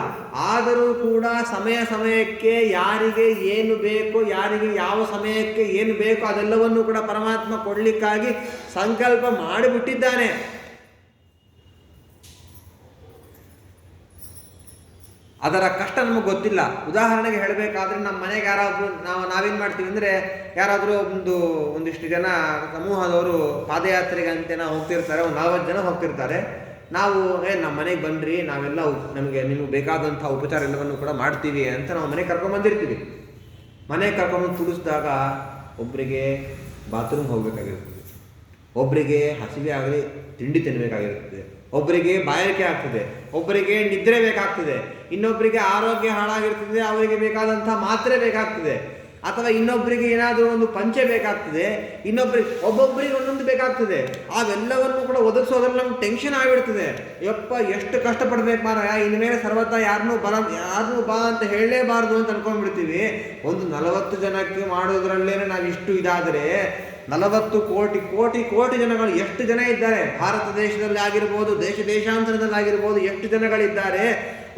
ಆದರೂ ಕೂಡ ಸಮಯಕ್ಕೆ ಯಾರಿಗೆ ಏನು ಬೇಕು, ಯಾರಿಗೆ ಯಾವ ಸಮಯಕ್ಕೆ ಏನು ಬೇಕು ಅದೆಲ್ಲವನ್ನೂ ಕೂಡ ಪರಮಾತ್ಮ ಕೊಡಲಿಕ್ಕಾಗಿ ಸಂಕಲ್ಪ ಮಾಡಿಬಿಟ್ಟಿದ್ದಾನೆ. ಅದರ ಕಷ್ಟ ನಮಗೆ ಗೊತ್ತಿಲ್ಲ. ಉದಾಹರಣೆಗೆ ಹೇಳಬೇಕಾದ್ರೆ ನಮ್ಮ ಮನೆಗೆ ಯಾರಾದರೂ ನಾವೇನು ಮಾಡ್ತೀವಿ ಅಂದರೆ, ಯಾರಾದರೂ ಒಂದಿಷ್ಟು ಜನ ಸಮೂಹದವರು ಪಾದಯಾತ್ರೆಗೆ ಅಂತೇನ ಹೋಗ್ತಿರ್ತಾರೆ, ಒಂದು 40 ಜನ ಹೋಗ್ತಿರ್ತಾರೆ. ನಾವು ನಮ್ಮ ಮನೆಗೆ ಬನ್ನಿರಿ, ನಾವೆಲ್ಲ ನಿಮಗೆ ಬೇಕಾದಂಥ ಉಪಚಾರ ಎಲ್ಲವನ್ನು ಕೂಡ ಮಾಡ್ತೀವಿ ಅಂತ ನಾವು ಮನೆಗೆ ಕರ್ಕೊಂಬಂದಿರ್ತೀವಿ. ಮನೆಗೆ ಕರ್ಕೊಂಬಂದು ತುಡಿಸಿದಾಗ ಒಬ್ಬರಿಗೆ ಬಾತ್ರೂಮ್ ಹೋಗಬೇಕಾಗಿರ್ತದೆ, ಒಬ್ಬರಿಗೆ ಹಸಿವೆ ಆಗಲಿ ತಿಂಡಿ ತಿನ್ನಬೇಕಾಗಿರ್ತದೆ, ಒಬ್ಬರಿಗೆ ಬಾಯಾರಿಕೆ ಆಗ್ತದೆ, ಒಬ್ಬರಿಗೆ ನಿದ್ರೆ ಬೇಕಾಗ್ತದೆ, ಇನ್ನೊಬ್ಬರಿಗೆ ಆರೋಗ್ಯ ಹಾಳಾಗಿರ್ತದೆ, ಅವರಿಗೆ ಬೇಕಾದಂಥ ಮಾತ್ರೆ ಬೇಕಾಗ್ತದೆ, ಅಥವಾ ಇನ್ನೊಬ್ಬರಿಗೆ ಏನಾದರೂ ಒಂದು ಪಂಚೆ ಬೇಕಾಗ್ತದೆ, ಒಬ್ಬೊಬ್ಬರಿಗೆ ಒಂದೊಂದು ಬೇಕಾಗ್ತದೆ. ಅವೆಲ್ಲವನ್ನು ಕೂಡ ಒದಗಿಸೋದ್ರಲ್ಲಿ ನಮ್ಗೆ ಟೆನ್ಷನ್ ಆಗಿಬಿಡ್ತದೆ. ಎಷ್ಟು ಕಷ್ಟಪಡ್ಬೇಕು ಮಾರಾಯ, ಇನ್ಮೇಲೆ ಸರ್ವತ ಯಾರನ್ನೂ ಬಾ ಅಂತ ಹೇಳಲೇಬಾರ್ದು ಅಂತ ಅನ್ಕೊಂಡ್ಬಿಡ್ತೀವಿ. ಒಂದು 40 ಜನಕ್ಕೆ ಮಾಡೋದ್ರಲ್ಲೇ ನಾವು ಇಷ್ಟು ಇದಾದರೆ 40 ಕೋಟಿ ಕೋಟಿ ಕೋಟಿ ಜನಗಳು ಎಷ್ಟು ಜನ ಇದ್ದಾರೆ, ಭಾರತ ದೇಶದಲ್ಲಿ ಆಗಿರ್ಬೋದು, ದೇಶಾಂತರದಲ್ಲಿ ಆಗಿರ್ಬೋದು, ಎಷ್ಟು ಜನಗಳಿದ್ದಾರೆ.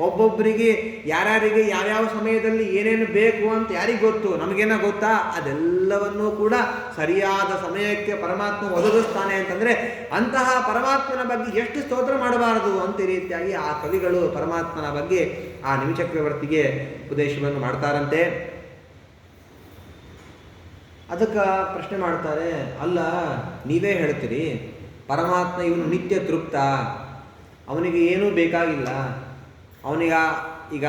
ಒಬ್ಬೊಬ್ಬರಿಗೆ ಯಾರ್ಯಾರಿಗೆ ಯಾವ್ಯಾವ ಸಮಯದಲ್ಲಿ ಏನೇನು ಬೇಕು ಅಂತ ಯಾರಿಗೆ ಗೊತ್ತು, ನಮಗೇನ ಗೊತ್ತಾ? ಅದೆಲ್ಲವನ್ನೂ ಕೂಡ ಸರಿಯಾದ ಸಮಯಕ್ಕೆ ಪರಮಾತ್ಮ ಒದಗಿಸ್ತಾನೆ ಅಂತಂದರೆ ಅಂತಹ ಪರಮಾತ್ಮನ ಬಗ್ಗೆ ಎಷ್ಟು ಸ್ತೋತ್ರ ಮಾಡಬಾರದು ಅಂತ ಈ ರೀತಿಯಾಗಿ ಆ ಕವಿಗಳು ಪರಮಾತ್ಮನ ಬಗ್ಗೆ ಆ ನಿಮಿಚಕ್ರವರ್ತಿಗೆ ಉಪದೇಶವನ್ನು ಮಾಡ್ತಾರಂತೆ. ಅದಕ್ಕೆ ಪ್ರಶ್ನೆ ಮಾಡ್ತಾರೆ, ಅಲ್ಲ ನೀವೇ ಹೇಳ್ತೀರಿ ಪರಮಾತ್ಮ ಇವನು ನಿತ್ಯ ತೃಪ್ತ, ಅವನಿಗೆ ಏನೂ ಬೇಕಾಗಿಲ್ಲ, ಈಗ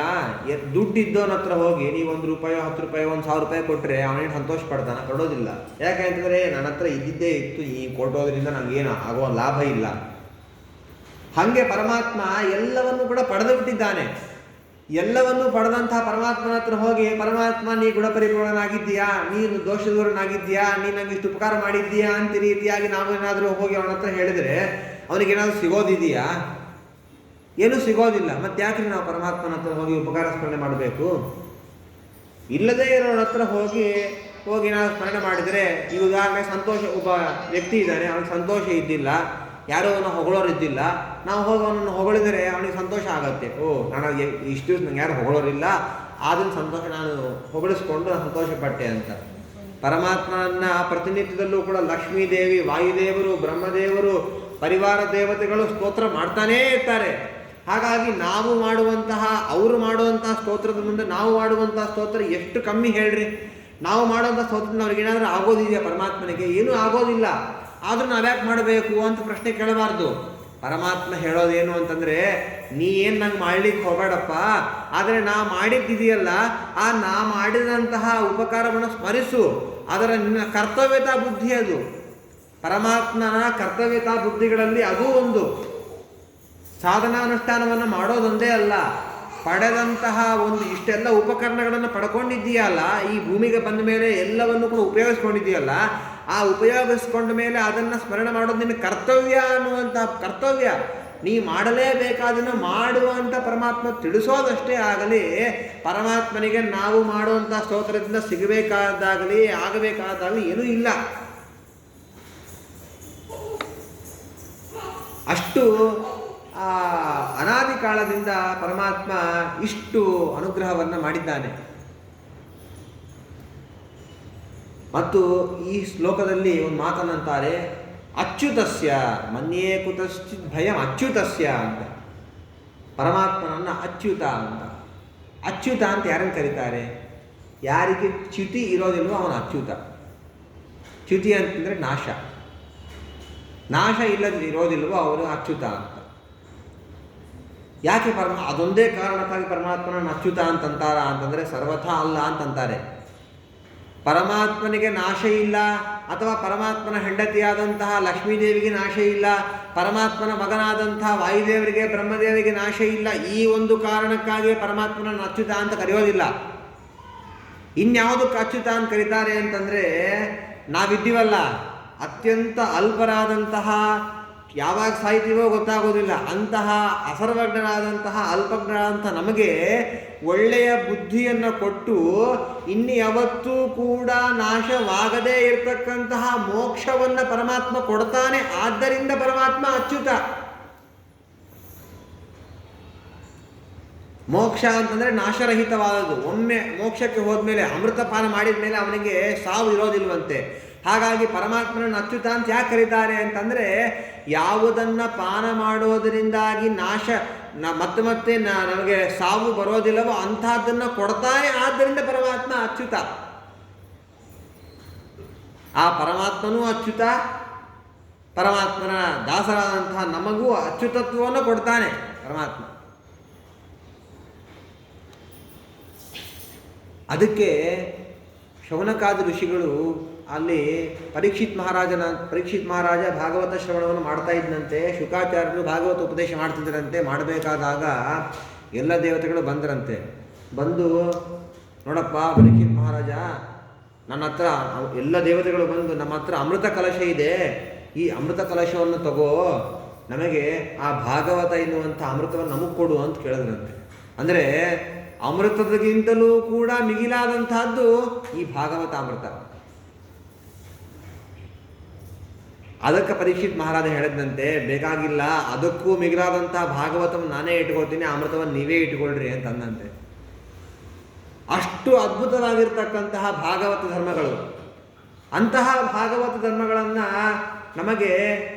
ದುಡ್ಡಿದ್ದವನ ಹತ್ರ ಹೋಗಿ ನೀವು ₹1, ₹10, ₹1,000 ಕೊಟ್ಟರೆ ಅವನೇನು ಸಂತೋಷ ಪಡ್ತಾನೆ? ಕೊಡೋದಿಲ್ಲ. ಯಾಕೆ ಅಂತಂದರೆ ನನ್ನ ಹತ್ರ ಇದ್ದಿದ್ದೇ ಇತ್ತು, ಈ ಕೊಟ್ಟೋದ್ರಿಂದ ನನಗೇನು ಆಗುವ ಲಾಭ ಇಲ್ಲ. ಹಾಗೆ ಪರಮಾತ್ಮ ಎಲ್ಲವನ್ನೂ ಕೂಡ ಪಡೆದು ಬಿಟ್ಟಿದ್ದಾನೆ. ಎಲ್ಲವನ್ನೂ ಪಡೆದಂತಹ ಪರಮಾತ್ಮನ ಹತ್ರ ಹೋಗಿ, ಪರಮಾತ್ಮ ನೀ ಗುಣಪರಿಪೂರ್ಣನಾಗಿದ್ದೀಯಾ, ನೀನು ದೋಷದೂರನಾಗಿದ್ದೀಯಾ, ನೀನು ನನಗೆ ಇಷ್ಟು ಉಪಕಾರ ಮಾಡಿದ್ದೀಯಾ ಅಂತ ರೀತಿಯಾಗಿ ನಾವೇನಾದರೂ ಹೋಗಿ ಅವನ ಹತ್ರ ಹೇಳಿದರೆ ಅವನಿಗೇನಾದರೂ ಸಿಗೋದಿದೆಯಾ? ಏನೂ ಸಿಗೋದಿಲ್ಲ. ಮತ್ತೆ ಯಾಕೆ ನಾವು ಪರಮಾತ್ಮನ ಹತ್ರ ಹೋಗಿ ಉಪಕಾರ ಸ್ಮರಣೆ ಮಾಡಬೇಕು? ಇಲ್ಲದೇ ಇರೋರ ಹತ್ರ ಹೋಗಿ ನಾವು ಸ್ಮರಣೆ ಮಾಡಿದರೆ, ಈ ಉದಾಹರಣೆ ಸಂತೋಷ, ಒಬ್ಬ ವ್ಯಕ್ತಿ ಇದ್ದಾನೆ, ಅವನಿಗೆ ಸಂತೋಷ ಇದ್ದಿಲ್ಲ, ಯಾರೋ ಅವನು ಹೊಗಳೋರಿದ್ದಿಲ್ಲ, ನಾವು ಹೋಗಿ ಅವನನ್ನು ಹೊಗಳಿದರೆ ಅವನಿಗೆ ಸಂತೋಷ ಆಗತ್ತೆ. ನನಗೆ ಇಷ್ಟು ದಿವಸ ನಂಗೆ ಯಾರು ಹೊಗಳೋರಿಲ್ಲ, ಅದನ್ನು ಸಂತೋಷ ನಾನು ಹೊಗಳಿಸ್ಕೊಂಡು ಸಂತೋಷಪಟ್ಟೆ ಅಂತ. ಪರಮಾತ್ಮನನ್ನ ಪ್ರತಿನಿತ್ಯದಲ್ಲೂ ಕೂಡ ಲಕ್ಷ್ಮೀದೇವಿ, ವಾಯುದೇವರು, ಬ್ರಹ್ಮದೇವರು, ಪರಿವಾರ ದೇವತೆಗಳು ಸ್ತೋತ್ರ ಮಾಡ್ತಾನೇ ಇರ್ತಾರೆ. ಹಾಗಾಗಿ ನಾವು ಮಾಡುವಂತಹ, ಅವರು ಮಾಡುವಂತಹ ಸ್ತೋತ್ರದ ಮುಂದೆ ನಾವು ಮಾಡುವಂತಹ ಸ್ತೋತ್ರ ಎಷ್ಟು ಕಮ್ಮಿ ಹೇಳ್ರಿ. ನಾವು ಮಾಡುವಂಥ ಸ್ತೋತ್ರದಿಂದ ಅವ್ರಿಗೇನಾದರೂ ಆಗೋದಿದೆಯಾ? ಪರಮಾತ್ಮನಿಗೆ ಏನೂ ಆಗೋದಿಲ್ಲ. ಆದರೂ ನಾವ್ಯಾಕೆ ಮಾಡಬೇಕು ಅಂತ ಪ್ರಶ್ನೆ ಕೇಳಬಾರ್ದು. ಪರಮಾತ್ಮ ಹೇಳೋದೇನು ಅಂತಂದರೆ, ನೀ ಏನು ನಂಗೆ ಮಾಡ್ಲಿಕ್ಕೆ ಹೋಗಬೇಡಪ್ಪ, ಆದರೆ ನಾ ಮಾಡಿದ್ದಿದೆಯಲ್ಲ, ಆ ನಾ ಮಾಡಿದಂತಹ ಉಪಕಾರವನ್ನು ಸ್ಮರಿಸು. ಅದರ ನಿನ್ನ ಕರ್ತವ್ಯತಾ ಬುದ್ಧಿ ಅದು. ಪರಮಾತ್ಮನ ಕರ್ತವ್ಯತಾ ಬುದ್ಧಿಗಳಲ್ಲಿ ಅದೂ ಒಂದು. ಸಾಧನಾನುಷ್ಠಾನವನ್ನು ಮಾಡೋದೊಂದೇ ಅಲ್ಲ, ಪಡೆದಂತಹ ಒಂದು ಇಷ್ಟೆಲ್ಲ ಉಪಕರಣಗಳನ್ನು ಪಡ್ಕೊಂಡಿದ್ದೀಯಲ್ಲ, ಈ ಭೂಮಿಗೆ ಬಂದ ಮೇಲೆ ಎಲ್ಲವನ್ನು ಕೂಡ ಉಪಯೋಗಿಸ್ಕೊಂಡಿದ್ದೀಯಲ್ಲ, ಆ ಉಪಯೋಗಿಸ್ಕೊಂಡ ಮೇಲೆ ಅದನ್ನು ಸ್ಮರಣೆ ಮಾಡೋದು ನಿನ್ನ ಕರ್ತವ್ಯ ಅನ್ನುವಂಥ ಕರ್ತವ್ಯ. ನೀ ಮಾಡಲೇಬೇಕಾದನ್ನು ಮಾಡುವಂಥ ಪರಮಾತ್ಮ ತಿಳಿಸೋದಷ್ಟೇ ಆಗಲಿ. ಪರಮಾತ್ಮನಿಗೆ ನಾವು ಮಾಡುವಂಥ ಸ್ತೋತ್ರದಿಂದ ಸಿಗಬೇಕಾದಾಗಲಿ ಆಗಬೇಕಾದಾಗಲಿ ಏನೂ ಇಲ್ಲ. ಅಷ್ಟು ಅನಾದಿ ಕಾಲದಿಂದ ಪರಮಾತ್ಮ ಇಷ್ಟು ಅನುಗ್ರಹವನ್ನು ಮಾಡಿದ್ದಾನೆ. ಮತ್ತು ಈ ಶ್ಲೋಕದಲ್ಲಿ ಒಂದು ಮಾತನ್ನಂತಾರೆ, ಅಚ್ಯುತಸ್ಯ ಮನ್ಯೇ ಕುತಶ್ಚಿತ್ ಭಯಂ ಅಚ್ಯುತಸ್ಯ ಅಂತ. ಪರಮಾತ್ಮನನ್ನು ಅಚ್ಯುತ ಅಂತ. ಅಚ್ಯುತ ಅಂತ ಯಾರನ್ನು ಕರೀತಾರೆ? ಯಾರಿಗೆ ಚ್ಯುತಿ ಇರೋದಿಲ್ವೋ ಅವನು ಅಚ್ಯುತ. ಚ್ಯುತಿ ಅಂತಂದರೆ ನಾಶ. ನಾಶ ಇರೋದಿಲ್ವೋ ಅವನು ಅಚ್ಯುತ ಅಂತ. ಯಾಕೆ ಅದೊಂದೇ ಕಾರಣಕ್ಕಾಗಿ ಪರಮಾತ್ಮನ ಅಚ್ಯುತ ಅಂತಂತಾರ ಅಂತಂದರೆ ಸರ್ವಥಾ ಅಲ್ಲ ಅಂತಂತಾರೆ. ಪರಮಾತ್ಮನಿಗೆ ನಾಶ ಇಲ್ಲ, ಅಥವಾ ಪರಮಾತ್ಮನ ಹೆಂಡತಿಯಾದಂತಹ ಲಕ್ಷ್ಮೀದೇವಿಗೆ ನಾಶ ಇಲ್ಲ, ಪರಮಾತ್ಮನ ಮಗನಾದಂತಹ ವಾಯುದೇವರಿಗೆ, ಬ್ರಹ್ಮದೇವರಿಗೆ ನಾಶ ಇಲ್ಲ. ಈ ಒಂದು ಕಾರಣಕ್ಕಾಗಿ ಪರಮಾತ್ಮನ ಅಚ್ಯುತ ಅಂತ ಕರೆಯೋದಿಲ್ಲ. ಇನ್ಯಾವುದಕ್ಕೆ ಅಚ್ಯುತ ಅಂತ ಕರೀತಾರೆ ಅಂತಂದರೆ, ನಾವಿದ್ದೀವಲ್ಲ ಅತ್ಯಂತ ಅಲ್ಪರಾದಂತಹ, ಯಾವಾಗ ಸಾಯ್ತೀವೋ ಗೊತ್ತಾಗೋದಿಲ್ಲ, ಅಂತಹ ಅಸರ್ವಜ್ಞರಾದಂತಹ ಅಲ್ಪಜ್ಞರಾದಂತಹ ನಮಗೆ ಒಳ್ಳೆಯ ಬುದ್ಧಿಯನ್ನು ಕೊಟ್ಟು ಇನ್ನು ಯಾವತ್ತೂ ಕೂಡ ನಾಶವಾಗದೇ ಇರತಕ್ಕಂತಹ ಮೋಕ್ಷವನ್ನು ಪರಮಾತ್ಮ ಕೊಡ್ತಾನೆ. ಆದ್ದರಿಂದ ಪರಮಾತ್ಮ ಅಚ್ಯುತ. ಮೋಕ್ಷ ಅಂತಂದರೆ ನಾಶರಹಿತವಾದದ್ದು. ಒಮ್ಮೆ ಮೋಕ್ಷಕ್ಕೆ ಹೋದ್ಮೇಲೆ, ಅಮೃತಪಾನ ಮಾಡಿದ ಮೇಲೆ ಅವನಿಗೆ ಸಾವು ಇರೋದಿಲ್ವಂತೆ. ಹಾಗಾಗಿ ಪರಮಾತ್ಮನನ್ನು ಅಚ್ಯುತ ಅಂತ ಯಾಕೆ ಕರೀತಾರೆ ಅಂತಂದರೆ, ಯಾವುದನ್ನು ಪಾನ ಮಾಡೋದರಿಂದಾಗಿ ನಾಶ ಮತ್ತೆ ನಮಗೆ ಸಾವು ಬರೋದಿಲ್ಲವೋ ಅಂಥದ್ದನ್ನು ಕೊಡ್ತಾನೆ. ಆದ್ದರಿಂದ ಪರಮಾತ್ಮ ಅಚ್ಯುತ. ಆ ಪರಮಾತ್ಮನೂ ಅಚ್ಯುತ, ಪರಮಾತ್ಮನ ದಾಸರಾದಂತಹ ನಮಗೂ ಅಚ್ಯುತತ್ವವನ್ನು ಕೊಡ್ತಾನೆ ಪರಮಾತ್ಮ. ಅದಕ್ಕೆ ಶೌನಕಾದಿ ಋಷಿಗಳು ಅಲ್ಲಿ ಪರೀಕ್ಷಿತ್ ಮಹಾರಾಜ ಭಾಗವತ ಶ್ರವಣವನ್ನು ಮಾಡ್ತಾ ಇದ್ದಂತೆ. ಶುಕಾಚಾರ್ಯರು ಭಾಗವತ ಉಪದೇಶ ಮಾಡ್ತಿದ್ದರಂತೆ. ಮಾಡಬೇಕಾದಾಗ ಎಲ್ಲ ದೇವತೆಗಳು ಬಂದರಂತೆ. ಬಂದು, ನೋಡಪ್ಪ ಪರೀಕ್ಷಿತ್ ಮಹಾರಾಜ, ನನ್ನ ಹತ್ರ ಎಲ್ಲ ದೇವತೆಗಳು ಬಂದು ನಮ್ಮ ಹತ್ರ ಅಮೃತ ಕಲಶ ಇದೆ, ಈ ಅಮೃತ ಕಲಶವನ್ನು ತಗೋ, ನಮಗೆ ಆ ಭಾಗವತ ಎನ್ನುವಂಥ ಅಮೃತವನ್ನು ನಮಗೆ ಕೊಡು ಅಂತ ಕೇಳಿದ್ರಂತೆ. ಅಂದರೆ ಅಮೃತದಗಿಂತಲೂ ಕೂಡ ಮಿಗಿಲಾದಂತಹದ್ದು ಈ ಭಾಗವತ ಅಮೃತ. ಅದಕ್ಕೆ ಪರೀಕ್ಷಿತ್ ಮಹಾರಾಜ ಹೇಳಿದಂತೆ, ಬೇಕಾಗಿಲ್ಲ, ಅದಕ್ಕೂ ಮಿಗಿಲಾದಂತಹ ಭಾಗವತವನ್ನು ನಾನೇ ಇಟ್ಕೊಳ್ತೀನಿ, ಅಮೃತವನ್ನು ನೀವೇ ಇಟ್ಕೊಳ್ರಿ ಅಂತಂದಂತೆ. ಅಷ್ಟು ಅದ್ಭುತವಾಗಿರ್ತಕ್ಕಂತಹ ಭಾಗವತ ಧರ್ಮಗಳು. ಅಂತಹ ಭಾಗವತ ಧರ್ಮಗಳನ್ನು ನಮಗೆ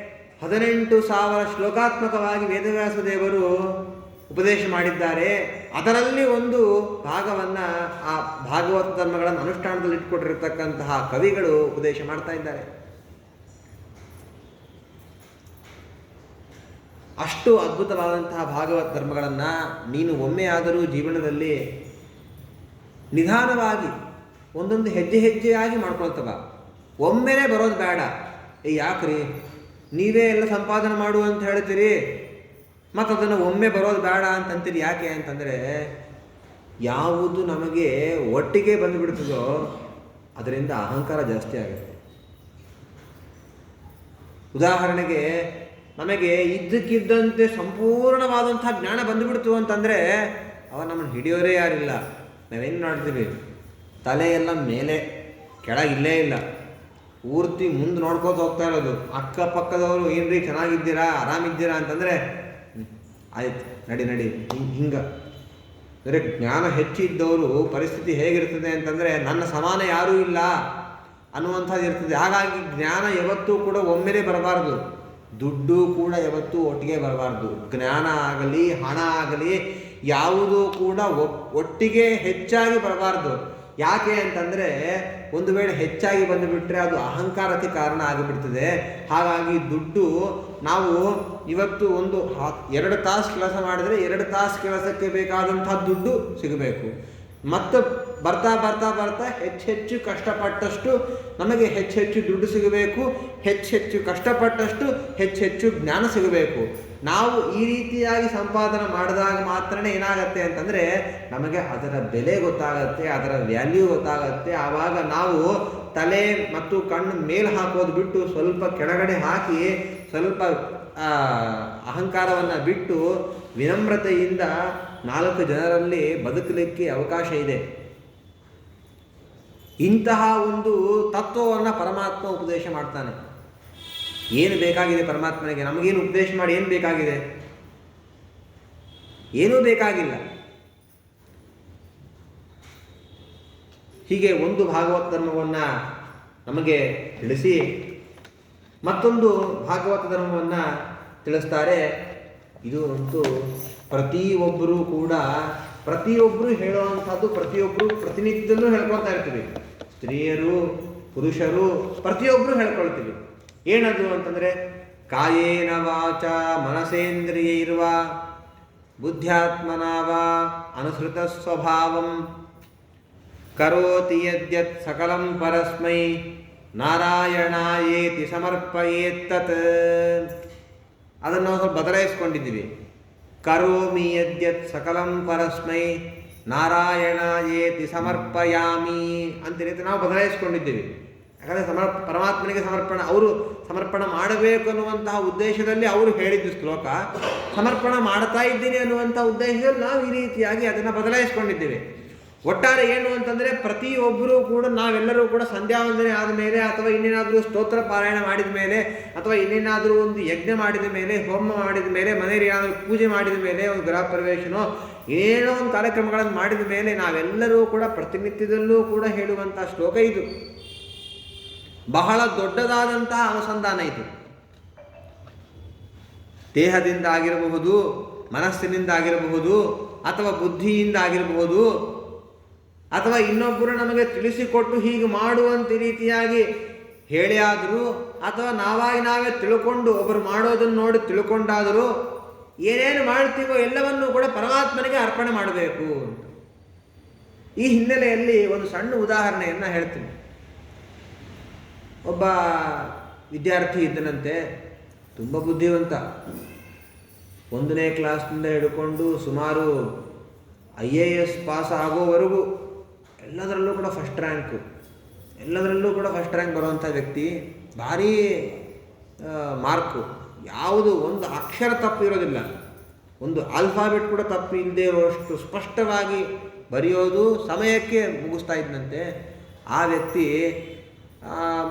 18,000 ಶ್ಲೋಕಾತ್ಮಕವಾಗಿ ವೇದವ್ಯಾಸ ದೇವರು ಉಪದೇಶ ಮಾಡಿದ್ದಾರೆ. ಅದರಲ್ಲಿ ಒಂದು ಭಾಗವನ್ನು ಆ ಭಾಗವತ ಧರ್ಮಗಳನ್ನು ಅನುಷ್ಠಾನದಲ್ಲಿ ಇಟ್ಕೊಟ್ಟಿರತಕ್ಕಂತಹ ಕವಿಗಳು ಉಪದೇಶ ಮಾಡ್ತಾ ಇದ್ದಾರೆ. ಅಷ್ಟು ಅದ್ಭುತವಾದಂತಹ ಭಾಗವತ ಧರ್ಮಗಳನ್ನು ನೀನು ಒಮ್ಮೆ ಆದರೂ ಜೀವನದಲ್ಲಿ ನಿಧಾನವಾಗಿ ಒಂದೊಂದು ಹೆಜ್ಜೆ ಹೆಜ್ಜೆಯಾಗಿ ಮಾಡ್ಕೊಳ್ತವ. ಒಮ್ಮೆನೇ ಬರೋದು ಬೇಡ. ಯಾಕ್ರಿ ನೀವೇ ಎಲ್ಲ ಸಂಪಾದನೆ ಮಾಡು ಅಂತ ಹೇಳ್ತೀರಿ, ಮತ್ತು ಅದನ್ನು ಒಮ್ಮೆ ಬರೋದು ಬೇಡ ಅಂತಂತೀರಿ. ಯಾಕೆ ಅಂತಂದರೆ, ಯಾವುದು ನಮಗೆ ಒಟ್ಟಿಗೆ ಬಂದುಬಿಡ್ತದೋ ಅದರಿಂದ ಅಹಂಕಾರ ಜಾಸ್ತಿ ಆಗುತ್ತೆ. ಉದಾಹರಣೆಗೆ, ನಮಗೆ ಇದ್ದಕ್ಕಿದ್ದಂತೆ ಸಂಪೂರ್ಣವಾದಂಥ ಜ್ಞಾನ ಬಂದುಬಿಡ್ತು ಅಂತಂದರೆ ಅವ ನಮ್ಮನ್ನು ಹಿಡಿಯೋರೇ ಯಾರಿಲ್ಲ. ನಾವೇನು ಮಾಡ್ತೀವಿ, ತಲೆಯೆಲ್ಲ ಮೇಲೆ ಕೆಳಗಿಲ್ಲೇ ಇಲ್ಲ, ಪೂರ್ತಿ ಮುಂದೆ ನೋಡ್ಕೋತ ಹೋಗ್ತಾ ಇರೋದು. ಅಕ್ಕಪಕ್ಕದವರು ಏನ್ರಿ ಚೆನ್ನಾಗಿದ್ದೀರಾ, ಆರಾಮಿದ್ದೀರಾ ಅಂತಂದರೆ ಆಯ್ತು ನಡಿ ಹಿಂಗೆ. ಅಂದರೆ ಜ್ಞಾನ ಹೆಚ್ಚಿದ್ದವರು ಪರಿಸ್ಥಿತಿ ಹೇಗಿರ್ತದೆ ಅಂತಂದರೆ, ನನ್ನ ಸಮಾನ ಯಾರೂ ಇಲ್ಲ ಅನ್ನುವಂಥದ್ದು ಇರ್ತದೆ. ಹಾಗಾಗಿ ಜ್ಞಾನ ಯಾವತ್ತೂ ಕೂಡ ಒಮ್ಮೆಲೇ ಬರಬಾರ್ದು, ದುಡ್ಡು ಕೂಡ ಯಾವತ್ತೂ ಒಟ್ಟಿಗೆ ಬರಬಾರ್ದು. ಜ್ಞಾನ ಆಗಲಿ ಹಣ ಆಗಲಿ ಯಾವುದೂ ಕೂಡ ಒಟ್ಟಿಗೆ ಹೆಚ್ಚಾಗಿ ಬರಬಾರ್ದು. ಯಾಕೆ ಅಂತಂದರೆ, ಒಂದು ವೇಳೆ ಹೆಚ್ಚಾಗಿ ಬಂದುಬಿಟ್ರೆ ಅದು ಅಹಂಕಾರಕ್ಕೆ ಕಾರಣ ಆಗಿಬಿಡ್ತದೆ. ಹಾಗಾಗಿ ದುಡ್ಡು, ನಾವು ಇವತ್ತು 2 ತಾಸು ಕೆಲಸ ಮಾಡಿದರೆ 2 ತಾಸು ಕೆಲಸಕ್ಕೆ ಬೇಕಾದಂಥ ದುಡ್ಡು ಸಿಗಬೇಕು. ಮತ್ತು ಬರ್ತಾ ಬರ್ತಾ ಬರ್ತಾ ಹೆಚ್ಚೆಚ್ಚು ಕಷ್ಟಪಟ್ಟಷ್ಟು ನಮಗೆ ಹೆಚ್ಚೆಚ್ಚು ದುಡ್ಡು ಸಿಗಬೇಕು, ಹೆಚ್ಚೆಚ್ಚು ಕಷ್ಟಪಟ್ಟಷ್ಟು ಹೆಚ್ಚೆಚ್ಚು ಜ್ಞಾನ ಸಿಗಬೇಕು. ನಾವು ಈ ರೀತಿಯಾಗಿ ಸಂಪಾದನೆ ಮಾಡಿದಾಗ ಮಾತ್ರ ಏನಾಗತ್ತೆ ಅಂತಂದರೆ ನಮಗೆ ಅದರ ಬೆಲೆ ಗೊತ್ತಾಗತ್ತೆ, ಅದರ ವ್ಯಾಲ್ಯೂ ಗೊತ್ತಾಗತ್ತೆ. ಆವಾಗ ನಾವು ತಲೆ ಮತ್ತು ಕಣ್ಣು ಮೇಲೆ ಹಾಕೋದು ಬಿಟ್ಟು ಸ್ವಲ್ಪ ಕೆಳಗಡೆ ಹಾಕಿ ಸ್ವಲ್ಪ ಅಹಂಕಾರವನ್ನು ಬಿಟ್ಟು ವಿನಮ್ರತೆಯಿಂದ 4 ಜನರಲ್ಲಿ ಬದುಕಲಿಕ್ಕೆ ಅವಕಾಶ ಇದೆ. ಇಂತಹ ಒಂದು ತತ್ವವನ್ನು ಪರಮಾತ್ಮ ಉಪದೇಶ ಮಾಡ್ತಾನೆ. ಏನು ಬೇಕಾಗಿದೆ ಪರಮಾತ್ಮನಿಗೆ? ನಮಗೇನು ಉಪದೇಶ ಮಾಡಿ ಏನು ಬೇಕಾಗಿದೆ? ಏನೂ ಬೇಕಾಗಿಲ್ಲ. ಹೀಗೆ ಒಂದು ಭಾಗವತ ಧರ್ಮವನ್ನು ನಮಗೆ ತಿಳಿಸಿ ಮತ್ತೊಂದು ಭಾಗವತ ಧರ್ಮವನ್ನು ತಿಳಿಸ್ತಾರೆ. ಇದು ಅಂತೂ ಪ್ರತಿಯೊಬ್ಬರು ಹೇಳುವಂಥದ್ದು, ಪ್ರತಿಯೊಬ್ಬರು ಪ್ರತಿನಿತ್ಯದಲ್ಲೂ ಹೇಳ್ಕೊಳ್ತಾ ಇರ್ತೀವಿ. ಸ್ತ್ರೀಯರು ಪುರುಷರು ಪ್ರತಿಯೊಬ್ಬರು ಹೇಳ್ಕೊಳ್ತೀವಿ. ಏನದು ಅಂತಂದರೆ, ಕಾಯೇನ ವಾಚ ಮನಸೇಂದ್ರಿಯೈರ್ವ ಬುದ್ಧ್ಯಾತ್ಮನಾವ ಅನುಸೃತ ಸ್ವಭಾವಂ ಕರೋತಿ ಯದ್ಯತ್ ಸಕಲಂ ಪರಸ್ಮೈ ನಾರಾಯಣಾಯೇತಿ ಸಮರ್ಪಯೇತ್ತತ್. ಅದನ್ನು ನಾವು ಸ್ವಲ್ಪ ಬದಲಾಯಿಸ್ಕೊಂಡಿದ್ದೀವಿ. ಕರೋಮಿ ಯದ್ಯತ್ ಸಕಲಂ ಪರಸ್ಮೈ ನಾರಾಯಣಾಯೇತಿ ಸಮರ್ಪಯಾಮಿ ಅಂತ ರೀತಿ ನಾವು ಬದಲಾಯಿಸ್ಕೊಂಡಿದ್ದೀವಿ. ಯಾಕಂದರೆ ಪರಮಾತ್ಮನಿಗೆ ಅವರು ಸಮರ್ಪಣೆ ಮಾಡಬೇಕು ಅನ್ನುವಂತಹ ಉದ್ದೇಶದಲ್ಲಿ ಅವರು ಹೇಳಿದ್ದು ಶ್ಲೋಕ. ಸಮರ್ಪಣೆ ಮಾಡ್ತಾ ಇದ್ದೀನಿ ಅನ್ನುವಂಥ ಉದ್ದೇಶದಲ್ಲಿ ನಾವು ಈ ರೀತಿಯಾಗಿ ಅದನ್ನು ಬದಲಾಯಿಸ್ಕೊಂಡಿದ್ದೀವಿ. ಒಟ್ಟಾರೆ ಏನು ಅಂತಂದರೆ, ಪ್ರತಿಯೊಬ್ಬರೂ ಕೂಡ ನಾವೆಲ್ಲರೂ ಕೂಡ ಸಂಧ್ಯಾ ವಂದನೆ ಆದ ಮೇಲೆ ಅಥವಾ ಇನ್ನೇನಾದರೂ ಸ್ತೋತ್ರ ಪಾರಾಯಣ ಮಾಡಿದ ಮೇಲೆ ಅಥವಾ ಇನ್ನೇನಾದರೂ ಒಂದು ಯಜ್ಞ ಮಾಡಿದ ಮೇಲೆ, ಹೋಮ ಮಾಡಿದ ಮೇಲೆ, ಮನೆಯಲ್ಲಿ ಏನಾದರೂ ಪೂಜೆ ಮಾಡಿದ ಮೇಲೆ, ಒಂದು ಗೃಹ ಪ್ರವೇಶನೋ ಏನೋ ಒಂದು ಕಾರ್ಯಕ್ರಮಗಳನ್ನು ಮಾಡಿದ ಮೇಲೆ ನಾವೆಲ್ಲರೂ ಕೂಡ ಪ್ರತಿನಿತ್ಯದಲ್ಲೂ ಕೂಡ ಹೇಳುವಂಥ ಶ್ಲೋಕ ಇದು. ಬಹಳ ದೊಡ್ಡದಾದಂತಹ ಅನುಸಂಧಾನ ಇದು. ದೇಹದಿಂದ ಆಗಿರಬಹುದು, ಮನಸ್ಸಿನಿಂದ ಆಗಿರಬಹುದು, ಅಥವಾ ಬುದ್ಧಿಯಿಂದ ಆಗಿರಬಹುದು, ಅಥವಾ ಇನ್ನೊಬ್ಬರು ನಮಗೆ ತಿಳಿಸಿಕೊಟ್ಟು ಹೀಗೆ ಮಾಡುವಂಥ ರೀತಿಯಾಗಿ ಹೇಳಿ ಆದರೂ, ಅಥವಾ ನಾವೇ ತಿಳ್ಕೊಂಡು ಒಬ್ಬರು ಮಾಡೋದನ್ನು ನೋಡಿ ತಿಳ್ಕೊಂಡಾದರೂ, ಏನೇನು ಮಾಡ್ತೀವೋ ಎಲ್ಲವನ್ನೂ ಕೂಡ ಪರಮಾತ್ಮನಿಗೆ ಅರ್ಪಣೆ ಮಾಡಬೇಕು. ಈ ಹಿನ್ನೆಲೆಯಲ್ಲಿ ಒಂದು ಸಣ್ಣ ಉದಾಹರಣೆಯನ್ನು ಹೇಳ್ತೀನಿ. ಒಬ್ಬ ವಿದ್ಯಾರ್ಥಿ ಇದ್ದನಂತೆ, ತುಂಬ ಬುದ್ಧಿವಂತ. 1ನೇ ಕ್ಲಾಸ್ನಿಂದ ಹಿಡ್ಕೊಂಡು ಸುಮಾರು IAS ಪಾಸ್ ಆಗೋವರೆಗೂ ಎಲ್ಲದರಲ್ಲೂ ಕೂಡ ಫಸ್ಟ್ ರ್ಯಾಂಕ್ ಬರುವಂಥ ವ್ಯಕ್ತಿ. ಭಾರೀ ಮಾರ್ಕು, ಯಾವುದು ಒಂದು ಅಕ್ಷರ ತಪ್ಪು ಇರೋದಿಲ್ಲ, ಒಂದು ಆಲ್ಫಾಬೆಟ್ ಕೂಡ ತಪ್ಪು ಇಲ್ಲದೆ ಇರುವಷ್ಟು ಸ್ಪಷ್ಟವಾಗಿ ಬರೆಯೋದು, ಸಮಯಕ್ಕೆ ಮುಗಿಸ್ತಾ ಇದ್ದಂತೆ. ಆ ವ್ಯಕ್ತಿ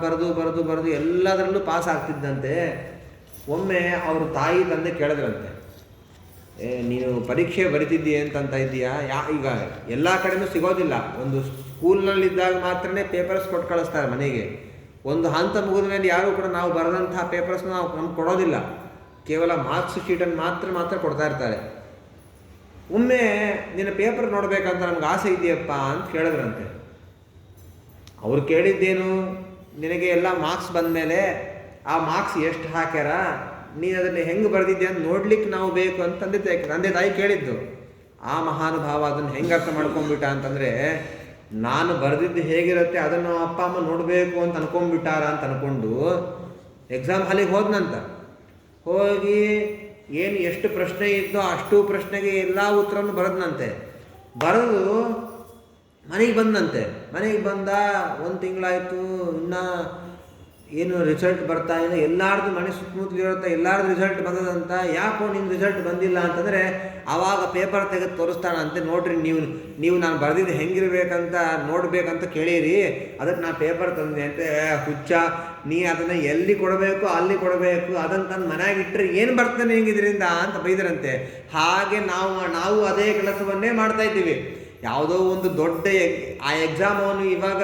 ಬರೆದು ಎಲ್ಲದರಲ್ಲೂ ಪಾಸ್ ಆಗ್ತಿದ್ದಂತೆ. ಒಮ್ಮೆ ಅವ್ರ ತಾಯಿ ತಂದೆ ಕೇಳಿದ್ರಂತೆ, ನೀನು ಪರೀಕ್ಷೆ ಬರಿತಿದ್ದೀಯ ಅಂತ ಇದ್ದೀಯಾ? ಈಗ ಎಲ್ಲ ಕಡೆನೂ ಸಿಗೋದಿಲ್ಲ. ಒಂದು ಸ್ಕೂಲ್ನಲ್ಲಿದ್ದಾಗ ಮಾತ್ರನೇ ಪೇಪರ್ಸ್ ಕೊಟ್ಟು ಕಳಿಸ್ತಾರೆ ಮನೆಗೆ. ಒಂದು ಹಂತ ಮುಗಿದ ಮೇಲೆ ಯಾರೂ ಕೂಡ ನಾವು ಬರೆದಂತಹ ಪೇಪರ್ಸ್ನ ನಮ್ಗೆ ಕೊಡೋದಿಲ್ಲ. ಕೇವಲ ಮಾರ್ಕ್ಸ್ ಶೀಟನ್ನು ಮಾತ್ರ ಕೊಡ್ತಾ ಇರ್ತಾರೆ. ಒಮ್ಮೆ ನಿನ್ನ ಪೇಪರ್ ನೋಡಬೇಕಂತ ನಮ್ಗೆ ಆಸೆ ಇದೆಯಪ್ಪ ಅಂತ ಕೇಳಿದ್ರಂತೆ. ಅವ್ರು ಕೇಳಿದ್ದೇನು, ನಿನಗೆ ಎಲ್ಲ ಮಾರ್ಕ್ಸ್ ಬಂದ ಮೇಲೆ ಆ ಮಾರ್ಕ್ಸ್ ಎಷ್ಟು ಹಾಕ್ಯಾರ, ನೀನು ಅದನ್ನು ಹೆಂಗೆ ಬರೆದಿದ್ದೆ ಅಂತ ನೋಡ್ಲಿಕ್ಕೆ ನಾವು ಬೇಕು ಅಂತ ತಂದೆ ತಾಯಿ ಕೇಳಿದ್ದು. ಆ ಮಹಾನುಭಾವ ಅದನ್ನು ಹೆಂಗೆ ಅರ್ಥ ಮಾಡ್ಕೊಂಡ್ಬಿಟ್ಟ ಅಂತಂದರೆ, ನಾನು ಬರೆದಿದ್ದು ಹೇಗಿರುತ್ತೆ ಅದನ್ನು ಅಪ್ಪ ಅಮ್ಮ ನೋಡಬೇಕು ಅಂತ ಅನ್ಕೊಂಡ್ಬಿಟ್ಟಾರ ಅಂತ ಅಂದ್ಕೊಂಡು ಎಕ್ಸಾಮ್ ಹಾಲಿಗೆ ಹೋದ್ನಂತ. ಹೋಗಿ ಏನು ಎಷ್ಟು ಪ್ರಶ್ನೆ ಇದ್ದೋ ಅಷ್ಟು ಪ್ರಶ್ನೆಗೆ ಎಲ್ಲ ಉತ್ತರವನ್ನು ಬರೆದ್ನಂತೆ. ಬರೆದು ಮನೆಗೆ ಬಂದಂತೆ. ಮನೆಗೆ ಬಂದ 1 ತಿಂಗಳಾಯಿತು, ಇನ್ನೂ ಏನು ರಿಸಲ್ಟ್ ಬರ್ತಾ ಇಲ್ಲ. ಎಲ್ಲಾರ್ದು ಮನೆ ಸುತ್ತಮುತ್ತಲಿರುತ್ತೆ, ಎಲ್ಲಾರ್ದು ರಿಸಲ್ಟ್ ಬಂದದಂತ. ಯಾಕೋ ನಿನ್ನ ರಿಸಲ್ಟ್ ಬಂದಿಲ್ಲ ಅಂತಂದರೆ ಆವಾಗ ಪೇಪರ್ ತೆಗೆದು ತೋರಿಸ್ತಾನಂತೆ. ನೋಡ್ರಿ ನೀವು ನಾನು ಬರೆದಿದ್ದು ಹೆಂಗಿರ್ಬೇಕಂತ ನೋಡ್ಬೇಕಂತ ಕೇಳಿರಿ, ಅದಕ್ಕೆ ನಾನು ಪೇಪರ್ ತಂದೆ ಅಂತೆ. ಹುಚ್ಚ, ನೀ ಅದನ್ನು ಎಲ್ಲಿ ಕೊಡಬೇಕು ಅಲ್ಲಿ ಕೊಡಬೇಕು, ಅದನ್ನು ತಂದು ಮನೆಯಾಗಿ ಇಟ್ಟರೆ ಏನು ಬರ್ತಾನೆ ಹೆಂಗಿದ್ರಿಂದ ಅಂತ ಬೈದರಂತೆ. ಹಾಗೆ ನಾವು ಅದೇ ಕೆಲಸವನ್ನೇ ಮಾಡ್ತಾ ಇದ್ದೀವಿ. ಯಾವುದೋ ಒಂದು ದೊಡ್ಡ ಆ ಎಕ್ಸಾಮ್ ಅವನು ಇವಾಗ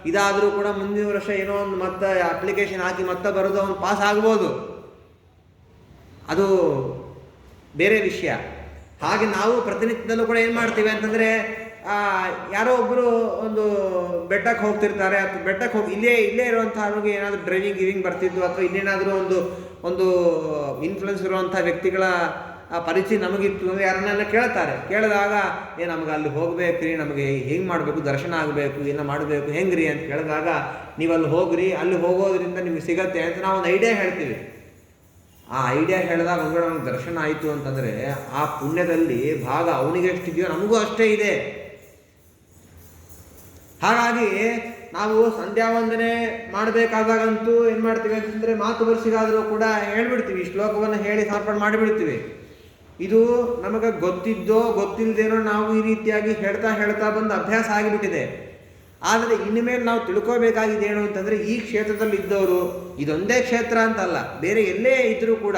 ಇದಾದರೂ ಕೂಡ ಮುಂದಿನ ವರ್ಷ ಏನೋ ಒಂದು ಮತ್ತೆ ಅಪ್ಲಿಕೇಶನ್ ಹಾಕಿ ಮತ್ತೆ ಬರೋದು ಅವನು ಪಾಸ್ ಆಗ್ಬೋದು, ಅದು ಬೇರೆ ವಿಷಯ. ಹಾಗೆ ನಾವು ಪ್ರತಿನಿತ್ಯದಲ್ಲೂ ಕೂಡ ಏನು ಮಾಡ್ತೀವಿ ಅಂತಂದರೆ, ಯಾರೋ ಒಬ್ಬರು ಒಂದು ಬೆಟ್ಟಕ್ಕೆ ಹೋಗ್ತಿರ್ತಾರೆ, ಅಥವಾ ಬೆಟ್ಟಕ್ಕೆ ಹೋಗಿ ಇಲ್ಲೇ ಇರುವಂಥ ಅವ್ರಿಗೆ ಏನಾದರೂ ಡ್ರೈವಿಂಗ್ ಬರ್ತಿದ್ದು, ಅಥವಾ ಇನ್ನೇನಾದರೂ ಒಂದು ಇನ್ಫ್ಲುಯೆನ್ಸ್ ಇರುವಂಥ ವ್ಯಕ್ತಿಗಳ ಪರಿಚಯ ನಮಗಿತ್ತು ಅಂದರೆ ಯಾರನ್ನೆಲ್ಲ ಕೇಳಿದಾಗ ನಮಗೆ ಅಲ್ಲಿ ಹೋಗ್ಬೇಕ್ರಿ, ನಮಗೆ ಹೆಂಗೆ ಮಾಡಬೇಕು, ದರ್ಶನ ಆಗಬೇಕು, ಏನೋ ಮಾಡಬೇಕು, ಹೆಂಗ್ರಿ ಅಂತ ಕೇಳಿದಾಗ, ನೀವು ಅಲ್ಲಿ ಹೋಗ್ರಿ, ಅಲ್ಲಿ ಹೋಗೋದ್ರಿಂದ ನಿಮಗೆ ಸಿಗತ್ತೆ ಅಂತ ನಾವು ಒಂದು ಐಡಿಯಾ ಹೇಳ್ತೀವಿ. ಆ ಐಡಿಯಾ ಹೇಳಿದಾಗ ನಮ್ಗೆ ದರ್ಶನ ಆಯಿತು ಅಂತಂದರೆ ಆ ಪುಣ್ಯದಲ್ಲಿ ಭಾಗ ಅವನಿಗೆ ಎಷ್ಟಿದೆಯೋ ನಮಗೂ ಅಷ್ಟೇ ಇದೆ. ಹಾಗಾಗಿ ನಾವು ಸಂಧ್ಯಾ ವಂದನೆ ಮಾಡಬೇಕಾದಾಗಂತೂ ಏನು ಮಾಡ್ತೀವಿ ಅಂತಂದರೆ, ಮಾತು ಬರೆಸಿಗಾದರೂ ಕೂಡ ಹೇಳ್ಬಿಡ್ತೀವಿ, ಶ್ಲೋಕವನ್ನು ಹೇಳಿ ಸಮರ್ಪಣೆ ಮಾಡಿಬಿಡ್ತೀವಿ. ಇದು ನಮಗೆ ಗೊತ್ತಿದ್ದೋ ಗೊತ್ತಿಲ್ಲದೇನೋ ನಾವು ಈ ರೀತಿಯಾಗಿ ಹೇಳ್ತಾ ಬಂದು ಅಭ್ಯಾಸ ಆಗಿಬಿಟ್ಟಿದೆ. ಆದರೆ ಇನ್ಮೇಲೆ ನಾವು ತಿಳ್ಕೋಬೇಕಾಗಿದೆ ಏನು ಅಂತಂದರೆ, ಈ ಕ್ಷೇತ್ರದಲ್ಲಿ ಇದ್ದವರು, ಇದೊಂದೇ ಕ್ಷೇತ್ರ ಅಂತಲ್ಲ, ಬೇರೆ ಎಲ್ಲೇ ಇದ್ದರೂ ಕೂಡ,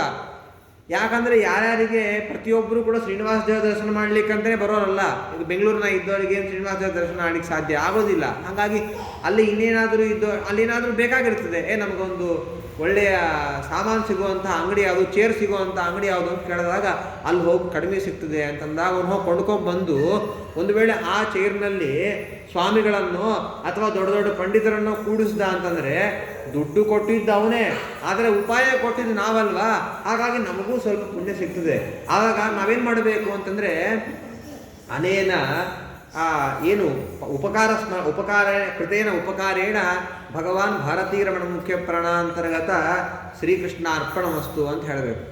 ಯಾಕಂದರೆ ಯಾರ್ಯಾರಿಗೆ ಪ್ರತಿಯೊಬ್ಬರು ಕೂಡ ಶ್ರೀನಿವಾಸ ದೇವ ದರ್ಶನ ಮಾಡ್ಲಿಕ್ಕಂತಲೇ ಬರೋರಲ್ಲ. ಈಗ ಬೆಂಗಳೂರಿನ ಇದ್ದವರಿಗೆ ಶ್ರೀನಿವಾಸ ದೇವ ದರ್ಶನ ಮಾಡ್ಲಿಕ್ಕೆ ಸಾಧ್ಯ ಆಗೋದಿಲ್ಲ. ಹಾಗಾಗಿ ಅಲ್ಲಿ ಇನ್ನೇನಾದರೂ ಅಲ್ಲೇನಾದರೂ ಬೇಕಾಗಿರ್ತದೆ. ನಮಗೊಂದು ಒಳ್ಳೆಯ ಸಾಮಾನು ಸಿಗುವಂಥ ಅಂಗಡಿ ಯಾವುದು, ಚೇರ್ ಸಿಗುವಂಥ ಅಂಗಡಿ ಯಾವುದು ಅಂತ ಕೇಳಿದಾಗ ಅಲ್ಲಿ ಹೋಗಿ ಕಡಿಮೆ ಸಿಗ್ತದೆ ಅಂತಂದಾಗ ಅವ್ನು ಹೋಗಿ ಕೊಂಡ್ಕೊಂಡ್ಬಂದು, ಒಂದು ವೇಳೆ ಆ ಚೇರ್ನಲ್ಲಿ ಸ್ವಾಮಿಗಳನ್ನು ಅಥವಾ ದೊಡ್ಡ ದೊಡ್ಡ ಪಂಡಿತರನ್ನು ಕೂಡಿಸ್ದ ಅಂತಂದರೆ ದುಡ್ಡು ಕೊಟ್ಟಿದ್ದು ಅವನೇ, ಆದರೆ ಉಪಾಯ ಕೊಟ್ಟಿದ್ದು ನಾವಲ್ವಾ. ಹಾಗಾಗಿ ನಮಗೂ ಸ್ವಲ್ಪ ಪುಣ್ಯ ಸಿಗ್ತದೆ. ಆವಾಗ ನಾವೇನು ಮಾಡಬೇಕು ಅಂತಂದರೆ, ಅನೇನ ಏನು ಉಪಕಾರ ಕೃತೇನ ಉಪಕಾರೇಣ ಭಗವಾನ್ ಭಾರತೀರಮಣ ಮುಖ್ಯ ಪ್ರಾಣಾಂತರ್ಗತ ಶ್ರೀಕೃಷ್ಣ ಅರ್ಪಣಮಸ್ತು ಅಂತ ಹೇಳಬೇಕು.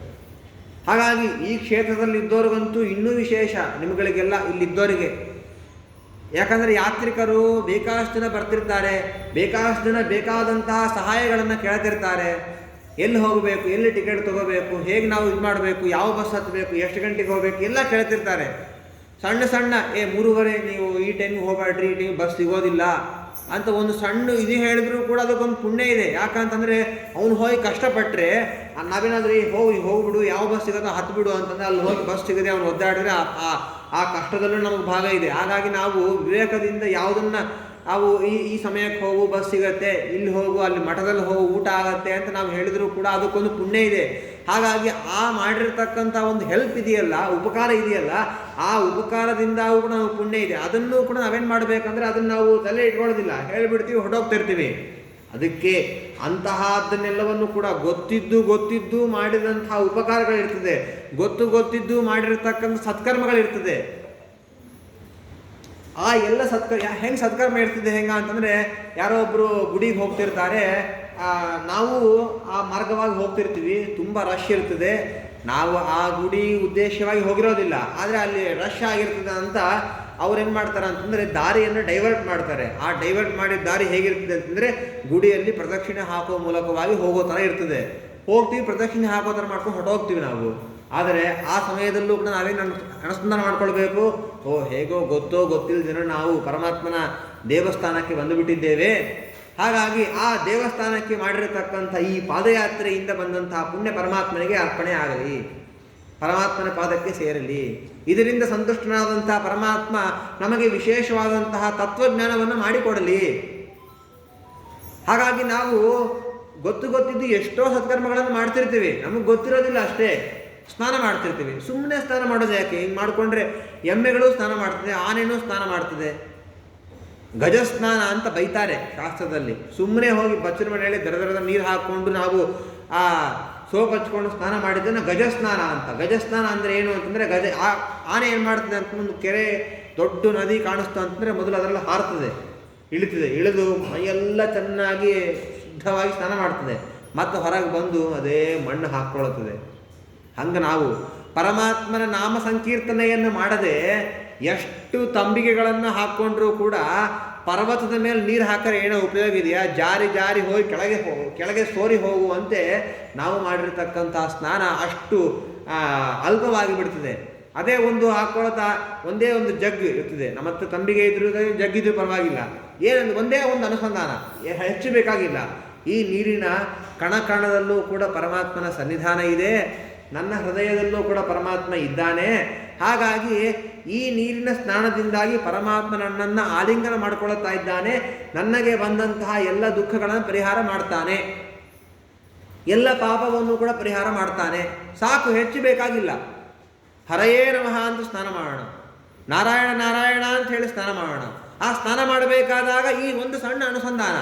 ಹಾಗಾಗಿ ಈ ಕ್ಷೇತ್ರದಲ್ಲಿದ್ದವ್ರಿಗಂತೂ ಇನ್ನೂ ವಿಶೇಷ, ನಿಮ್ಗಳಿಗೆಲ್ಲ ಇಲ್ಲಿದ್ದವರಿಗೆ. ಯಾಕಂದರೆ ಯಾತ್ರಿಕರು ಬೇಕಾದಷ್ಟು ಜನ ಬರ್ತಿರ್ತಾರೆ, ಬೇಕಾದಷ್ಟು ಜನ ಬೇಕಾದಂತಹ ಸಹಾಯಗಳನ್ನು ಕೇಳ್ತಿರ್ತಾರೆ. ಎಲ್ಲಿ ಹೋಗಬೇಕು, ಎಲ್ಲಿ ಟಿಕೆಟ್ ತೊಗೋಬೇಕು, ಹೇಗೆ ನಾವು ಇದು ಮಾಡಬೇಕು, ಯಾವ ಬಸ್ ಹತ್ತಬೇಕು, ಎಷ್ಟು ಗಂಟೆಗೆ ಹೋಗಬೇಕು ಎಲ್ಲ ಕೇಳ್ತಿರ್ತಾರೆ. ಸಣ್ಣ 3:30 ನೀವು ಈ ಟೈಮಿಗೆ ಹೋಗಬೇಡ್ರಿ, ಈ ಟೈಮಿಗೆ ಬಸ್ ಸಿಗೋದಿಲ್ಲ ಅಂತ ಒಂದು ಸಣ್ಣ ಇದು ಹೇಳಿದ್ರು ಕೂಡ ಅದಕ್ಕೊಂದು ಪುಣ್ಯ ಇದೆ. ಯಾಕಂತಂದರೆ ಅವನು ಹೋಗಿ ಕಷ್ಟಪಟ್ಟರೆ, ನಾವೇನಾದ್ರೂ ಹೋಗ್ಬಿಡು, ಯಾವ ಬಸ್ ಸಿಗೋದೋ ಹತ್ಬಿಡು ಅಂತಂದರೆ ಅಲ್ಲಿ ಹೋಗಿ ಬಸ್ ಸಿಗದೆ ಅವನು ಒದ್ದಾಡಿದ್ರೆ ಆ ಕಷ್ಟದಲ್ಲೂ ನಮಗೆ ಭಾಗ ಇದೆ. ಹಾಗಾಗಿ ನಾವು ವಿವೇಕದಿಂದ ಯಾವುದನ್ನು ನಾವು ಈ ಸಮಯಕ್ಕೆ ಹೋಗು, ಬಸ್ ಸಿಗತ್ತೆ, ಇಲ್ಲಿ ಹೋಗು, ಅಲ್ಲಿ ಮಠದಲ್ಲಿ ಹೋಗು, ಊಟ ಆಗತ್ತೆ ಅಂತ ನಾವು ಹೇಳಿದರೂ ಕೂಡ ಅದಕ್ಕೊಂದು ಪುಣ್ಯ ಇದೆ. ಹಾಗಾಗಿ ಆ ಮಾಡಿರ್ತಕ್ಕಂಥ ಒಂದು ಹೆಲ್ಪ್ ಇದೆಯಲ್ಲ, ಉಪಕಾರ ಇದೆಯಲ್ಲ, ಆ ಉಪಕಾರದಿಂದ ಕೂಡ ನಾವು ಪುಣ್ಯ ಇದೆ. ಅದನ್ನು ಕೂಡ ನಾವೇನು ಮಾಡಬೇಕಂದ್ರೆ ಅದನ್ನು ನಾವು ತಲೆ ಇಟ್ಕೊಳ್ಳೋದಿಲ್ಲ, ಹೇಳಿಬಿಡ್ತೀವಿ, ಹೊರಟೋಗ್ತಿರ್ತೀವಿ. ಅದಕ್ಕೆ ಅಂತಹದ್ದನ್ನೆಲ್ಲವನ್ನು ಕೂಡ ಗೊತ್ತಿದ್ದು ಮಾಡಿದಂತಹ ಉಪಕಾರಗಳಿರ್ತದೆ, ಗೊತ್ತಿದ್ದು ಮಾಡಿರತಕ್ಕಂಥ ಸತ್ಕರ್ಮಗಳಿರ್ತದೆ. ಆ ಎಲ್ಲ ಹೆಂಗೆ ಸತ್ಕರ್ಮ ಇರ್ತದೆ ಅಂತಂದರೆ, ಯಾರೋ ಒಬ್ಬರು ಗುಡಿಗೆ ಹೋಗ್ತಿರ್ತಾರೆ, ನಾವು ಆ ಮಾರ್ಗವಾಗಿ ಹೋಗ್ತಿರ್ತೀವಿ, ತುಂಬ ರಶ್ ಇರ್ತದೆ, ನಾವು ಆ ಗುಡಿ ಉದ್ದೇಶವಾಗಿ ಹೋಗಿರೋದಿಲ್ಲ, ಆದರೆ ಅಲ್ಲಿ ರಶ್ ಆಗಿರ್ತದೆ ಅಂತ ಅವ್ರು ಏನು ಮಾಡ್ತಾರೆ ಅಂತಂದರೆ ದಾರಿಯನ್ನು ಡೈವರ್ಟ್ ಮಾಡ್ತಾರೆ. ಆ ಡೈವರ್ಟ್ ಮಾಡಿದ ದಾರಿ ಹೇಗಿರ್ತದೆ ಅಂತಂದರೆ, ಗುಡಿಯಲ್ಲಿ ಪ್ರದಕ್ಷಿಣೆ ಹಾಕೋ ಮೂಲಕವಾಗಿ ಹೋಗೋ ಥರ ಇರ್ತದೆ. ಹೋಗ್ತೀವಿ, ಪ್ರದಕ್ಷಿಣೆ ಹಾಕೋ ಥರ ಮಾಡ್ಕೊಂಡು ಹೊರಟೋಗ್ತೀವಿ ನಾವು. ಆದರೆ ಆ ಸಮಯದಲ್ಲೂ ಕೂಡ ನಾವೇನು ಅನುಸಂಧಾನ ಮಾಡ್ಕೊಳ್ಬೇಕು, ಹೇಗೋ ಗೊತ್ತಿಲ್ಲದೇನೋ ನಾವು ಪರಮಾತ್ಮನ ದೇವಸ್ಥಾನಕ್ಕೆ ಬಂದುಬಿಟ್ಟಿದ್ದೇವೆ, ಹಾಗಾಗಿ ಆ ದೇವಸ್ಥಾನಕ್ಕೆ ಮಾಡಿರತಕ್ಕಂಥ ಈ ಪಾದಯಾತ್ರೆಯಿಂದ ಬಂದಂತಹ ಪುಣ್ಯ ಪರಮಾತ್ಮನಿಗೆ ಅರ್ಪಣೆ ಆಗಲಿ, ಪರಮಾತ್ಮನ ಪಾದಕ್ಕೆ ಸೇರಲಿ. ಇದರಿಂದ ಸಂತುಷ್ಟನಾದಂತಹ ಪರಮಾತ್ಮ ನಮಗೆ ವಿಶೇಷವಾದಂತಹ ತತ್ವಜ್ಞಾನವನ್ನು ಮಾಡಿಕೊಡಲಿ. ಹಾಗಾಗಿ ನಾವು ಗೊತ್ತಿದ್ದು ಎಷ್ಟೋ ಸತ್ಕರ್ಮಗಳನ್ನು ಮಾಡ್ತಿರ್ತೀವಿ, ನಮಗೆ ಗೊತ್ತಿರೋದಿಲ್ಲ ಅಷ್ಟೇ. ಸ್ನಾನ ಮಾಡ್ತಿರ್ತೀವಿ, ಸುಮ್ಮನೆ ಸ್ನಾನ ಮಾಡೋದು ಯಾಕೆ? ಹಿಂಗೆ ಮಾಡಿಕೊಂಡ್ರೆ ಎಮ್ಮೆಗಳು ಸ್ನಾನ ಮಾಡ್ತದೆ, ಆನೆನೂ ಸ್ನಾನ ಮಾಡ್ತದೆ. ಗಜಸ್ನಾನ ಅಂತ ಬೈತಾರೆ ಶಾಸ್ತ್ರದಲ್ಲಿ. ಸುಮ್ಮನೆ ಹೋಗಿ ಬಚ್ಚಲ ಮನೆಯಲ್ಲಿ ದರದ ನೀರು ಹಾಕ್ಕೊಂಡು ನಾವು ಆ ಸೋಪ್ ಹಚ್ಕೊಂಡು ಸ್ನಾನ ಮಾಡಿದ್ದನ್ನು ಗಜಸ್ನಾನ ಅಂತ. ಗಜಸ್ನಾನ ಅಂದರೆ ಏನು ಅಂತಂದರೆ, ಆನೆ ಏನು ಮಾಡ್ತದೆ ಅಂತ, ಒಂದು ಕೆರೆ ದೊಡ್ಡ ನದಿ ಕಾಣಿಸ್ತು ಅಂತಂದರೆ ಮೊದಲು ಅದರಲ್ಲಿ ಹಾರ್ತದೆ, ಇಳಿದು ಮೈಯೆಲ್ಲ ಚೆನ್ನಾಗಿ ಶುದ್ಧವಾಗಿ ಸ್ನಾನ ಮಾಡ್ತದೆ, ಮತ್ತು ಹೊರಗೆ ಬಂದು ಅದೇ ಮಣ್ಣು ಹಾಕ್ಕೊಳ್ಳುತ್ತದೆ. ಹಂಗೆ ನಾವು ಪರಮಾತ್ಮನ ನಾಮ ಸಂಕೀರ್ತನೆಯನ್ನು ಮಾಡದೆ ಎಷ್ಟು ತಂಬಿಗೆಗಳನ್ನು ಹಾಕ್ಕೊಂಡ್ರೂ ಕೂಡ ಪರ್ವತದ ಮೇಲೆ ನೀರು ಹಾಕರೆ ಏನೋ ಉಪಯೋಗ ಇದೆಯಾ? ಜಾರಿ ಹೋಗಿ ಕೆಳಗೆ ಸೋರಿ ಹೋಗುವಂತೆ ನಾವು ಮಾಡಿರ್ತಕ್ಕಂಥ ಸ್ನಾನ ಅಷ್ಟು ಅಲ್ಪವಾಗಿ ಬಿಡ್ತದೆ. ಅದೇ ಒಂದು ಹಾಕ್ಕೊಳ್ತಾ ಒಂದೇ ಒಂದು ಜಗ್ ಇರ್ತದೆ, ನಮ್ಮ ಹತ್ರ ತಂಬಿಗೆ ಇದ್ರೂ ಜಗ್ಗಿದ್ರೂ ಪರವಾಗಿಲ್ಲ, ಏನಂದ್ರೆ ಒಂದೇ ಒಂದು ಅನುಸಂಧಾನ, ಹೆಚ್ಚು ಬೇಕಾಗಿಲ್ಲ. ಈ ನೀರಿನ ಕಣದಲ್ಲೂ ಕೂಡ ಪರಮಾತ್ಮನ ಸನ್ನಿಧಾನ ಇದೆ, ನನ್ನ ಹೃದಯದಲ್ಲೂ ಕೂಡ ಪರಮಾತ್ಮ ಇದ್ದಾನೆ. ಹಾಗಾಗಿ ಈ ನೀರಿನ ಸ್ನಾನದಿಂದಾಗಿ ಪರಮಾತ್ಮ ನನ್ನನ್ನು ಆಲಿಂಗನ ಮಾಡಿಕೊಳ್ಳುತ್ತಾ ಇದ್ದಾನೆ, ನನಗೆ ಬಂದಂತಹ ಎಲ್ಲ ದುಃಖಗಳನ್ನು ಪರಿಹಾರ ಮಾಡ್ತಾನೆ, ಎಲ್ಲ ಪಾಪವನ್ನು ಕೂಡ ಪರಿಹಾರ ಮಾಡ್ತಾನೆ. ಸಾಕು, ಹೆಚ್ಚು ಬೇಕಾಗಿಲ್ಲ. ಹರಯೇ ನಮಃ ಅಂತ ಸ್ನಾನ ಮಾಡೋಣ, ನಾರಾಯಣ ನಾರಾಯಣ ಅಂತ ಹೇಳಿ ಸ್ನಾನ ಮಾಡೋಣ. ಆ ಸ್ನಾನ ಮಾಡಬೇಕಾದಾಗ ಈ ಒಂದು ಸಣ್ಣ ಅನುಸಂಧಾನ,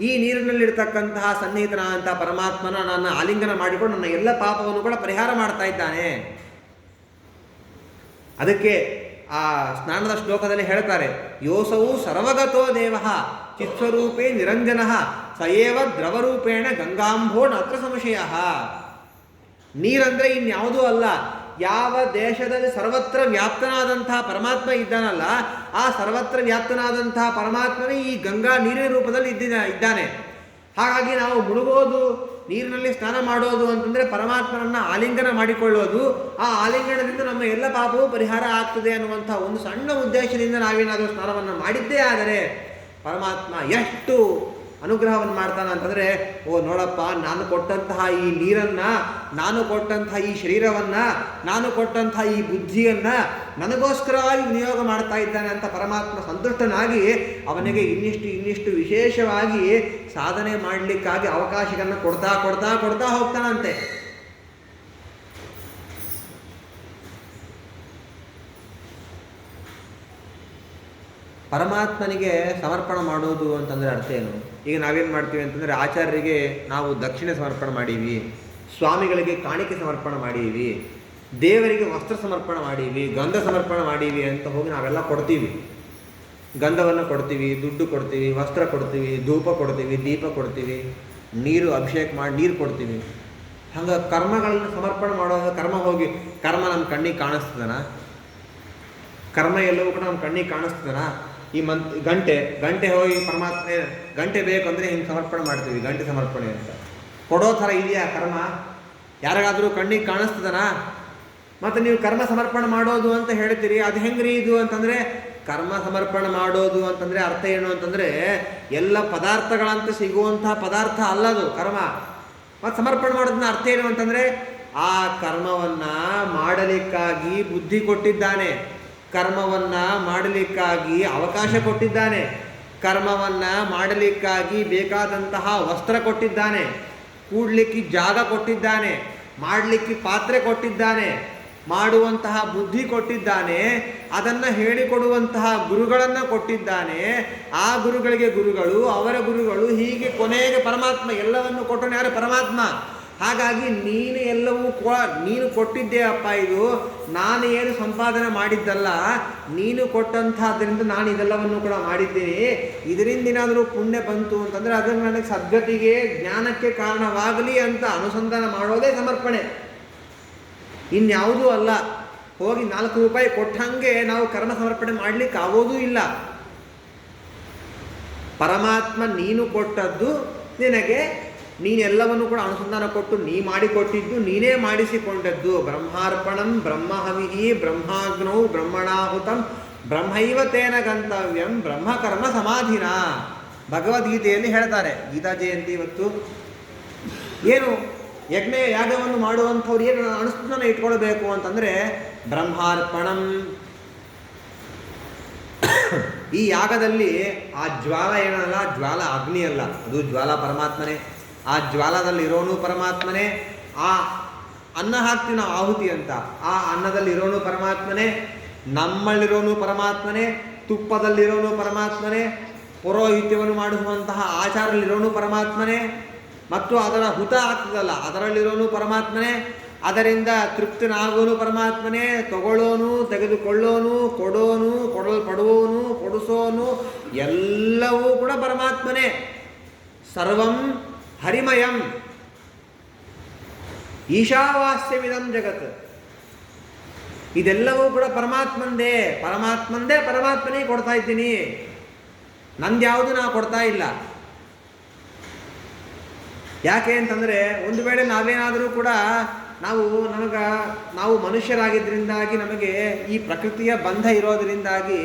ಈ ನೀರಿನಲ್ಲಿರ್ತಕ್ಕಂತಹ ಸನ್ನಿಹಿತನಾದಂಥ ಪರಮಾತ್ಮನ ನನ್ನ ಆಲಿಂಗನ ಮಾಡಿಕೊಂಡು ನನ್ನ ಎಲ್ಲ ಪಾಪವನ್ನು ಕೂಡ ಪರಿಹಾರ ಮಾಡ್ತಾ ಇದ್ದಾನೆ. ಅದಕ್ಕೆ ಆ ಸ್ನಾನದ ಶ್ಲೋಕದಲ್ಲಿ ಹೇಳ್ತಾರೆ, ಯೋಸವು ಸರ್ವಗತೋ ದೇವ ಚಿತ್ಸ್ವರೂಪೇ ನಿರಂಜನ ಸಯೇವ ದ್ರವರೂಪೇಣ ಗಂಗಾಂಭೋ ನತ್ರ ಸಂಶಯ. ನೀರಂದರೆ ಇನ್ಯಾವುದೂ ಅಲ್ಲ, ಯಾವ ದೇಶದಲ್ಲಿ ಸರ್ವತ್ರ ವ್ಯಾಪ್ತನಾದಂತಹ ಪರಮಾತ್ಮ ಇದ್ದಾನಲ್ಲ, ಆ ಸರ್ವತ್ರ ವ್ಯಾಪ್ತನಾದಂತಹ ಪರಮಾತ್ಮನೇ ಈ ಗಂಗಾ ನೀರಿನ ರೂಪದಲ್ಲಿ ಇದ್ದಾನೆ. ಹಾಗಾಗಿ ನಾವು ಮುಳುಗೋದು, ನೀರಿನಲ್ಲಿ ಸ್ನಾನ ಮಾಡೋದು ಅಂತಂದರೆ ಪರಮಾತ್ಮನನ್ನು ಆಲಿಂಗನ ಮಾಡಿಕೊಳ್ಳೋದು. ಆ ಆಲಿಂಗನದಿಂದ ನಮ್ಮ ಎಲ್ಲ ಪಾಪವೂ ಪರಿಹಾರ ಆಗ್ತದೆ ಅನ್ನುವಂಥ ಒಂದು ಸಣ್ಣ ಉದ್ದೇಶದಿಂದ ನಾವೇನಾದರೂ ಸ್ನಾನವನ್ನು ಮಾಡಿದ್ದೇ ಆದರೆ ಪರಮಾತ್ಮ ಎಷ್ಟು ಅನುಗ್ರಹವನ್ನು ಮಾಡ್ತಾನೆ ಅಂತಂದರೆ, ಓ ನೋಡಪ್ಪ, ನಾನು ಕೊಟ್ಟಂತಹ ಈ ನೀರನ್ನು, ನಾನು ಕೊಟ್ಟಂತಹ ಈ ಶರೀರವನ್ನು, ನಾನು ಕೊಟ್ಟಂತಹ ಈ ಬುದ್ಧಿಯನ್ನು ನನಗೋಸ್ಕರವಾಗಿ ವಿನಿಯೋಗ ಮಾಡ್ತಾ ಇದ್ದಾನೆ ಅಂತ ಪರಮಾತ್ಮ ಸಂತುಷ್ಟನಾಗಿ ಅವನಿಗೆ ಇನ್ನಿಷ್ಟು ವಿಶೇಷವಾಗಿ ಸಾಧನೆ ಮಾಡಲಿಕ್ಕಾಗಿ ಅವಕಾಶಗಳನ್ನು ಕೊಡ್ತಾ ಹೋಗ್ತಾನಂತೆ. ಪರಮಾತ್ಮನಿಗೆ ಸಮರ್ಪಣೆ ಮಾಡೋದು ಅಂತಂದರೆ ಅರ್ಥ ಏನು? ಈಗ ನಾವೇನು ಮಾಡ್ತೀವಿ ಅಂತಂದರೆ, ಆಚಾರ್ಯರಿಗೆ ನಾವು ದಕ್ಷಿಣೆ ಸಮರ್ಪಣೆ ಮಾಡೀವಿ, ಸ್ವಾಮಿಗಳಿಗೆ ಕಾಣಿಕೆ ಸಮರ್ಪಣೆ ಮಾಡೀವಿ, ದೇವರಿಗೆ ವಸ್ತ್ರ ಸಮರ್ಪಣೆ ಮಾಡೀವಿ, ಗಂಧ ಸಮರ್ಪಣೆ ಮಾಡೀವಿ ಅಂತ ಹೋಗಿ ನಾವೆಲ್ಲ ಕೊಡ್ತೀವಿ. ಗಂಧವನ್ನು ಕೊಡ್ತೀವಿ, ದುಡ್ಡು ಕೊಡ್ತೀವಿ, ವಸ್ತ್ರ ಕೊಡ್ತೀವಿ, ಧೂಪ ಕೊಡ್ತೀವಿ, ದೀಪ ಕೊಡ್ತೀವಿ, ನೀರು ಅಭಿಷೇಕ ಮಾಡಿ ನೀರು ಕೊಡ್ತೀವಿ. ಹಂಗೆ ಕರ್ಮಗಳನ್ನು ಸಮರ್ಪಣೆ ಮಾಡುವಾಗ ಕರ್ಮ ನಮ್ಮ ಕಣ್ಣಿಗೆ ಕಾಣಿಸ್ತದನ? ಕರ್ಮ ಎಲ್ಲವೂ ಕೂಡ ನಮ್ಮ ಕಣ್ಣಿಗೆ ಕಾಣಿಸ್ತದನ? ಈ ಗಂಟೆ ಹೋಗಿ ಪರಮಾತ್ಮ ಗಂಟೆ ಬೇಕು ಅಂದರೆ ಹಿಂಗೆ ಸಮರ್ಪಣೆ ಮಾಡ್ತೀವಿ, ಗಂಟೆ ಸಮರ್ಪಣೆ ಅಂತ. ಕೊಡೋ ಥರ ಇದೆಯಾ ಕರ್ಮ? ಯಾರಿಗಾದರೂ ಕಣ್ಣಿಗೆ ಕಾಣಿಸ್ತದನ? ಮತ್ತು ನೀವು ಕರ್ಮ ಸಮರ್ಪಣೆ ಮಾಡೋದು ಅಂತ ಹೇಳ್ತೀರಿ, ಅದು ಹೆಂಗ್ರಿ ಇದು ಅಂತಂದರೆ, ಕರ್ಮ ಸಮರ್ಪಣೆ ಮಾಡೋದು ಅಂತಂದರೆ ಅರ್ಥ ಏನು ಅಂತಂದರೆ, ಎಲ್ಲ ಪದಾರ್ಥಗಳಂತ ಸಿಗುವಂತಹ ಪದಾರ್ಥ ಅಲ್ಲದು ಕರ್ಮ. ಮತ್ತು ಸಮರ್ಪಣೆ ಮಾಡೋದನ್ನ ಅರ್ಥ ಏನು ಅಂತಂದರೆ, ಆ ಕರ್ಮವನ್ನು ಮಾಡಲಿಕ್ಕಾಗಿ ಬುದ್ಧಿ ಕೊಟ್ಟಿದ್ದಾನೆ, ಕರ್ಮವನ್ನು ಮಾಡಲಿಕ್ಕಾಗಿ ಅವಕಾಶ ಕೊಟ್ಟಿದ್ದಾನೆ, ಕರ್ಮವನ್ನು ಮಾಡಲಿಕ್ಕಾಗಿ ಬೇಕಾದಂತಹ ವಸ್ತ್ರ ಕೊಟ್ಟಿದ್ದಾನೆ, ಕೂಡಲಿಕ್ಕೆ ಜಾಗ ಕೊಟ್ಟಿದ್ದಾನೆ, ಮಾಡಲಿಕ್ಕೆ ಪಾತ್ರೆ ಕೊಟ್ಟಿದ್ದಾನೆ, ಮಾಡುವಂತಹ ಬುದ್ಧಿ ಕೊಟ್ಟಿದ್ದಾನೆ, ಅದನ್ನು ಹೇಳಿಕೊಡುವಂತಹ ಗುರುಗಳನ್ನು ಕೊಟ್ಟಿದ್ದಾನೆ. ಆ ಗುರುಗಳಿಗೆ ಗುರುಗಳು, ಅವರ ಗುರುಗಳು, ಹೀಗೆ ಕೊನೆಗೆ ಪರಮಾತ್ಮ ಎಲ್ಲವನ್ನು ಕೊಟ್ಟನು. ಯಾರು? ಪರಮಾತ್ಮ. ಹಾಗಾಗಿ ನೀನು ಎಲ್ಲವೂ ನೀನು ಕೊಟ್ಟಿದ್ದೇ ಅಪ್ಪ, ಇದು ನಾನು ಏನು ಸಂಪಾದನೆ ಮಾಡಿದ್ದಲ್ಲ, ನೀನು ಕೊಟ್ಟಂಥದ್ದರಿಂದ ನಾನು ಇದೆಲ್ಲವನ್ನು ಕೂಡ ಮಾಡಿದ್ದೀನಿ. ಇದರಿಂದ ಏನಾದರೂ ಪುಣ್ಯ ಬಂತು ಅಂತಂದರೆ ಅದನ್ನು ನನಗೆ ಸದ್ಗತಿಗೆ, ಜ್ಞಾನಕ್ಕೆ ಕಾರಣವಾಗಲಿ ಅಂತ ಅನುಸಂಧಾನ ಮಾಡೋದೇ ಸಮರ್ಪಣೆ, ಇನ್ಯಾವುದೂ ಅಲ್ಲ. ಹೋಗಿ 4 ರೂಪಾಯಿ ಕೊಟ್ಟಂಗೆ ನಾವು ಕರ್ಮ ಸಮರ್ಪಣೆ ಮಾಡಲಿಕ್ಕೆ ಆಗೋದೂ ಇಲ್ಲ. ಪರಮಾತ್ಮ ನೀನು ಕೊಟ್ಟದ್ದು ನಿನಗೆ, ನೀನೆಲ್ಲವನ್ನು ಕೂಡ ಅನುಸಂಧಾನ ಕೊಟ್ಟು ನೀ ಮಾಡಿಕೊಟ್ಟಿದ್ದು, ನೀನೇ ಮಾಡಿಸಿಕೊಂಡದ್ದು. ಬ್ರಹ್ಮಾರ್ಪಣಂ ಬ್ರಹ್ಮಹವಿಹಿ ಬ್ರಹ್ಮಾಗ್ನೌ ಬ್ರಹ್ಮಣಾಹುತಂ ಬ್ರಹ್ಮೈವ ತೇನ ಗಂತವ್ಯಂ ಬ್ರಹ್ಮಕರ್ಮ ಸಮಾಧಿನ. ಭಗವದ್ಗೀತೆಯಲ್ಲಿ ಹೇಳ್ತಾರೆ. ಗೀತಾ ಜಯಂತಿ ಇವತ್ತು ಏನು ಯಜ್ಞ ಯಾಗವನ್ನು ಮಾಡುವಂಥವ್ರು ಏನು ಅನುಷ್ಠಾನ ಇಟ್ಕೊಳ್ಬೇಕು ಅಂತಂದರೆ ಬ್ರಹ್ಮಾರ್ಪಣಂ. ಈ ಯಾಗದಲ್ಲಿ ಆ ಜ್ವಾಲ ಏನಲ್ಲ, ಜ್ವಾಲ ಅಗ್ನಿ ಅಲ್ಲ, ಅದು ಜ್ವಾಲ ಪರಮಾತ್ಮನೇ. ಆ ಜ್ವಾಲದಲ್ಲಿರೋನು ಪರಮಾತ್ಮನೇ. ಆ ಅನ್ನ ಹಾಕ್ತೀವಿ ನಾವು ಆಹುತಿ ಅಂತ, ಆ ಅನ್ನದಲ್ಲಿರೋನು ಪರಮಾತ್ಮನೇ. ನಮ್ಮಲ್ಲಿರೋನು ಪರಮಾತ್ಮನೇ. ತುಪ್ಪದಲ್ಲಿರೋನು ಪರಮಾತ್ಮನೇ. ಪುರೋಹಿತ್ಯವನ್ನು ಮಾಡುವಂತಹ ಆಚಾರದಲ್ಲಿರೋನು ಪರಮಾತ್ಮನೇ. ಮತ್ತು ಅದರ ಹುತ ಆಗ್ತದಲ್ಲ, ಅದರಲ್ಲಿರೋನು ಪರಮಾತ್ಮನೇ. ಅದರಿಂದ ತೃಪ್ತನಾಗೋನು ಪರಮಾತ್ಮನೇ. ತಗೊಳ್ಳೋನು, ತೆಗೆದುಕೊಳ್ಳೋನು, ಕೊಡೋನು, ಕೊಡಲ್ಪಡುವವನು, ಕೊಡಿಸೋನು ಎಲ್ಲವೂ ಕೂಡ ಪರಮಾತ್ಮನೇ. ಸರ್ವಂ ಹರಿಮಯಂ ಈಶಾವಾಸ್ಯವಿದಂ ಜಗತ್. ಇದೆಲ್ಲವೂ ಕೂಡ ಪರಮಾತ್ಮಂದೇ. ಪರಮಾತ್ಮನೇ ಕೊಡ್ತಾ ಇದ್ದೀನಿ, ನಂದ್ಯಾವುದು ನಾವು ಕೊಡ್ತಾ ಇಲ್ಲ. ಯಾಕೆ ಅಂತಂದರೆ ಒಂದು ವೇಳೆ ನಾವೇನಾದರೂ ಕೂಡ ನಾವು ಮನುಷ್ಯರಾಗಿದ್ದರಿಂದಾಗಿ ನಮಗೆ ಈ ಪ್ರಕೃತಿಯ ಬಂಧ ಇರೋದರಿಂದಾಗಿ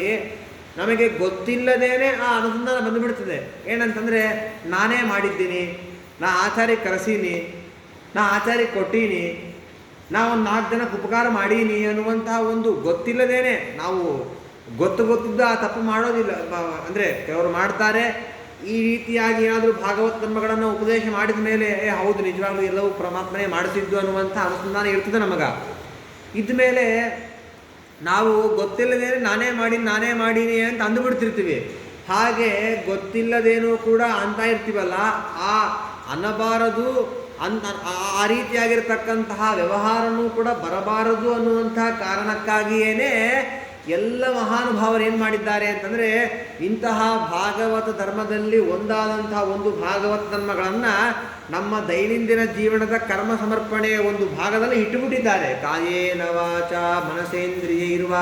ನಮಗೆ ಗೊತ್ತಿಲ್ಲದೇನೆ ಆ ಅನುಸಂಧಾನ ಬಂದುಬಿಡ್ತದೆ. ಏನಂತಂದರೆ ನಾನೇ ಮಾಡಿದ್ದೀನಿ, ನಾ ಆಚಾರ್ಯಕ್ಕೆ ಕರೆಸೀನಿ, ನಾ ಆಚಾರ್ಯಕ್ಕೆ ಕೊಟ್ಟೀನಿ, ನಾ ಒಂದು 4 ಜನಕ್ಕೆ ಉಪಕಾರ ಮಾಡೀನಿ ಅನ್ನುವಂತಹ ಒಂದು ಗೊತ್ತಿಲ್ಲದೇನೆ ನಾವು ಗೊತ್ತಿದ್ದು ಆ ತಪ್ಪು ಮಾಡೋದಿಲ್ಲ. ಅಂದರೆ ಕೆಲವರು ಮಾಡ್ತಾರೆ. ಈ ರೀತಿಯಾಗಿ ಏನಾದರೂ ಭಾಗವತ್ ಧರ್ಮಗಳನ್ನು ಉಪದೇಶ ಮಾಡಿದ ಮೇಲೆ ಹೌದು ನಿಜವಾಗ್ಲೂ ಎಲ್ಲವೂ ಪರಮಾತ್ಮನೇ ಮಾಡಿಸಿದ್ದು ಅನ್ನುವಂಥ ಅನುಸಂಧಾನ ಇರ್ತದೆ ನಮಗೆ. ಇದ್ದ ಮೇಲೆ ನಾವು ಗೊತ್ತಿಲ್ಲದೇನೆ ನಾನೇ ಮಾಡೀನಿ ಅಂತ ಅಂದುಬಿಡ್ತಿರ್ತೀವಿ. ಹಾಗೆ ಗೊತ್ತಿಲ್ಲದೇನೂ ಕೂಡ ಅಂತ ಇರ್ತೀವಲ್ಲ, ಆ ಅನ್ನಬಾರದು ಆ ರೀತಿಯಾಗಿರ್ತಕ್ಕಂತಹ ವ್ಯವಹಾರನೂ ಕೂಡ ಬರಬಾರದು ಅನ್ನುವಂತಹ ಕಾರಣಕ್ಕಾಗಿಯೇ ಎಲ್ಲ ಮಹಾನುಭಾವರು ಏನು ಮಾಡಿದ್ದಾರೆ ಅಂತಂದರೆ ಇಂತಹ ಭಾಗವತ ಧರ್ಮದಲ್ಲಿ ಒಂದಾದಂತಹ ಒಂದು ಭಾಗವತ ಧರ್ಮಗಳನ್ನು ನಮ್ಮ ದೈನಂದಿನ ಜೀವನದ ಕರ್ಮ ಸಮರ್ಪಣೆಯ ಒಂದು ಭಾಗದಲ್ಲಿ ಇಟ್ಟುಬಿಟ್ಟಿದ್ದಾರೆ. ಕಾಯೇನ ವಾಚ ಮನಸೇಂದ್ರಿಯೈರ್ವ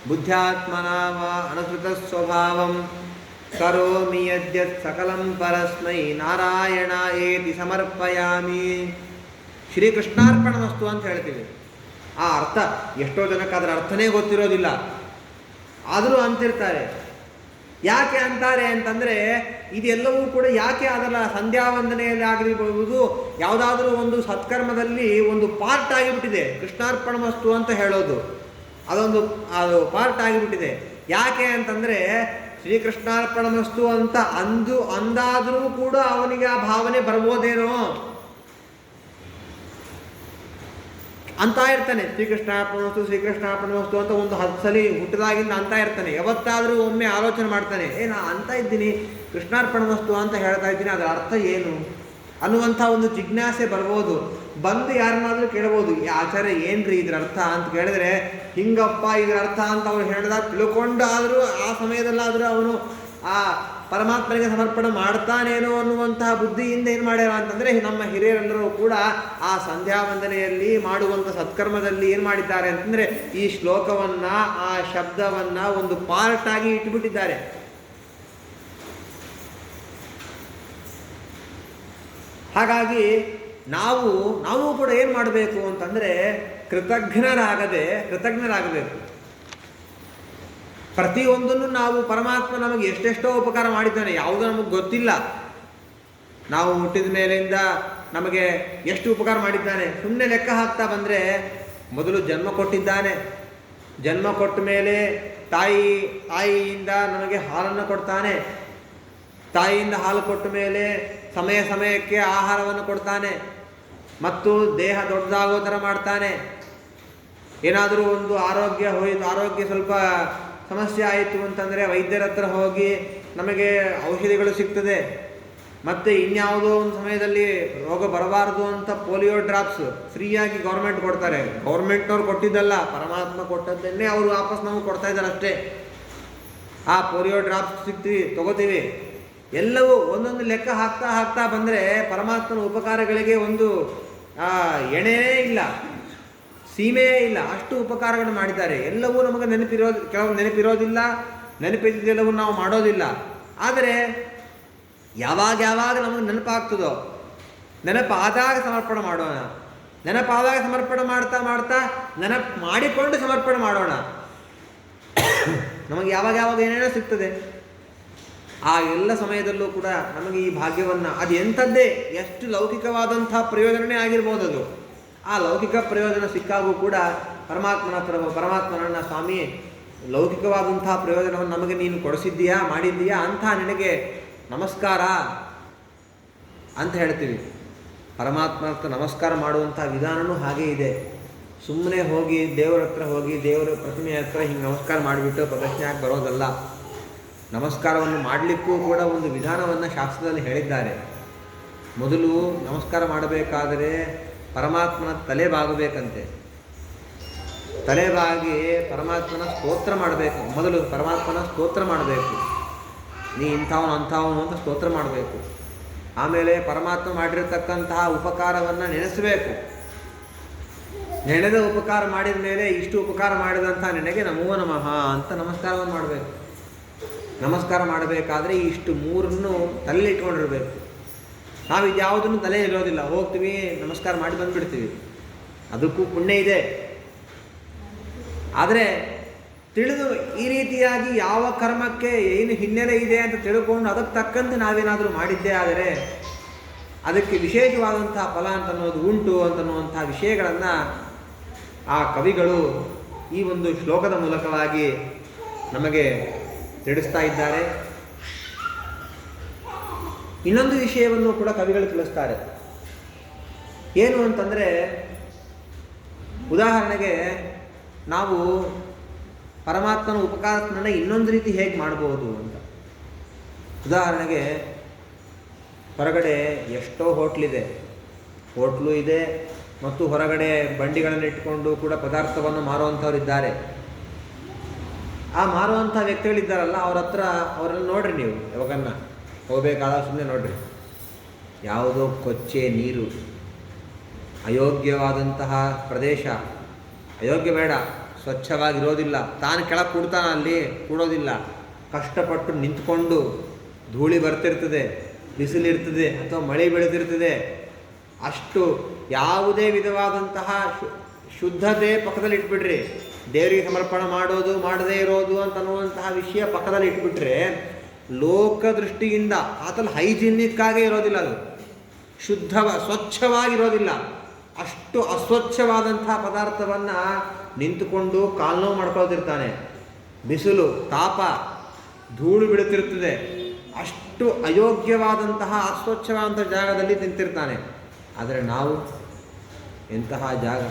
ಬುದ್ಧ್ಯಾತ್ಮನಾ ವಾ ಅನುಸೃತ ಸ್ವಭಾವಂ ಕರೋಮಿ ಯದ್ಯತ್ ಸಕಲಂ ಪರಸ್ಮೈ ನಾರಾಯಣ ಏತಿ ಸಮರ್ಪಯಾಮಿ. ಶ್ರೀಕೃಷ್ಣಾರ್ಪಣಮಸ್ತು ಅಂತ ಹೇಳ್ತೀವಿ. ಆ ಅರ್ಥ ಎಷ್ಟೋ ಜನಕ್ಕೆ ಅದರ ಅರ್ಥನೇ ಗೊತ್ತಿರೋದಿಲ್ಲ, ಆದರೂ ಅಂತಿರ್ತಾರೆ. ಯಾಕೆ ಅಂತಾರೆ ಅಂತಂದರೆ ಇದೆಲ್ಲವೂ ಕೂಡ ಯಾಕೆ ಅದಲ್ಲ, ಸಂಧ್ಯಾ ವಂದನೆಯಲ್ಲಿ ಆಗಿರ್ಬೋದು, ಯಾವುದಾದ್ರೂ ಒಂದು ಸತ್ಕರ್ಮದಲ್ಲಿ ಒಂದು ಪಾರ್ಟ್ ಆಗಿಬಿಟ್ಟಿದೆ. ಕೃಷ್ಣಾರ್ಪಣಮಸ್ತು ಅಂತ ಹೇಳೋದು ಅದು ಪಾರ್ಟ್ ಆಗಿಬಿಟ್ಟಿದೆ. ಯಾಕೆ ಅಂತಂದರೆ ಶ್ರೀಕೃಷ್ಣಾರ್ಪಣಮಸ್ತು ಅಂತ ಅಂದಾದರೂ ಕೂಡ ಅವನಿಗೆ ಆ ಭಾವನೆ ಬರ್ಬೋದೇನೋ ಅಂತ ಇರ್ತಾನೆ. ಶ್ರೀಕೃಷ್ಣಾರ್ಪಣಮಸ್ತು ಅಂತ ಒಂದು 10 ಸಲ ಹುಟ್ಟಿದಾಗಿಂದ ಅಂತ ಇರ್ತಾನೆ. ಯಾವತ್ತಾದರೂ ಒಮ್ಮೆ ಆಲೋಚನೆ ಮಾಡ್ತಾನೆ, ನಾ ಅಂತ ಇದ್ದೀನಿ, ಕೃಷ್ಣಾರ್ಪಣಮಸ್ತು ಅಂತ ಹೇಳ್ತಾ ಇದ್ದೀನಿ, ಅದರ ಅರ್ಥ ಏನು ಅನ್ನುವಂಥ ಒಂದು ಜಿಜ್ಞಾಸೆ ಬರ್ಬೋದು. ಬಂದು ಯಾರನ್ನಾದರೂ ಕೇಳ್ಬೋದು, ಈ ಆಚಾರ್ಯ ಏನ್ರಿ ಇದ್ರ ಅರ್ಥ ಅಂತ ಕೇಳಿದ್ರೆ, ಹಿಂಗಪ್ಪ ಇದ್ರ ಅರ್ಥ ಅಂತ ಅವ್ರು ಹೇಳಿದಾಗ ತಿಳ್ಕೊಂಡಾದರೂ ಆ ಸಮಯದಲ್ಲಾದರೂ ಅವನು ಆ ಪರಮಾತ್ಮನಿಗೆ ಸಮರ್ಪಣೆ ಮಾಡ್ತಾನೇನೋ ಅನ್ನುವಂತಹ ಬುದ್ಧಿಯಿಂದ ಏನು ಮಾಡ್ಯಾರ ಅಂತಂದರೆ ನಮ್ಮ ಹಿರಿಯರೆಲ್ಲರೂ ಕೂಡ ಆ ಸಂಧ್ಯಾ ವಂದನೆಯಲ್ಲಿ ಮಾಡುವಂಥ ಸತ್ಕರ್ಮದಲ್ಲಿ ಏನು ಮಾಡಿದ್ದಾರೆ ಅಂತಂದರೆ ಈ ಶ್ಲೋಕವನ್ನು, ಆ ಶಬ್ದವನ್ನು ಒಂದು ಪಾರ್ಟ್ ಆಗಿ ಇಟ್ಟುಬಿಟ್ಟಿದ್ದಾರೆ. ಹಾಗಾಗಿ ನಾವು ಕೂಡ ಏನು ಮಾಡಬೇಕು ಅಂತಂದರೆ ಕೃತಜ್ಞರಾಗಬೇಕು. ಪ್ರತಿಯೊಂದನ್ನು ನಾವು ಪರಮಾತ್ಮ ನಮಗೆ ಎಷ್ಟೆಷ್ಟೋ ಉಪಕಾರ ಮಾಡಿದ್ದಾನೆ, ಯಾವುದೂ ನಮಗೆ ಗೊತ್ತಿಲ್ಲ. ನಾವು ಹುಟ್ಟಿದ ಮೇಲಿಂದ ನಮಗೆ ಎಷ್ಟು ಉಪಕಾರ ಮಾಡಿದ್ದಾನೆ ಸುಮ್ಮನೆ ಲೆಕ್ಕ ಹಾಕ್ತಾ ಬಂದರೆ, ಮೊದಲು ಜನ್ಮ ಕೊಟ್ಟಿದ್ದಾನೆ. ಜನ್ಮ ಕೊಟ್ಟ ಮೇಲೆ ತಾಯಿಯಿಂದ ನಮಗೆ ಹಾಲನ್ನು ಕೊಡ್ತಾನೆ. ತಾಯಿಯಿಂದ ಹಾಲು ಕೊಟ್ಟ ಮೇಲೆ ಸಮಯಕ್ಕೆ ಆಹಾರವನ್ನು ಕೊಡ್ತಾನೆ. ಮತ್ತು ದೇಹ ದೊಡ್ಡದಾಗೋ ಥರ ಮಾಡ್ತಾನೆ. ಏನಾದರೂ ಒಂದು ಆರೋಗ್ಯ ಸ್ವಲ್ಪ ಸಮಸ್ಯೆ ಆಯಿತು ಅಂತಂದರೆ ವೈದ್ಯರ ಹತ್ರ ಹೋಗಿ ನಮಗೆ ಔಷಧಿಗಳು ಸಿಗ್ತದೆ. ಮತ್ತು ಇನ್ಯಾವುದೋ ಒಂದು ಸಮಯದಲ್ಲಿ ರೋಗ ಬರಬಾರ್ದು ಅಂತ ಪೋಲಿಯೋ ಡ್ರಾಪ್ಸ್ ಫ್ರೀಯಾಗಿ ಗೌರ್ಮೆಂಟ್ ಕೊಡ್ತಾರೆ. ಗೌರ್ಮೆಂಟ್ನವ್ರು ಕೊಟ್ಟಿದ್ದಲ್ಲ, ಪರಮಾತ್ಮ ಕೊಟ್ಟದ್ದನ್ನೇ ಅವರು ವಾಪಸ್ ನಮಗೆ ಕೊಡ್ತಾ ಇದ್ದಾರೆ ಅಷ್ಟೇ. ಆ ಪೋಲಿಯೋ ಡ್ರಾಪ್ಸ್ ಸಿಗ್ತೀವಿ, ತಗೋತೀವಿ. ಎಲ್ಲವೂ ಒಂದೊಂದು ಲೆಕ್ಕ ಹಾಕ್ತಾ ಬಂದರೆ ಪರಮಾತ್ಮನ ಉಪಕಾರಗಳಿಗೆ ಒಂದು ಎಣೆಯೇ ಇಲ್ಲ, ಸೀಮೆಯೇ ಇಲ್ಲ, ಅಷ್ಟು ಉಪಕಾರಗಳನ್ನು ಮಾಡಿದ್ದಾರೆ. ಎಲ್ಲವೂ ನಮಗೆ ಕೆಲವು ನೆನಪಿರೋದಿಲ್ಲ, ನೆನಪಿದ್ದೆಲ್ಲವೂ ನಾವು ಮಾಡೋದಿಲ್ಲ. ಆದರೆ ಯಾವಾಗ ನಮಗೆ ನೆನಪಾಗ್ತದೋ, ನೆನಪಾದಾಗ ಸಮರ್ಪಣೆ ಮಾಡೋಣ. ನೆನಪಾದಾಗ ಸಮರ್ಪಣೆ ಮಾಡ್ತಾ ನೆನಪು ಮಾಡಿಕೊಂಡು ಸಮರ್ಪಣೆ ಮಾಡೋಣ. ನಮಗೆ ಯಾವಾಗ ಏನೇನೋ ಸಿಗ್ತದೆ. ಆ ಎಲ್ಲ ಸಮಯದಲ್ಲೂ ಕೂಡ ನಮಗೆ ಈ ಭಾಗ್ಯವನ್ನು, ಅದು ಎಂಥದ್ದೇ ಎಷ್ಟು ಲೌಕಿಕವಾದಂಥ ಪ್ರಯೋಜನವೇ ಆಗಿರ್ಬೋದು, ಅದು ಆ ಲೌಕಿಕ ಪ್ರಯೋಜನ ಸಿಕ್ಕಾಗೂ ಕೂಡ ಪರಮಾತ್ಮನನ್ನ ಸ್ವಾಮಿ ಲೌಕಿಕವಾದಂಥ ಪ್ರಯೋಜನವನ್ನು ನಮಗೆ ನೀನು ಕೊಡಿಸಿದ್ದೀಯಾ, ಮಾಡಿದ್ದೀಯಾ ಅಂತ ನಿನಗೆ ನಮಸ್ಕಾರ ಅಂತ ಹೇಳ್ತೀವಿ. ಪರಮಾತ್ಮ ನಮಸ್ಕಾರ ಮಾಡುವಂಥ ವಿಧಾನವೂ ಹಾಗೇ ಇದೆ. ಸುಮ್ಮನೆ ಹೋಗಿ ದೇವರ ಹತ್ರ ಹೋಗಿ ದೇವರ ಪ್ರತಿಮೆ ಹತ್ರ ಹಿಂಗೆ ನಮಸ್ಕಾರ ಮಾಡಿಬಿಟ್ಟು ಪ್ರದಕ್ಷಿಣೆ ಆಗಿ ಬರೋದಲ್ಲ. ನಮಸ್ಕಾರವನ್ನು ಮಾಡಲಿಕ್ಕೂ ಕೂಡ ಒಂದು ವಿಧಾನವನ್ನು ಶಾಸ್ತ್ರದಲ್ಲಿ ಹೇಳಿದ್ದಾರೆ. ಮೊದಲು ನಮಸ್ಕಾರ ಮಾಡಬೇಕಾದರೆ ಪರಮಾತ್ಮನ ತಲೆ ಬಾಗಬೇಕಂತೆ. ತಲೆ ಬಾಗಿ ಪರಮಾತ್ಮನ ಸ್ತೋತ್ರ ಮಾಡಬೇಕು. ಮೊದಲು ಪರಮಾತ್ಮನ ಸ್ತೋತ್ರ ಮಾಡಬೇಕು. ನೀ ಇಂಥವನು ಅಂಥವನು ಅಂತ ಸ್ತೋತ್ರ ಮಾಡಬೇಕು. ಆಮೇಲೆ ಪರಮಾತ್ಮ ಮಾಡಿರತಕ್ಕಂತಹ ಉಪಕಾರವನ್ನು ನೆನೆಸಬೇಕು. ನೆನೆದ ಉಪಕಾರ ಮಾಡಿದ ಮೇಲೆ ಇಷ್ಟು ಉಪಕಾರ ಮಾಡಿದಂಥ ನಿನಗೆ ನಮೋ ನಮಃ ಅಂತ ನಮಸ್ಕಾರವನ್ನು ಮಾಡಬೇಕು. ನಮಸ್ಕಾರ ಮಾಡಬೇಕಾದ್ರೆ ಇಷ್ಟು ಮೂರನ್ನು ತಲೆಯಲ್ಲಿ ಇಟ್ಕೊಂಡಿರ್ಬೇಕು. ನಾವು ಇದು ಯಾವುದನ್ನು ತಲೆ ಇರೋದಿಲ್ಲ, ಹೋಗ್ತೀವಿ ನಮಸ್ಕಾರ ಮಾಡಿ ಬಂದುಬಿಡ್ತೀವಿ, ಅದಕ್ಕೂ ಪುಣ್ಯ ಇದೆ. ಆದರೆ ತಿಳಿದು ಈ ರೀತಿಯಾಗಿ ಯಾವ ಕರ್ಮಕ್ಕೆ ಏನು ಹಿನ್ನೆಲೆ ಇದೆ ಅಂತ ತಿಳ್ಕೊಂಡು ಅದಕ್ಕೆ ತಕ್ಕಂತೆ ನಾವೇನಾದರೂ ಮಾಡಿದ್ದೇ ಆದರೆ ಅದಕ್ಕೆ ವಿಶೇಷವಾದಂತಹ ಫಲ ಅಂತನ್ನೋದು ಉಂಟು ಅಂತನ್ನುವಂಥ ವಿಷಯಗಳನ್ನು ಆ ಕವಿಗಳು ಈ ಒಂದು ಶ್ಲೋಕದ ಮೂಲಕವಾಗಿ ನಮಗೆ ತಿಳಿಸ್ತಾ ಇದ್ದಾರೆ. ಇನ್ನೊಂದು ವಿಷಯವನ್ನು ಕೂಡ ಕವಿಗಳು ತಿಳಿಸ್ತಾರೆ. ಏನು ಅಂತಂದರೆ, ಉದಾಹರಣೆಗೆ ನಾವು ಪರಮಾತ್ಮನ ಉಪಕಾರವನ್ನು ಇನ್ನೊಂದು ರೀತಿ ಹೇಗೆ ಮಾಡ್ಬೋದು ಅಂತ. ಉದಾಹರಣೆಗೆ ಹೊರಗಡೆ ಎಷ್ಟೋ ಹೋಟ್ಲು ಇದೆ ಮತ್ತು ಹೊರಗಡೆ ಬಂಡಿಗಳನ್ನು ಇಟ್ಕೊಂಡು ಕೂಡ ಪದಾರ್ಥವನ್ನು ಮಾರುವಂಥವ್ರಿದ್ದಾರೆ. ಆ ಮಾರುವಂಥ ವ್ಯಕ್ತಿಗಳಿದ್ದಾರಲ್ಲ, ಅವರನ್ನು ನೋಡ್ರಿ, ನೀವು ಯಾವಾಗನ್ನ ಹೋಗಬೇಕಾದಾಗ ಸುಮ್ಮನೆ ನೋಡ್ರಿ, ಯಾವುದೋ ಕೊಚ್ಚೆ ನೀರು, ಅಯೋಗ್ಯವಾದಂತಹ ಪ್ರದೇಶ, ಅಯೋಗ್ಯ ಬೇಡ, ಸ್ವಚ್ಛವಾಗಿರೋದಿಲ್ಲ, ತಾನು ಕೆಳಗೆ ಕೂಡ್ತಾನ, ಅಲ್ಲಿ ಕೂಡೋದಿಲ್ಲ, ಕಷ್ಟಪಟ್ಟು ನಿಂತ್ಕೊಂಡು ಧೂಳಿ ಬರ್ತಿರ್ತದೆ, ಬಿಸಿಲಿರ್ತದೆ ಅಥವಾ ಮಳೆ ಬೆಳೆದಿರ್ತದೆ, ಅಷ್ಟು ಯಾವುದೇ ವಿಧವಾದಂತಹ ಶುದ್ಧತೆ ಪಕ್ಕದಲ್ಲಿ ಇಟ್ಬಿಟ್ರಿ. ದೇವರಿಗೆ ಸಮರ್ಪಣೆ ಮಾಡೋದು ಮಾಡದೇ ಇರೋದು ಅಂತನ್ನುವಂತಹ ವಿಷಯ ಪಕ್ಕದಲ್ಲಿ ಇಟ್ಬಿಟ್ರೆ ಲೋಕದೃಷ್ಟಿಯಿಂದ ಆತಲ್ಲಿ ಹೈಜಿನಿಕ್ ಆಗೇ ಇರೋದಿಲ್ಲ, ಅದು ಸ್ವಚ್ಛವಾಗಿರೋದಿಲ್ಲ. ಅಷ್ಟು ಅಸ್ವಚ್ಛವಾದಂತಹ ಪದಾರ್ಥವನ್ನು ನಿಂತುಕೊಂಡು ಕಾಲು ನೋವು ಮಾಡ್ಕೊಳ್ತಿರ್ತಾನೆ. ಬಿಸಿಲು, ತಾಪ, ಧೂಳು ಬೀಳುತ್ತಿರ್ತದೆ. ಅಷ್ಟು ಅಯೋಗ್ಯವಾದಂತಹ ಅಸ್ವಚ್ಛವಾದಂಥ ಜಾಗದಲ್ಲಿ ನಿಂತಿರ್ತಾನೆ. ಆದರೆ ನಾವು ಎಂತಹ ಜಾಗ,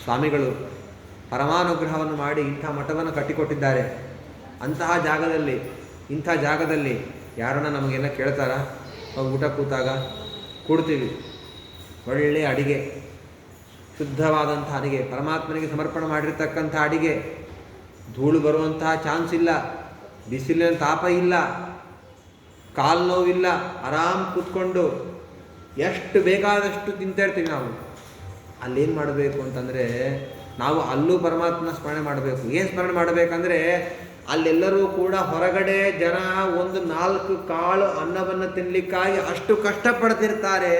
ಸ್ವಾಮಿಗಳು ಪರಮಾನುಗ್ರಹವನ್ನು ಮಾಡಿ ಇಂಥ ಮಠವನ್ನು ಕಟ್ಟಿಕೊಟ್ಟಿದ್ದಾರೆ. ಇಂಥ ಜಾಗದಲ್ಲಿ ಯಾರನ್ನ ನಮಗೆಲ್ಲ ಕೇಳ್ತಾರ? ಊಟ ಕೂತಾಗ ಕೊಡ್ತೀವಿ, ಒಳ್ಳೆಯ ಅಡಿಗೆ, ಶುದ್ಧವಾದಂಥ ಅಡಿಗೆ, ಪರಮಾತ್ಮನಿಗೆ ಸಮರ್ಪಣೆ ಮಾಡಿರ್ತಕ್ಕಂಥ ಅಡಿಗೆ, ಧೂಳು ಬರುವಂತಹ ಚಾನ್ಸ್ ಇಲ್ಲ, ಬಿಸಿಲಿನ ತಾಪ ಇಲ್ಲ, ಕಾಲು ನೋವಿಲ್ಲ, ಆರಾಮ್ ಕೂತ್ಕೊಂಡು ಎಷ್ಟು ಬೇಕಾದಷ್ಟು ತಿಂತಾಯಿರ್ತೀವಿ. ನಾವು ಅಲ್ಲೇನು ಮಾಡಬೇಕು ಅಂತಂದರೆ, ನಾವು ಅಲ್ಲೂ ಪರಮಾತ್ಮನ ಸ್ಮರಣೆ ಮಾಡಬೇಕು. ಏನು ಸ್ಮರಣೆ ಮಾಡಬೇಕಂದ್ರೆ, ಅಲ್ಲೆಲ್ಲರೂ ಕೂಡ ಹೊರಗಡೆ ಜನ ಒಂದು 4 ಕಾಳು ಅನ್ನವನ್ನು ತಿನ್ನಲಿಕ್ಕಾಗಿ ಅಷ್ಟು ಕಷ್ಟಪಡ್ತಿರ್ತಾರೆ.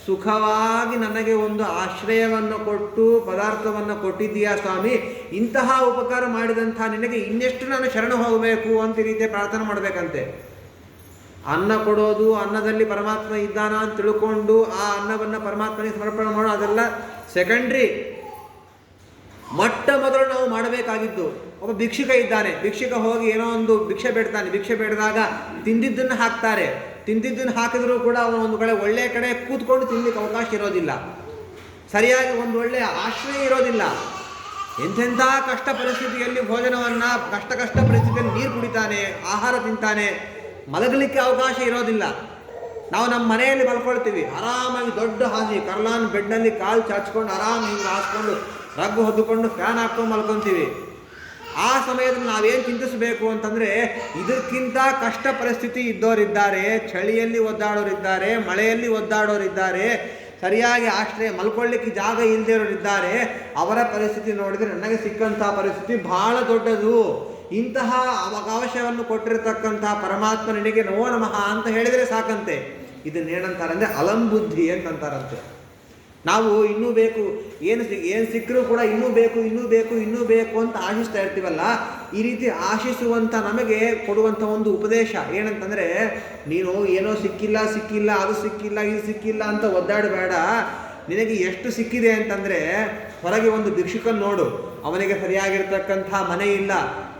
ಸುಖವಾಗಿ ನನಗೆ ಒಂದು ಆಶ್ರಯವನ್ನು ಕೊಟ್ಟು ಪದಾರ್ಥವನ್ನು ಕೊಟ್ಟಿದ್ದೀಯಾ ಸ್ವಾಮಿ, ಇಂತಹ ಉಪಕಾರ ಮಾಡಿದಂಥ ನಿನಗೆ ಇನ್ನೆಷ್ಟು ನಾನು ಶರಣ ಹೋಗಬೇಕು ಅಂತ ರೀತಿಯ ಪ್ರಾರ್ಥನೆ ಮಾಡಬೇಕಂತೆ. ಅನ್ನ ಕೊಡೋದು, ಅನ್ನದಲ್ಲಿ ಪರಮಾತ್ಮ ಇದ್ದಾನ ಅಂತ ತಿಳ್ಕೊಂಡು ಆ ಅನ್ನವನ್ನು ಪರಮಾತ್ಮನಿಗೆ ಸಮರ್ಪಣೆ ಮಾಡೋದು ಅದೆಲ್ಲ ಸೆಕೆಂಡ್ರಿ. ಮೊಟ್ಟ ಮೊದಲು ನಾವು ಮಾಡಬೇಕಾಗಿದ್ದು, ಒಬ್ಬ ಭಿಕ್ಷುಕ ಇದ್ದಾನೆ, ಭಿಕ್ಷುಕ ಹೋಗಿ ಏನೋ ಒಂದು ಭಿಕ್ಷೆ ಬೇಡ್ತಾನೆ. ಭಿಕ್ಷೆ ಬೇಡಿದಾಗ ತಿಂದಿದ್ದನ್ನು ಹಾಕ್ತಾರೆ. ತಿಂದಿದ್ದನ್ನು ಹಾಕಿದರೂ ಕೂಡ ಅವನು ಒಂದು ಕಡೆ ಒಳ್ಳೆಯ ಕಡೆ ಕೂತ್ಕೊಂಡು ತಿನ್ನಲಿಕ್ಕೆ ಅವಕಾಶ ಇರೋದಿಲ್ಲ, ಸರಿಯಾಗಿ ಒಂದು ಒಳ್ಳೆಯ ಆಶ್ರಯ ಇರೋದಿಲ್ಲ. ಎಂತೆಂಥ ಕಷ್ಟ ಪರಿಸ್ಥಿತಿಯಲ್ಲಿ ಭೋಜನವನ್ನು, ಕಷ್ಟ ಪರಿಸ್ಥಿತಿಯಲ್ಲಿ ನೀರು ಕುಡಿತಾನೆ, ಆಹಾರ ತಿಂತಾನೆ, ಮಲಗಲಿಕ್ಕೆ ಅವಕಾಶ ಇರೋದಿಲ್ಲ. ನಾವು ನಮ್ಮ ಮನೆಯಲ್ಲಿ ಮಲ್ಕೊಳ್ತೀವಿ, ಆರಾಮಾಗಿ ದೊಡ್ಡ ಹಾಸಿ ಕರ್ಲಾನ್ ಬೆಡ್ನಲ್ಲಿ ಕಾಲು ಚಾಚ್ಕೊಂಡು ಆರಾಮ್ ಹಿಂಗೆ ಹಾಸ್ಕೊಂಡು ರಗ್ಗು ಹೊದ್ದುಕೊಂಡು ಫ್ಯಾನ್ ಹಾಕ್ಕೊಂಡು ಮಲ್ಕೊತೀವಿ. ಆ ಸಮಯದಲ್ಲಿ ನಾವೇನು ಚಿಂತಿಸಬೇಕು ಅಂತಂದರೆ, ಇದಕ್ಕಿಂತ ಕಷ್ಟ ಪರಿಸ್ಥಿತಿ ಇದ್ದವರಿದ್ದಾರೆ, ಚಳಿಯಲ್ಲಿ ಒದ್ದಾಡೋರಿದ್ದಾರೆ, ಮಳೆಯಲ್ಲಿ ಒದ್ದಾಡೋರಿದ್ದಾರೆ, ಸರಿಯಾಗಿ ಆಶ್ರಯ ಮಲ್ಕೊಳ್ಳಿಕ್ಕೆ ಜಾಗ ಇಲ್ಲದಿರೋರಿದ್ದಾರೆ. ಅವರ ಪರಿಸ್ಥಿತಿ ನೋಡಿದರೆ ನನಗೆ ಸಿಕ್ಕಂಥ ಪರಿಸ್ಥಿತಿ ಬಹಳ ದೊಡ್ಡದು. ಇಂತಹ ಅವಕಾಶವನ್ನು ಕೊಟ್ಟಿರತಕ್ಕಂತಹ ಪರಮಾತ್ಮ ನಿನಗೆ ನಮೋ ನಮಃ ಅಂತ ಹೇಳಿದರೆ ಸಾಕಂತೆ. ಇದನ್ನೇನಂತಾರಂದರೆ ಅಲಂಬುದ್ಧಿ ಅಂತಂತಾರಂತೆ. ನಾವು ಇನ್ನೂ ಬೇಕು, ಏನು ಸಿಕ್ಕರೂ ಕೂಡ ಇನ್ನೂ ಬೇಕು ಇನ್ನೂ ಬೇಕು ಇನ್ನೂ ಬೇಕು ಅಂತ ಆಶಿಸ್ತಾ ಇರ್ತೀವಲ್ಲ. ಈ ರೀತಿ ಆಶಿಸುವಂಥ ನಮಗೆ ಕೊಡುವಂಥ ಒಂದು ಉಪದೇಶ ಏನಂತಂದರೆ, ನೀನು ಏನೋ ಸಿಕ್ಕಿಲ್ಲ ಅದು ಸಿಕ್ಕಿಲ್ಲ ಇದು ಸಿಕ್ಕಿಲ್ಲ ಅಂತ ಒದ್ದಾಡಬೇಡ. ನಿನಗೆ ಎಷ್ಟು ಸಿಕ್ಕಿದೆ ಅಂತಂದರೆ, ಹೊರಗೆ ಒಂದು ಭಿಕ್ಷುಕನ್ ನೋಡು, ಅವನಿಗೆ ಸರಿಯಾಗಿರ್ತಕ್ಕಂಥ ಮನೆ ಇಲ್ಲ,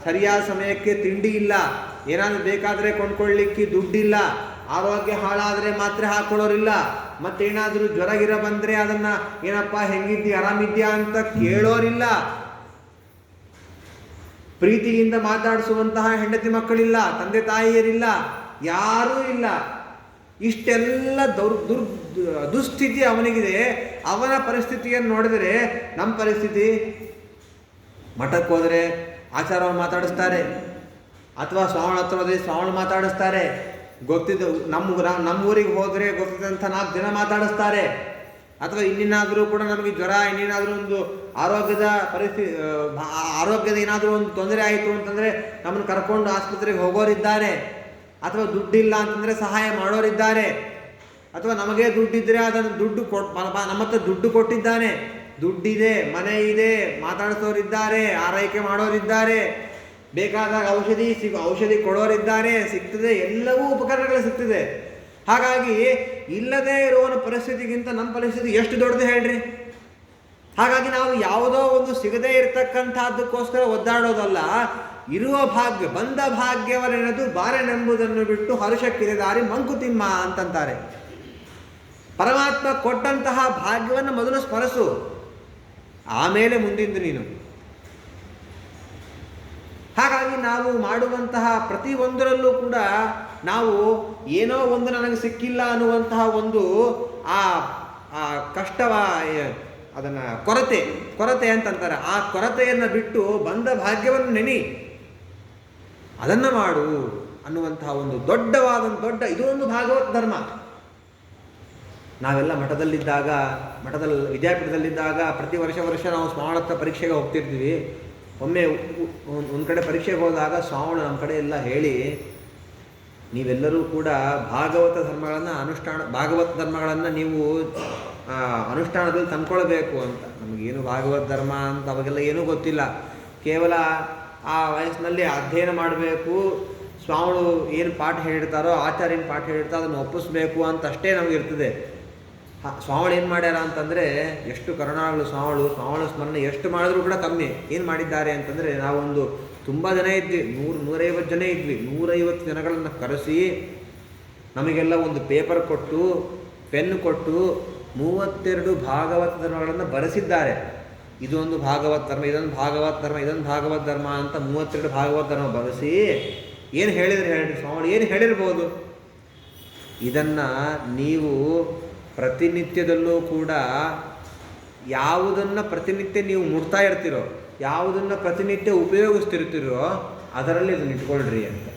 ಸರಿಯಾದ ಸಮಯಕ್ಕೆ ತಿಂಡಿ ಇಲ್ಲ, ಏನಾದರೂ ಬೇಕಾದರೆ ಕೊಂಡ್ಕೊಳ್ಳಿಕ್ಕೆ ದುಡ್ಡಿಲ್ಲ, ಆರೋಗ್ಯ ಹಾಳಾದರೆ ಮಾತ್ರೆ ಹಾಕೊಳ್ಳೋರಿಲ್ಲ, ಮತ್ತೇನಾದರೂ ಜ್ವರ ಬಂದರೆ ಅದನ್ನು ಏನಪ್ಪ ಹೆಂಗಿದ್ದಿ ಆರಾಮಿದ್ಯಾ ಅಂತ ಕೇಳೋರಿಲ್ಲ, ಪ್ರೀತಿಯಿಂದ ಮಾತಾಡಿಸುವಂತಹ ಹೆಂಡತಿ ಮಕ್ಕಳಿಲ್ಲ, ತಂದೆ ತಾಯಿಯರಿಲ್ಲ, ಯಾರೂ ಇಲ್ಲ. ಇಷ್ಟೆಲ್ಲ ದುಸ್ಥಿತಿ ಅವನಿಗಿದೆ. ಅವನ ಪರಿಸ್ಥಿತಿಯನ್ನು ನೋಡಿದರೆ ನಮ್ಮ ಪರಿಸ್ಥಿತಿ, ಮಠಕ್ಕೆ ಹೋದರೆ ಆಚಾರವನ್ನು ಮಾತಾಡಿಸ್ತಾರೆ, ಅಥವಾ ಸ್ವಾಮಿ ಹತ್ರ ಹೋದರೆ ಸ್ವಾಮಿ ಮಾತಾಡಿಸ್ತಾರೆ, ಗೊತ್ತಿದ್ದು ನಮ್ಮೂರಿಗೆ ಹೋದರೆ ಗೊತ್ತಿದ್ದಂಥ 4 ಜನ ಮಾತಾಡಿಸ್ತಾರೆ, ಅಥವಾ ಇನ್ನೇನಾದರೂ ಕೂಡ ನಮಗೆ ಜ್ವರ, ಇನ್ನೇನಾದರೂ ಒಂದು ಆರೋಗ್ಯದ ಏನಾದರೂ ಒಂದು ತೊಂದರೆ ಆಯಿತು ಅಂತಂದರೆ ನಮ್ಮನ್ನು ಕರ್ಕೊಂಡು ಆಸ್ಪತ್ರೆಗೆ ಹೋಗೋರಿದ್ದಾರೆ, ಅಥವಾ ದುಡ್ಡಿಲ್ಲ ಅಂತಂದರೆ ಸಹಾಯ ಮಾಡೋರಿದ್ದಾರೆ, ಅಥವಾ ನಮಗೆ ದುಡ್ಡಿದ್ದರೆ ಅದನ್ನು ನಮ್ಮ ಹತ್ರ ದುಡ್ಡು ಕೊಟ್ಟಿದ್ದಾನೆ, ದುಡ್ಡಿದೆ, ಮನೆ ಇದೆ, ಮಾತಾಡಿಸೋರಿದ್ದಾರೆ, ಆರೈಕೆ ಮಾಡೋರಿದ್ದಾರೆ, ಬೇಕಾದಾಗ ಔಷಧಿ ಕೊಡೋರಿದ್ದಾರೆ, ಸಿಗ್ತದೆ, ಎಲ್ಲವೂ ಉಪಕರಣಗಳು ಸಿಗ್ತದೆ. ಹಾಗಾಗಿ ಇಲ್ಲದೇ ಇರುವವನ ಪರಿಸ್ಥಿತಿಗಿಂತ ನಮ್ಮ ಪರಿಸ್ಥಿತಿ ಎಷ್ಟು ದೊಡ್ಡದು ಹೇಳ್ರಿ. ಹಾಗಾಗಿ ನಾವು ಯಾವುದೋ ಒಂದು ಸಿಗದೇ ಇರತಕ್ಕಂಥದ್ದಕ್ಕೋಸ್ಕರ ಒದ್ದಾಡೋದಲ್ಲ, ಇರುವ ಭಾಗ್ಯ, ಬಂದ ಭಾಗ್ಯವನೆನದು ಬಾರೆನೆಂಬುದನ್ನು ಬಿಟ್ಟು ಹರುಷಕ್ಕಿದೆ ದಾರಿ ಮಂಕುತಿಮ್ಮ ಅಂತಂತಾರೆ. ಪರಮಾತ್ಮ ಕೊಟ್ಟಂತಹ ಭಾಗ್ಯವನ್ನು ಮೊದಲು ಸ್ಮರಿಸು, ಆಮೇಲೆ ಮುಂದಿಂದು ನೀನು. ಹಾಗಾಗಿ ನಾವು ಮಾಡುವಂತಹ ಪ್ರತಿಯೊಂದರಲ್ಲೂ ಕೂಡ ನಾವು ಏನೋ ಒಂದು ನನಗೆ ಸಿಕ್ಕಿಲ್ಲ ಅನ್ನುವಂತಹ ಒಂದು ಆ ಕಷ್ಟವ, ಅದನ್ನು ಕೊರತೆ ಅಂತಂತಾರೆ. ಆ ಕೊರತೆಯನ್ನು ಬಿಟ್ಟು ಬಂದ ಭಾಗ್ಯವನ್ನು ನೆನಿ, ಅದನ್ನು ಮಾಡು ಅನ್ನುವಂತಹ ಒಂದು ದೊಡ್ಡ ಇದು ಒಂದು ಭಾಗವತ್ ಧರ್ಮ. ನಾವೆಲ್ಲ ಮಠದಲ್ಲಿ ವಿದ್ಯಾಪೀಠದಲ್ಲಿದ್ದಾಗ ಪ್ರತಿ ವರ್ಷ ನಾವು ಸ್ವಾಮಿ ಪರೀಕ್ಷೆಗೆ ಹೋಗ್ತಿರ್ತೀವಿ. ಒಮ್ಮೆ ಒಂದು ಕಡೆ ಪರೀಕ್ಷೆಗೆ ಹೋದಾಗ ಸ್ವಾಮಿಗಳು ನಮ್ಮ ಕಡೆ ಎಲ್ಲ ಹೇಳಿ, ನೀವೆಲ್ಲರೂ ಕೂಡ ಭಾಗವತ ಧರ್ಮಗಳನ್ನು ನೀವು ಅನುಷ್ಠಾನದಲ್ಲಿ ತಂದ್ಕೊಳ್ಬೇಕು ಅಂತ. ನಮಗೇನು ಭಾಗವತ ಧರ್ಮ ಅಂತ ಅವಾಗೆಲ್ಲ ಏನೂ ಗೊತ್ತಿಲ್ಲ. ಕೇವಲ ಆ ವಯಸ್ಸಿನಲ್ಲಿ ಅಧ್ಯಯನ ಮಾಡಬೇಕು, ಸ್ವಾಮಿಗಳು ಏನು ಪಾಠ ಹೇಳಿರ್ತಾರೋ, ಆಚಾರ್ಯ ಏನು ಪಾಠ ಹೇಳಿರ್ತಾರೋ ಅದನ್ನು ಒಪ್ಪಿಸ್ಬೇಕು ಅಂತ ಅಷ್ಟೇ ನಮಗಿರ್ತದೆ. ಸ್ವಾಮಿಗಳು ಏನು ಮಾಡ್ಯಾರ ಅಂತಂದರೆ, ಎಷ್ಟು ಕರುಣಾಗಳು ಸ್ವಾಮಿಗಳು ಸ್ಮರಣೆ ಎಷ್ಟು ಮಾಡಿದ್ರೂ ಕೂಡ ಕಮ್ಮಿ. ಏನು ಮಾಡಿದ್ದಾರೆ ಅಂತಂದರೆ, ನಾವೊಂದು ತುಂಬ ಜನ ಇದ್ವಿ, 150 ಜನ ಇದ್ವಿ. 150 ಜನಗಳನ್ನು ಕರೆಸಿ ನಮಗೆಲ್ಲ ಒಂದು ಪೇಪರ್ ಕೊಟ್ಟು, ಪೆನ್ ಕೊಟ್ಟು 32 ಭಾಗವತ ಧರ್ಮಗಳನ್ನು ಬರೆಸಿದ್ದಾರೆ. ಇದೊಂದು ಭಾಗವತ ಧರ್ಮ, ಇದೊಂದು ಭಾಗವತ ಧರ್ಮ ಅಂತ 32 ಭಾಗವತ ಧರ್ಮ ಬರೆಸಿ ಏನು ಹೇಳಿದ್ರು ಹೇಳ್ರಿ ಸ್ವಾಮಿಗಳು, ಏನು ಹೇಳಿರ್ಬೋದು? ಇದನ್ನು ನೀವು ಪ್ರತಿನಿತ್ಯದಲ್ಲೂ ಕೂಡ ಯಾವುದನ್ನು ಪ್ರತಿನಿತ್ಯ ನೀವು ಮುಟ್ತಾ ಇರ್ತೀರೋ, ಯಾವುದನ್ನು ಪ್ರತಿನಿತ್ಯ ಉಪಯೋಗಿಸ್ತಿರ್ತೀರೋ ಅದರಲ್ಲಿ ಇದನ್ನು ಇಟ್ಕೊಳ್ರಿ ಅಂತ.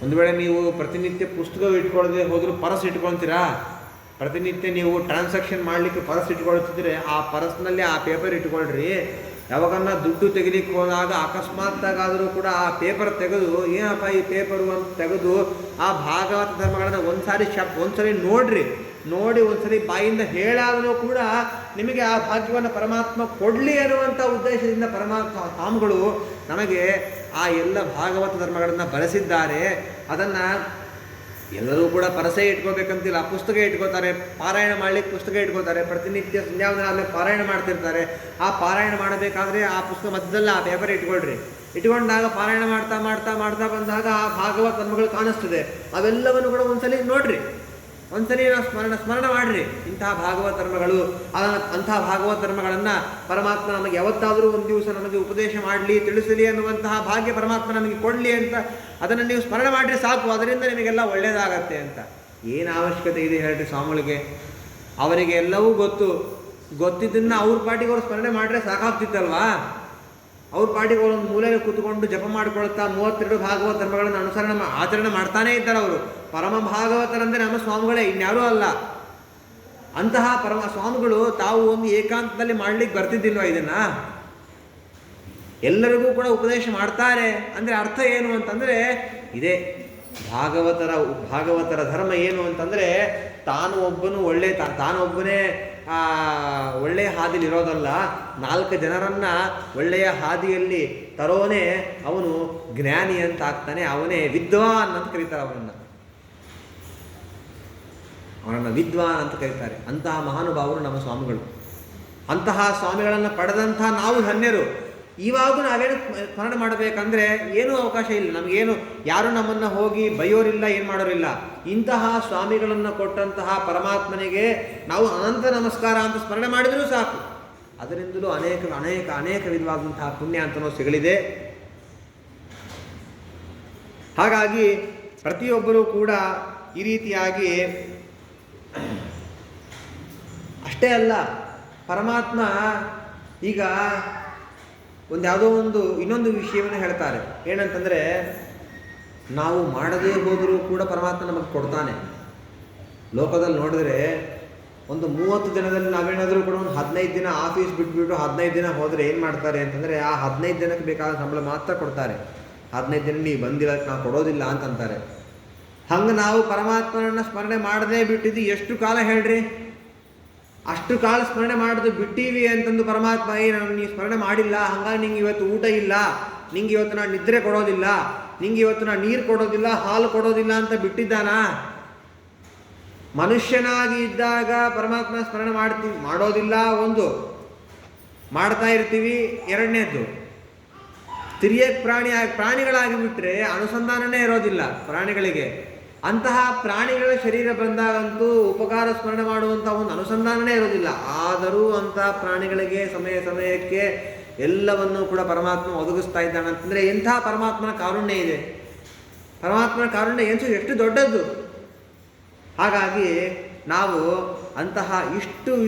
ಒಂದು ವೇಳೆ ನೀವು ಪ್ರತಿನಿತ್ಯ ಪುಸ್ತಕ ಇಟ್ಕೊಳ್ಳದೆ ಹೋದರೂ ಪರಸ್ ಇಟ್ಕೊಳ್ತೀರಾ? ಪ್ರತಿನಿತ್ಯ ನೀವು ಟ್ರಾನ್ಸಾಕ್ಷನ್ ಮಾಡಲಿಕ್ಕೆ ಪರಸ್ ಇಟ್ಕೊಳ್ತಿದ್ರೆ ಆ ಪರಸ್ನಲ್ಲಿ ಆ ಪೇಪರ್ ಇಟ್ಕೊಳ್ರಿ. ಯಾವಾಗನ್ನ ದುಡ್ಡು ತೆಗಿಲಿಕ್ಕೆ ಹೋದಾಗ ಅಕಸ್ಮಾತ್ತಾಗಾದರೂ ಕೂಡ ಆ ಪೇಪರ್ ತೆಗೆದು, ಏನಪ್ಪ ಈ ಪೇಪರು ಅಂತ ತೆಗೆದು ಆ ಭಾಗವತ ಧರ್ಮಗಳನ್ನು ಒಂದ್ಸರಿ ನೋಡಿ ಒಂದ್ಸರಿ ಬಾಯಿಂದ ಹೇಳಾದರೂ ಕೂಡ ನಿಮಗೆ ಆ ಭಾಗ್ಯವನ್ನು ಪರಮಾತ್ಮ ಕೊಡಲಿ ಅನ್ನುವಂಥ ಉದ್ದೇಶದಿಂದ ಪರಮಾತ್ಮ ಸ್ವಾಮಿಗಳು ನಮಗೆ ಆ ಎಲ್ಲ ಭಾಗವತ ಧರ್ಮಗಳನ್ನು ಬರೆಸಿದ್ದಾರೆ. ಅದನ್ನು ಎಲ್ಲರೂ ಕೂಡ ಪರಸೆ ಇಟ್ಕೋಬೇಕಂತಿಲ್ಲ, ಪುಸ್ತಕ ಇಟ್ಕೋತಾರೆ, ಪಾರಾಯಣ ಮಾಡಲಿಕ್ಕೆ ಪುಸ್ತಕ ಇಟ್ಕೋತಾರೆ, ಪ್ರತಿನಿತ್ಯ ಸಂಧ್ಯಾವಂದನ ಆಮೇಲೆ ಪಾರಾಯಣ ಮಾಡ್ತಿರ್ತಾರೆ. ಆ ಪಾರಾಯಣ ಮಾಡಬೇಕಾದ್ರೆ ಆ ಪುಸ್ತಕ ಮಧ್ಯದಲ್ಲಿ ಆ ಪೇಪರ್ ಇಟ್ಕೊಂಡಾಗ ಪಾರಾಯಣ ಮಾಡ್ತಾ ಬಂದಾಗ ಆ ಭಾಗವತ ಧರ್ಮಗಳು ಕಾಣಿಸ್ತದೆ. ಅವೆಲ್ಲವನ್ನು ಕೂಡ ಒಂದ್ಸಲಿ ನೋಡ್ರಿ, ಒಂದ್ಸಲಿ ಸ್ಮರಣ ಮಾಡಿರಿ. ಇಂತಹ ಭಾಗವತ ಧರ್ಮಗಳು, ಅಂತಹ ಭಾಗವತ ಧರ್ಮಗಳನ್ನು ಪರಮಾತ್ಮ ನಮಗೆ ಯಾವತ್ತಾದರೂ ಒಂದು ದಿವಸ ನಮಗೆ ಉಪದೇಶ ಮಾಡಲಿ, ತಿಳಿಸಲಿ ಅನ್ನುವಂತಹ ಭಾಗ್ಯ ಪರಮಾತ್ಮ ನಮಗೆ ಕೊಡಲಿ ಅಂತ ಅದನ್ನು ನೀವು ಸ್ಮರಣ ಮಾಡಿರಿ ಸಾಕು. ಅದರಿಂದ ನಿಮಗೆಲ್ಲ ಒಳ್ಳೆಯದಾಗತ್ತೆ ಅಂತ. ಏನು ಅವಶ್ಯಕತೆ ಇದೆ ಹೇಳ್ರಿ ಸ್ವಾಮಿಗಳಿಗೆ? ಅವರಿಗೆ ಎಲ್ಲವೂ ಗೊತ್ತಿದ್ದನ್ನು ಅವ್ರ ಪಾಟಿಗೆ ಅವರು ಸ್ಮರಣೆ ಮಾಡಿದ್ರೆ ಸಾಕಾಗ್ತಿತ್ತಲ್ವಾ? ಅವ್ರ ಪಾಟಿಗೆ ಅವರೊಂದು ಮೂಲೆಯಲ್ಲಿ ಕೂತ್ಕೊಂಡು ಜಪ ಮಾಡಿಕೊಳ್ತಾ 32 ಭಾಗವತ ಧರ್ಮಗಳನ್ನು ಆಚರಣೆ ಮಾಡ್ತಾನೇ ಇದ್ದಾರೆ ಅವರು. ಪರಮ ಭಾಗವತರಂದರೆ ನಮ್ಮ ಸ್ವಾಮಿಗಳೇ, ಇನ್ಯಾರೂ ಅಲ್ಲ. ಅಂತಹ ಪರಮ ಸ್ವಾಮಿಗಳು ತಾವು ಒಂದು ಏಕಾಂತದಲ್ಲಿ ಮಾಡಲಿಕ್ಕೆ ಬರ್ತಿದ್ದಿಲ್ವ ಇದನ್ನು? ಎಲ್ಲರಿಗೂ ಕೂಡ ಉಪದೇಶ ಮಾಡ್ತಾರೆ ಅಂದರೆ ಅರ್ಥ ಏನು ಅಂತಂದರೆ ಇದೇ ಭಾಗವತರ ಧರ್ಮ ಏನು ಅಂತಂದರೆ ತಾನು ಒಬ್ಬನು ತಾನೊಬ್ಬನೇ ಒಳ್ಳೆಯ ಹಾದಿಲಿರೋದಲ್ಲ, 4 ಜನರನ್ನು ಒಳ್ಳೆಯ ಹಾದಿಯಲ್ಲಿ ತರೋನೇ ಅವನು ಜ್ಞಾನಿ ಅಂತ ಆಗ್ತಾನೆ, ಅವನೇ ವಿದ್ವಾನ್ ಅಂತ ಕರೀತಾರೆ. ಅವನನ್ನು ವಿದ್ವಾನ್ ಅಂತ ಕರೀತಾರೆ. ಅಂತಹ ಮಹಾನುಭಾವರು ನಮ್ಮ ಸ್ವಾಮಿಗಳು. ಅಂತಹ ಸ್ವಾಮಿಗಳನ್ನು ಪಡೆದಂಥ ನಾವು ಧನ್ಯರು. ಇವಾಗ ನಾವೇನು ಸ್ಮರಣೆ ಮಾಡಬೇಕಂದ್ರೆ ಏನೂ ಅವಕಾಶ ಇಲ್ಲ ನಮಗೇನು, ಯಾರು ನಮ್ಮನ್ನು ಹೋಗಿ ಬೈಯೋರಿಲ್ಲ, ಏನು ಮಾಡೋರಿಲ್ಲ. ಇಂತಹ ಸ್ವಾಮಿಗಳನ್ನು ಕೊಟ್ಟಂತಹ ಪರಮಾತ್ಮನಿಗೆ ನಾವು ಅನಂತ ನಮಸ್ಕಾರ ಅಂತ ಸ್ಮರಣೆ ಮಾಡಿದರೂ ಸಾಕು. ಅದರಿಂದಲೂ ಅನೇಕ ಅನೇಕ ಅನೇಕ ವಿಧವಾದಂತಹ ಪುಣ್ಯ ಅಂತನೂ ಸಿಗಲಿದೆ. ಹಾಗಾಗಿ ಪ್ರತಿಯೊಬ್ಬರೂ ಕೂಡ ಈ ರೀತಿಯಾಗಿ, ಅಷ್ಟೇ ಅಲ್ಲ, ಪರಮಾತ್ಮ ಈಗ ಇನ್ನೊಂದು ವಿಷಯವನ್ನು ಹೇಳ್ತಾರೆ. ಏನಂತಂದರೆ, ನಾವು ಮಾಡದೇ ಹೋದರೂ ಕೂಡ ಪರಮಾತ್ಮ ನಮಗೆ ಕೊಡ್ತಾನೆ. ಲೋಕದಲ್ಲಿ ನೋಡಿದ್ರೆ ಒಂದು 30 ದಿನದಲ್ಲಿ ನಾವೇನಾದರೂ ಕೂಡ ಒಂದು 15 ದಿನ ಆಫೀಸ್ ಬಿಟ್ಬಿಟ್ಟು 15 ದಿನ ಹೋದರೆ ಏನು ಮಾಡ್ತಾರೆ ಅಂತಂದರೆ, ಆ 15 ದಿನಕ್ಕೆ ಬೇಕಾದ ಸಂಬಳ ಮಾತ್ರ ಕೊಡ್ತಾರೆ. 15 ದಿನ ನೀವು ಬಂದಿಲ್ಲ, ನಾವು ಕೊಡೋದಿಲ್ಲ ಅಂತಂತಾರೆ. ಹಂಗೆ ನಾವು ಪರಮಾತ್ಮನನ್ನು ಸ್ಮರಣೆ ಮಾಡದೇ ಬಿಟ್ಟಿದ್ದು ಎಷ್ಟು ಕಾಲ ಹೇಳ್ರಿ? ಅಷ್ಟು ಕಾಲ ಸ್ಮರಣೆ ಮಾಡೋದು ಬಿಟ್ಟೀವಿ ಅಂತಂದು ಪರಮಾತ್ಮ ನೀವು ಸ್ಮರಣೆ ಮಾಡಿಲ್ಲ, ಹಂಗಾಗಿ ನಿಂಗೆ ಇವತ್ತು ಊಟ ಇಲ್ಲ, ನಿಂಗೆ ಇವತ್ತು ನಾನು ನಿದ್ರೆ ಕೊಡೋದಿಲ್ಲ, ನಿಂಗೆ ಇವತ್ತು ನಾನು ನೀರು ಕೊಡೋದಿಲ್ಲ, ಹಾಲು ಕೊಡೋದಿಲ್ಲ ಅಂತ ಬಿಟ್ಟಿದ್ದಾನ? ಮನುಷ್ಯನಾಗಿ ಇದ್ದಾಗ ಪರಮಾತ್ಮ ಸ್ಮರಣೆ ಮಾಡೋದಿಲ್ಲ, ಒಂದು ಮಾಡ್ತಾ ಇರ್ತೀವಿ. ಎರಡನೇದ್ದು, ತಿರಿಯಕ್ಕೆ ಪ್ರಾಣಿಗಳಾಗಿ ಬಿಟ್ಟರೆ ಅನುಸಂಧಾನನೇ ಇರೋದಿಲ್ಲ ಪ್ರಾಣಿಗಳಿಗೆ. ಅಂತಹ ಪ್ರಾಣಿಗಳ ಶರೀರ ಬಂದಾಗಂತೂ ಉಪಕಾರ ಸ್ಮರಣೆ ಮಾಡುವಂಥ ಒಂದು ಅನುಸಂಧಾನನೇ ಇರೋದಿಲ್ಲ. ಆದರೂ ಅಂತಹ ಪ್ರಾಣಿಗಳಿಗೆ ಸಮಯಕ್ಕೆ ಎಲ್ಲವನ್ನೂ ಕೂಡ ಪರಮಾತ್ಮ ಒದಗಿಸ್ತಾ ಇದ್ದಾನೆ ಅಂತಂದರೆ ಎಂಥ ಪರಮಾತ್ಮನ ಕಾರುಣ್ಯ ಇದೆ! ಪರಮಾತ್ಮನ ಕಾರುಣ್ಯ ಎಷ್ಟು ದೊಡ್ಡದ್ದು! ಹಾಗಾಗಿ ನಾವು ಅಂತಹ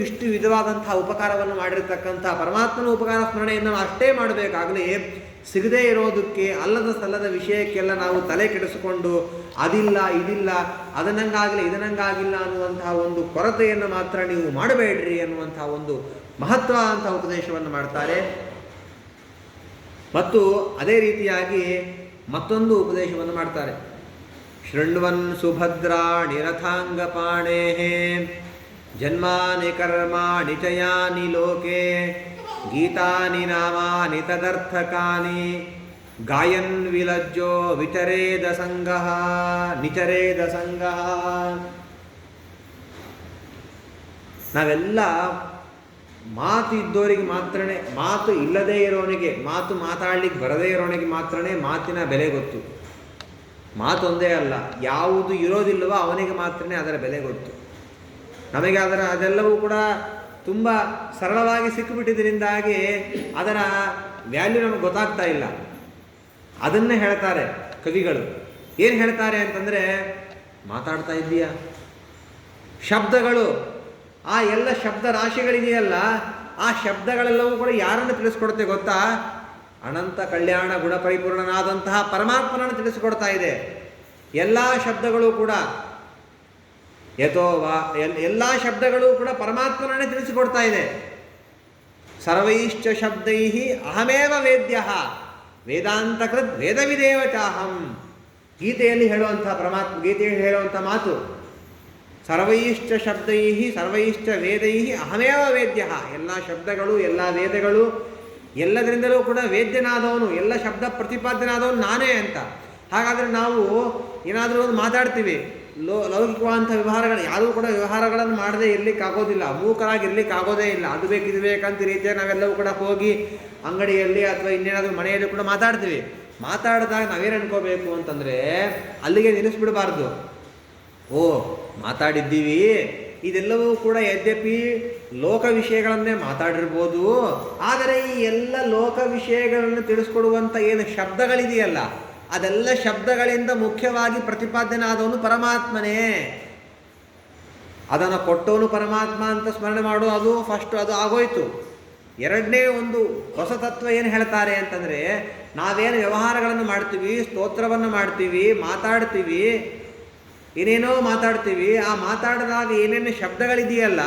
ಇಷ್ಟು ವಿಧವಾದಂತಹ ಉಪಕಾರವನ್ನು ಮಾಡಿರ್ತಕ್ಕಂಥ ಪರಮಾತ್ಮನ ಉಪಕಾರ ಸ್ಮರಣೆಯನ್ನು ಅಷ್ಟೇ ಮಾಡಬೇಕಾಗಲಿ. ಸಿಗದೇ ಇರೋದಕ್ಕೆ, ಅಲ್ಲದ ಸಲ್ಲದ ವಿಷಯಕ್ಕೆಲ್ಲ ನಾವು ತಲೆ ಕೆಡಿಸಿಕೊಂಡು ಅದಿಲ್ಲ ಇದಿಲ್ಲ, ಅದನ್ನಂಗಾಗಿಲ್ಲ ಇದನ್ನಂಗಾಗಿಲ್ಲ ಅನ್ನುವಂತಹ ಒಂದು ಕೊರತೆಯನ್ನು ಮಾತ್ರ ನೀವು ಮಾಡಬೇಡ್ರಿ ಅನ್ನುವಂತಹ ಒಂದು ಮಹತ್ವ ಅಂತ ಉಪದೇಶವನ್ನು ಮಾಡ್ತಾರೆ. ಮತ್ತು ಅದೇ ರೀತಿಯಾಗಿ ಮತ್ತೊಂದು ಉಪದೇಶವನ್ನು ಮಾಡ್ತಾರೆ. ಶೃಣ್ವನ್ ಸುಭದ್ರಾಣಿ ರಥಾಂಗಪಾಣೇ ಜನ್ಮಾನಿ ಕರ್ಮಾಣಿ ಚಯಾನಿ ಲೋಕೆ ಗೀತಾನಿ ನಾಮಾನಿ ತದರ್ಥಕಾನಿ ಗಾಯನ್ ವಿಲಜ್ಜೋ ನಿಚರೇದ ಸಂಗಃ. ನಾವೆಲ್ಲ ಮಾತು ಇದ್ದವರಿಗೆ ಮಾತ್ರನೇ, ಮಾತು ಇಲ್ಲದೇ ಇರೋನಿಗೆ, ಮಾತು ಮಾತಾಡ್ಲಿಕ್ಕೆ ಬರದೇ ಇರೋನಿಗೆ ಮಾತ್ರನೇ ಮಾತಿನ ಬೆಲೆ ಗೊತ್ತು. ಮಾತೊಂದೇ ಅಲ್ಲ, ಯಾವುದು ಇರೋದಿಲ್ಲವೋ ಅವನಿಗೆ ಮಾತ್ರನೇ ಅದರ ಬೆಲೆ ಗೊತ್ತು. ನಮಗೆ ಅದೆಲ್ಲವೂ ಕೂಡ ತುಂಬ ಸರಳವಾಗಿ ಸಿಕ್ಕಿಬಿಟ್ಟಿದ್ದರಿಂದಾಗಿ ಅದರ ವ್ಯಾಲ್ಯೂ ನಮಗೆ ಗೊತ್ತಾಗ್ತಾ ಇಲ್ಲ. ಅದನ್ನೇ ಹೇಳ್ತಾರೆ ಕವಿಗಳು. ಏನು ಹೇಳ್ತಾರೆ ಅಂತಂದರೆ, ಮಾತಾಡ್ತಾ ಇದ್ದೀಯಾ, ಶಬ್ದಗಳು, ಆ ಎಲ್ಲ ಶಬ್ದ ರಾಶಿಗಳಿದೆಯಲ್ಲ, ಆ ಶಬ್ದಗಳೆಲ್ಲವೂ ಕೂಡ ಯಾರನ್ನು ತಿಳಿಸ್ಕೊಡುತ್ತೆ ಗೊತ್ತಾ? ಅನಂತ ಕಲ್ಯಾಣ ಗುಣಪರಿಪೂರ್ಣನಾದಂತಹ ಪರಮಾತ್ಮನನ್ನು ತಿಳಿಸಿಕೊಡ್ತಾ ಇದೆ. ಎಲ್ಲ ಶಬ್ದಗಳು ಕೂಡ ಎಲ್ಲ ಶಬ್ದಗಳು ಕೂಡ ಪರಮಾತ್ಮನನ್ನೇ ತಿಳಿಸಿಕೊಡ್ತಾ ಇದೆ. ಸರ್ವೈಶ್ಚ ಶಬ್ದೈ ಅಹಮೇವ ವೇದ್ಯ ವೇದಾಂತಕೃತ್ ವೇದವಿದೇವ ಚಾಹಂ. ಗೀತೆಯಲ್ಲಿ ಹೇಳುವಂಥ ಮಾತು, ಸರ್ವೈಶ್ಚ ಶಬ್ದೈ ಸರ್ವೈಶ್ಚ ವೇದೈ ಅಹಮೇವ ವೇದ್ಯ. ಎಲ್ಲ ಶಬ್ದಗಳು, ಎಲ್ಲ ವೇದಗಳು, ಎಲ್ಲದರಿಂದಲೂ ಕೂಡ ವೇದ್ಯನಾದವನು, ಎಲ್ಲ ಶಬ್ದ ಪ್ರತಿಪಾದ್ಯನಾದವನು ನಾನೇ ಅಂತ. ಹಾಗಾದರೆ ನಾವು ಏನಾದರೂ ಒಂದು ಮಾತಾಡ್ತೀವಿ, ಲೌಕಿಕವಾದಂಥ ವ್ಯವಹಾರಗಳು, ಯಾರೂ ಕೂಡ ವ್ಯವಹಾರಗಳನ್ನು ಮಾಡದೆ ಇರಲಿಕ್ಕಾಗೋದಿಲ್ಲ, ಮೂಕರಾಗಿ ಇರಲಿಕ್ಕಾಗೋದೇ ಇಲ್ಲ. ಅದು ಬೇಕು ಇದು ಬೇಕಂತ ರೀತಿಯಾಗಿ ನಾವೆಲ್ಲವೂ ಕೂಡ ಹೋಗಿ ಅಂಗಡಿಯಲ್ಲಿ ಅಥವಾ ಇನ್ನೇನಾದರೂ ಮನೆಯಲ್ಲಿ ಕೂಡ ಮಾತಾಡ್ತೀವಿ. ಮಾತಾಡಿದಾಗ ನಾವೇನು ಅನ್ಕೋಬೇಕು ಅಂತಂದರೆ, ಅಲ್ಲಿಗೆ ನಿಲ್ಲಿಸ್ಬಿಡಬಾರ್ದು. ಓ, ಮಾತಾಡಿದ್ದೀವಿ, ಇದೆಲ್ಲವೂ ಕೂಡ ಯದ್ಯಪಿ ಲೋಕ ವಿಷಯಗಳನ್ನೇ ಮಾತಾಡಿರ್ಬೋದು, ಆದರೆ ಈ ಎಲ್ಲ ಲೋಕ ವಿಷಯಗಳನ್ನು ತಿಳಿಸ್ಕೊಡುವಂಥ ಏನು ಶಬ್ದಗಳಿದೆಯಲ್ಲ, ಅದೆಲ್ಲ ಶಬ್ದಗಳಿಂದ ಮುಖ್ಯವಾಗಿ ಪ್ರತಿಪಾದ್ಯನಾದವನು ಪರಮಾತ್ಮನೇ. ಅದನ್ನು ಕೊಟ್ಟವನು ಪರಮಾತ್ಮ ಅಂತ ಸ್ಮರಣೆ ಮಾಡೋದು, ಅದು ಫಸ್ಟ್, ಅದು ಆಗೋಯ್ತು. ಎರಡನೇ ಒಂದು ಹೊಸ ತತ್ವ ಏನು ಹೇಳ್ತಾರೆ ಅಂತಂದರೆ, ನಾವೇನು ವ್ಯವಹಾರಗಳನ್ನು ಮಾಡ್ತೀವಿ, ಸ್ತೋತ್ರವನ್ನು ಮಾಡ್ತೀವಿ, ಮಾತಾಡ್ತೀವಿ, ಏನೇನೋ ಮಾತಾಡ್ತೀವಿ, ಆ ಮಾತಾಡಿದಾಗ ಏನೇನು ಶಬ್ದಗಳಿದೆಯಲ್ಲ,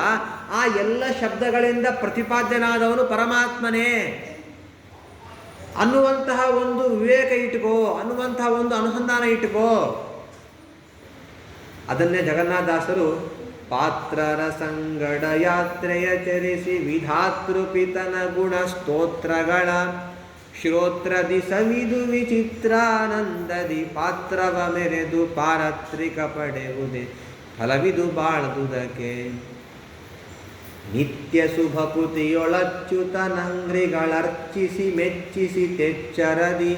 ಆ ಎಲ್ಲ ಶಬ್ದಗಳಿಂದ ಪ್ರತಿಪಾದ್ಯನಾದವನು ಪರಮಾತ್ಮನೇ ಅನ್ನುವಂತಹ ಒಂದು ವಿವೇಕ ಇಟ್ಕೋ, ಅನ್ನುವಂತಹ ಒಂದು ಅನುಸಂಧಾನ ಇಟ್ಕೋ. ಅದನ್ನೇ ಜಗನ್ನಾಥದಾಸರು ಪಾತ್ರರ ಸಂಗಡ ಯಾತ್ರೆಯ ಚರಿಸಿ ವಿಧಾತೃಪಿತನ ಗುಣ ಸ್ತೋತ್ರಗಳ ಶ್ರೋತ್ರದಿ ಸವಿದು ವಿಚಿತ್ರಾನಂದದಿ ಪಾತ್ರವ ಮೆರೆದು ಪಾರತ್ರಿಕ ಪಡೆಯುವುದೇ ಫಲವಿದು ಬಾಳದುದಕ್ಕೆ. ನಿತ್ಯ ಶುಭಕೃತಿಯೊಳಚ್ಯುತನಂಗ್ರಿಗಳರ್ಚಿಸಿ ಮೆಚ್ಚಿಸಿ ತೆಚ್ಚರದಿ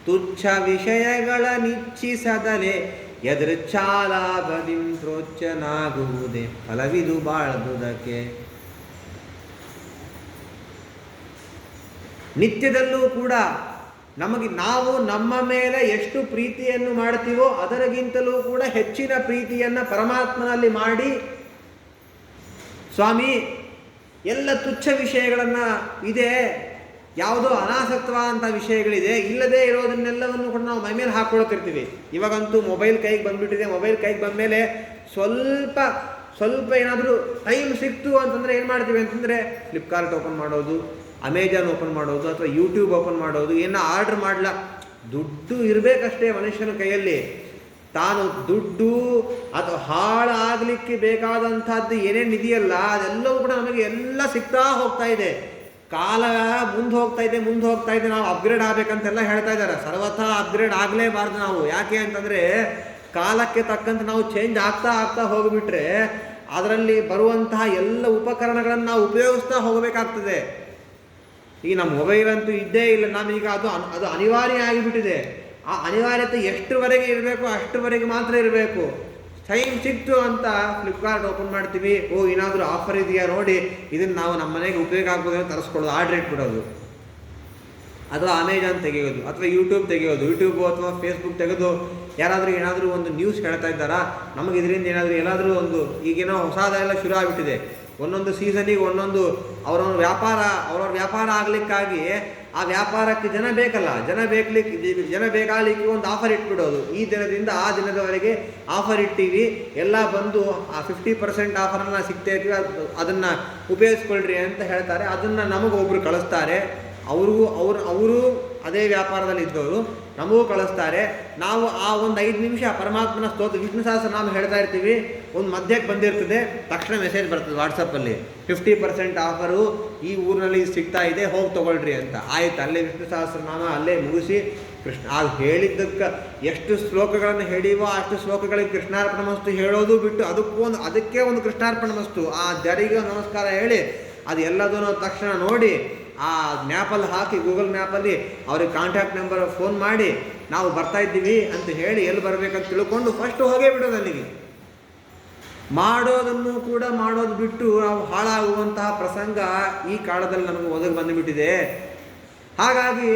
ತುಚ್ಛ ವಿಷಯಗಳ ನಿಚ್ಛಿಸದಲೆ ಎದೃಚ್ಛಾಲಾಭದಿಂ ಪ್ರೋಚ್ಚನಾಗುವುದೇ ಫಲವಿದು ಬಾಳದುದಕ್ಕೆ. ನಿತ್ಯದಲ್ಲೂ ಕೂಡ ನಾವು ನಮ್ಮ ಮೇಲೆ ಎಷ್ಟು ಪ್ರೀತಿಯನ್ನು ಮಾಡ್ತೀವೋ ಅದರಿಗಿಂತಲೂ ಕೂಡ ಹೆಚ್ಚಿನ ಪ್ರೀತಿಯನ್ನು ಪರಮಾತ್ಮನಲ್ಲಿ ಮಾಡಿ, ಸ್ವಾಮಿ ಎಲ್ಲ ತುಚ್ಛ ವಿಷಯಗಳನ್ನು ಇದೆ, ಯಾವುದೋ ಅನಾಸಕ್ತವ ಅಂತ ವಿಷಯಗಳಿದೆ, ಇಲ್ಲದೇ ಇರೋದನ್ನೆಲ್ಲವನ್ನು ಕೂಡ ನಾವು ಮೈ ಮೇಲೆ ಹಾಕ್ಕೊಳ್ತಿರ್ತೀವಿ. ಇವಾಗಂತೂ ಮೊಬೈಲ್ ಕೈಗೆ ಬಂದುಬಿಟ್ಟಿದೆ. ಮೊಬೈಲ್ ಕೈಗೆ ಬಂದ ಮೇಲೆ ಸ್ವಲ್ಪ ಏನಾದರೂ ಟೈಮ್ ಸಿಕ್ತು ಅಂತಂದರೆ ಏನು ಮಾಡ್ತೀವಿ ಅಂತಂದರೆ ಫ್ಲಿಪ್ಕಾರ್ಟ್ ಓಪನ್ ಮಾಡೋದು, ಅಮೆಜಾನ್ ಓಪನ್ ಮಾಡೋದು, ಅಥವಾ ಯೂಟ್ಯೂಬ್ ಓಪನ್ ಮಾಡೋದು. ಏನೋ ಆರ್ಡ್ರ್ ಮಾಡಲ, ದುಡ್ಡು ಇರಬೇಕಷ್ಟೇ ಮನುಷ್ಯನ ಕೈಯಲ್ಲಿ. ತಾನು ದುಡ್ಡು ಅಥವಾ ಹಾಳಾಗಲಿಕ್ಕೆ ಬೇಕಾದಂಥದ್ದು ಏನೇನು ಇದೆಯಲ್ಲ ಅದೆಲ್ಲವೂ ಕೂಡ ನಮಗೆ ಎಲ್ಲ ಸಿಗ್ತಾ ಹೋಗ್ತಾ ಇದೆ. ಕಾಲ ಮುಂದೆ ಹೋಗ್ತಾ ಇದೆ. ನಾವು ಅಪ್ಗ್ರೇಡ್ ಆಗಬೇಕಂತೆಲ್ಲ ಹೇಳ್ತಾ ಇದ್ದಾರೆ. ಸರ್ವಥಾ ಅಪ್ಗ್ರೇಡ್ ಆಗಲೇಬಾರ್ದು ನಾವು. ಯಾಕೆ ಅಂತಂದರೆ ಕಾಲಕ್ಕೆ ತಕ್ಕಂತೆ ನಾವು ಚೇಂಜ್ ಆಗ್ತಾ ಹೋಗಿಬಿಟ್ರೆ ಅದರಲ್ಲಿ ಬರುವಂತಹ ಎಲ್ಲ ಉಪಕರಣಗಳನ್ನು ನಾವು ಉಪಯೋಗಿಸ್ತಾ ಹೋಗಬೇಕಾಗ್ತದೆ. ಈಗ ನಮ್ಮ ಮೊಬೈಲ್ ಅಂತೂ ಇದ್ದೇ ಇಲ್ಲ, ನಮಗೀಗ ಅದು ಅನಿವಾರ್ಯ ಆಗಿಬಿಟ್ಟಿದೆ. ಆ ಅನಿವಾರ್ಯತೆ ಎಷ್ಟರವರೆಗೆ ಇರಬೇಕು ಅಷ್ಟರವರೆಗೆ ಮಾತ್ರ ಇರಬೇಕು. ಟೈಮ್ ಸಿಕ್ತು ಅಂತ ಫ್ಲಿಪ್ಕಾರ್ಟ್ ಓಪನ್ ಮಾಡ್ತೀವಿ, ಏನಾದರೂ ಆಫರ್ ಇದೆಯಾ ನೋಡಿ, ಇದನ್ನು ನಾವು ನಮ್ಮ ಮನೆಗೆ ಉಪಯೋಗ ಆಗ್ಬೋದು ತರಿಸ್ಕೊಳ್ಳೋದು, ಆರ್ಡ್ರ್ ಇಟ್ಬಿಡೋದು. ಅಥವಾ ಅಮೆಜಾನ್ ತೆಗೆಯೋದು, ಅಥವಾ ಯೂಟ್ಯೂಬ್ ತೆಗೆಯೋದು. ಯೂಟ್ಯೂಬು ಅಥವಾ ಫೇಸ್ಬುಕ್ ತೆಗೆದು ಏನಾದರೂ ಒಂದು ನ್ಯೂಸ್ ಹೇಳ್ತಾ ಇದ್ದಾರಾ, ನಮಗೆ ಇದರಿಂದ ಏನಾದರೂ ಒಂದು ಈಗೇನೋ ಹೊಸದೆಲ್ಲ ಶುರು ಆಗಿಬಿಟ್ಟಿದೆ. ಒಂದೊಂದು ಸೀಸನಿಗೆ ಒಂದೊಂದು ಅವ್ರವ್ರ ವ್ಯಾಪಾರ ಆಗಲಿಕ್ಕಾಗಿ ಆ ವ್ಯಾಪಾರಕ್ಕೆ ಜನ ಬೇಕಲ್ಲ, ಜನ ಬೇಕಾಗಲಿಕ್ಕೆ ಒಂದು ಆಫರ್ ಇಟ್ಬಿಡೋದು. ಈ ದಿನದಿಂದ ಆ ದಿನದವರೆಗೆ ಆಫರ್ ಇಟ್ಟಿವಿ, ಎಲ್ಲ ಬಂದು ಆ 50% ಆಫರನ್ನು ಸಿಗ್ತಾ ಇರ್ತೀವಿ, ಅದನ್ನು ಉಪಯೋಗಿಸ್ಕೊಳ್ರಿ ಅಂತ ಹೇಳ್ತಾರೆ. ಅದನ್ನು ನಮಗೊಬ್ಬರು ಕಳಿಸ್ತಾರೆ. ಅವರು ಅದೇ ವ್ಯಾಪಾರದಲ್ಲಿ ಇದ್ದವರು ನಮಗೂ ಕಳಿಸ್ತಾರೆ. ನಾವು ಆ ಒಂದು 5 ನಿಮಿಷ ಪರಮಾತ್ಮನ ಸ್ತೋತ್ರ ವಿಷ್ಣು ಸಹಸ್ರನಾಮ ಹೇಳ್ತಾ ಇರ್ತೀವಿ. ಒಂದು ಮಧ್ಯಕ್ಕೆ ಬಂದಿರ್ತದೆ, ತಕ್ಷಣ ಮೆಸೇಜ್ ಬರ್ತದೆ ವಾಟ್ಸಪ್ಪಲ್ಲಿ, 50% ಆಫರು ಈ ಊರಿನಲ್ಲಿ ಸಿಗ್ತಾ ಇದೆ, ಹೋಗಿ ತೊಗೊಳ್ರಿ ಅಂತ. ಆಯ್ತು, ಅಲ್ಲೇ ವಿಷ್ಣು ಸಹಸ್ರನಾಮ ಅಲ್ಲೇ ಮುಗಿಸಿ ಕೃಷ್ಣ ಅದು ಹೇಳಿದ್ದಕ್ಕೆ ಎಷ್ಟು ಶ್ಲೋಕಗಳನ್ನು ಹೇಳಿವೋ ಅಷ್ಟು ಶ್ಲೋಕಗಳಿಗೆ ಕೃಷ್ಣಾರ್ಪಣ ಮಸ್ತು ಹೇಳೋದು ಬಿಟ್ಟು ಅದಕ್ಕೆ ಒಂದು ಕೃಷ್ಣಾರ್ಪಣ ಮಸ್ತು ಆ ಜರಿಗೆ ನಮಸ್ಕಾರ ಹೇಳಿ ಅದು ಎಲ್ಲದನ್ನು ತಕ್ಷಣ ನೋಡಿ ಆ ಮ್ಯಾಪಲ್ಲಿ ಹಾಕಿ, ಗೂಗಲ್ ಮ್ಯಾಪಲ್ಲಿ ಅವ್ರಿಗೆ ಕಾಂಟ್ಯಾಕ್ಟ್ ನಂಬರ್ ಫೋನ್ ಮಾಡಿ ನಾವು ಬರ್ತಾ ಇದ್ದೀವಿ ಅಂತ ಹೇಳಿ ಎಲ್ಲಿ ಬರಬೇಕಂತ ತಿಳ್ಕೊಂಡು ಫಸ್ಟು ಹೋಗೇ ಬಿಡೋದು ಅಲ್ಲಿಗೆ. ಮಾಡೋದನ್ನು ಕೂಡ ಮಾಡೋದು ಬಿಟ್ಟು ನಾವು ಹಾಳಾಗುವಂತಹ ಪ್ರಸಂಗ ಈ ಕಾಲದಲ್ಲಿ ನಮಗೆ ಒದಗಿ ಬಂದುಬಿಟ್ಟಿದೆ. ಹಾಗಾಗಿ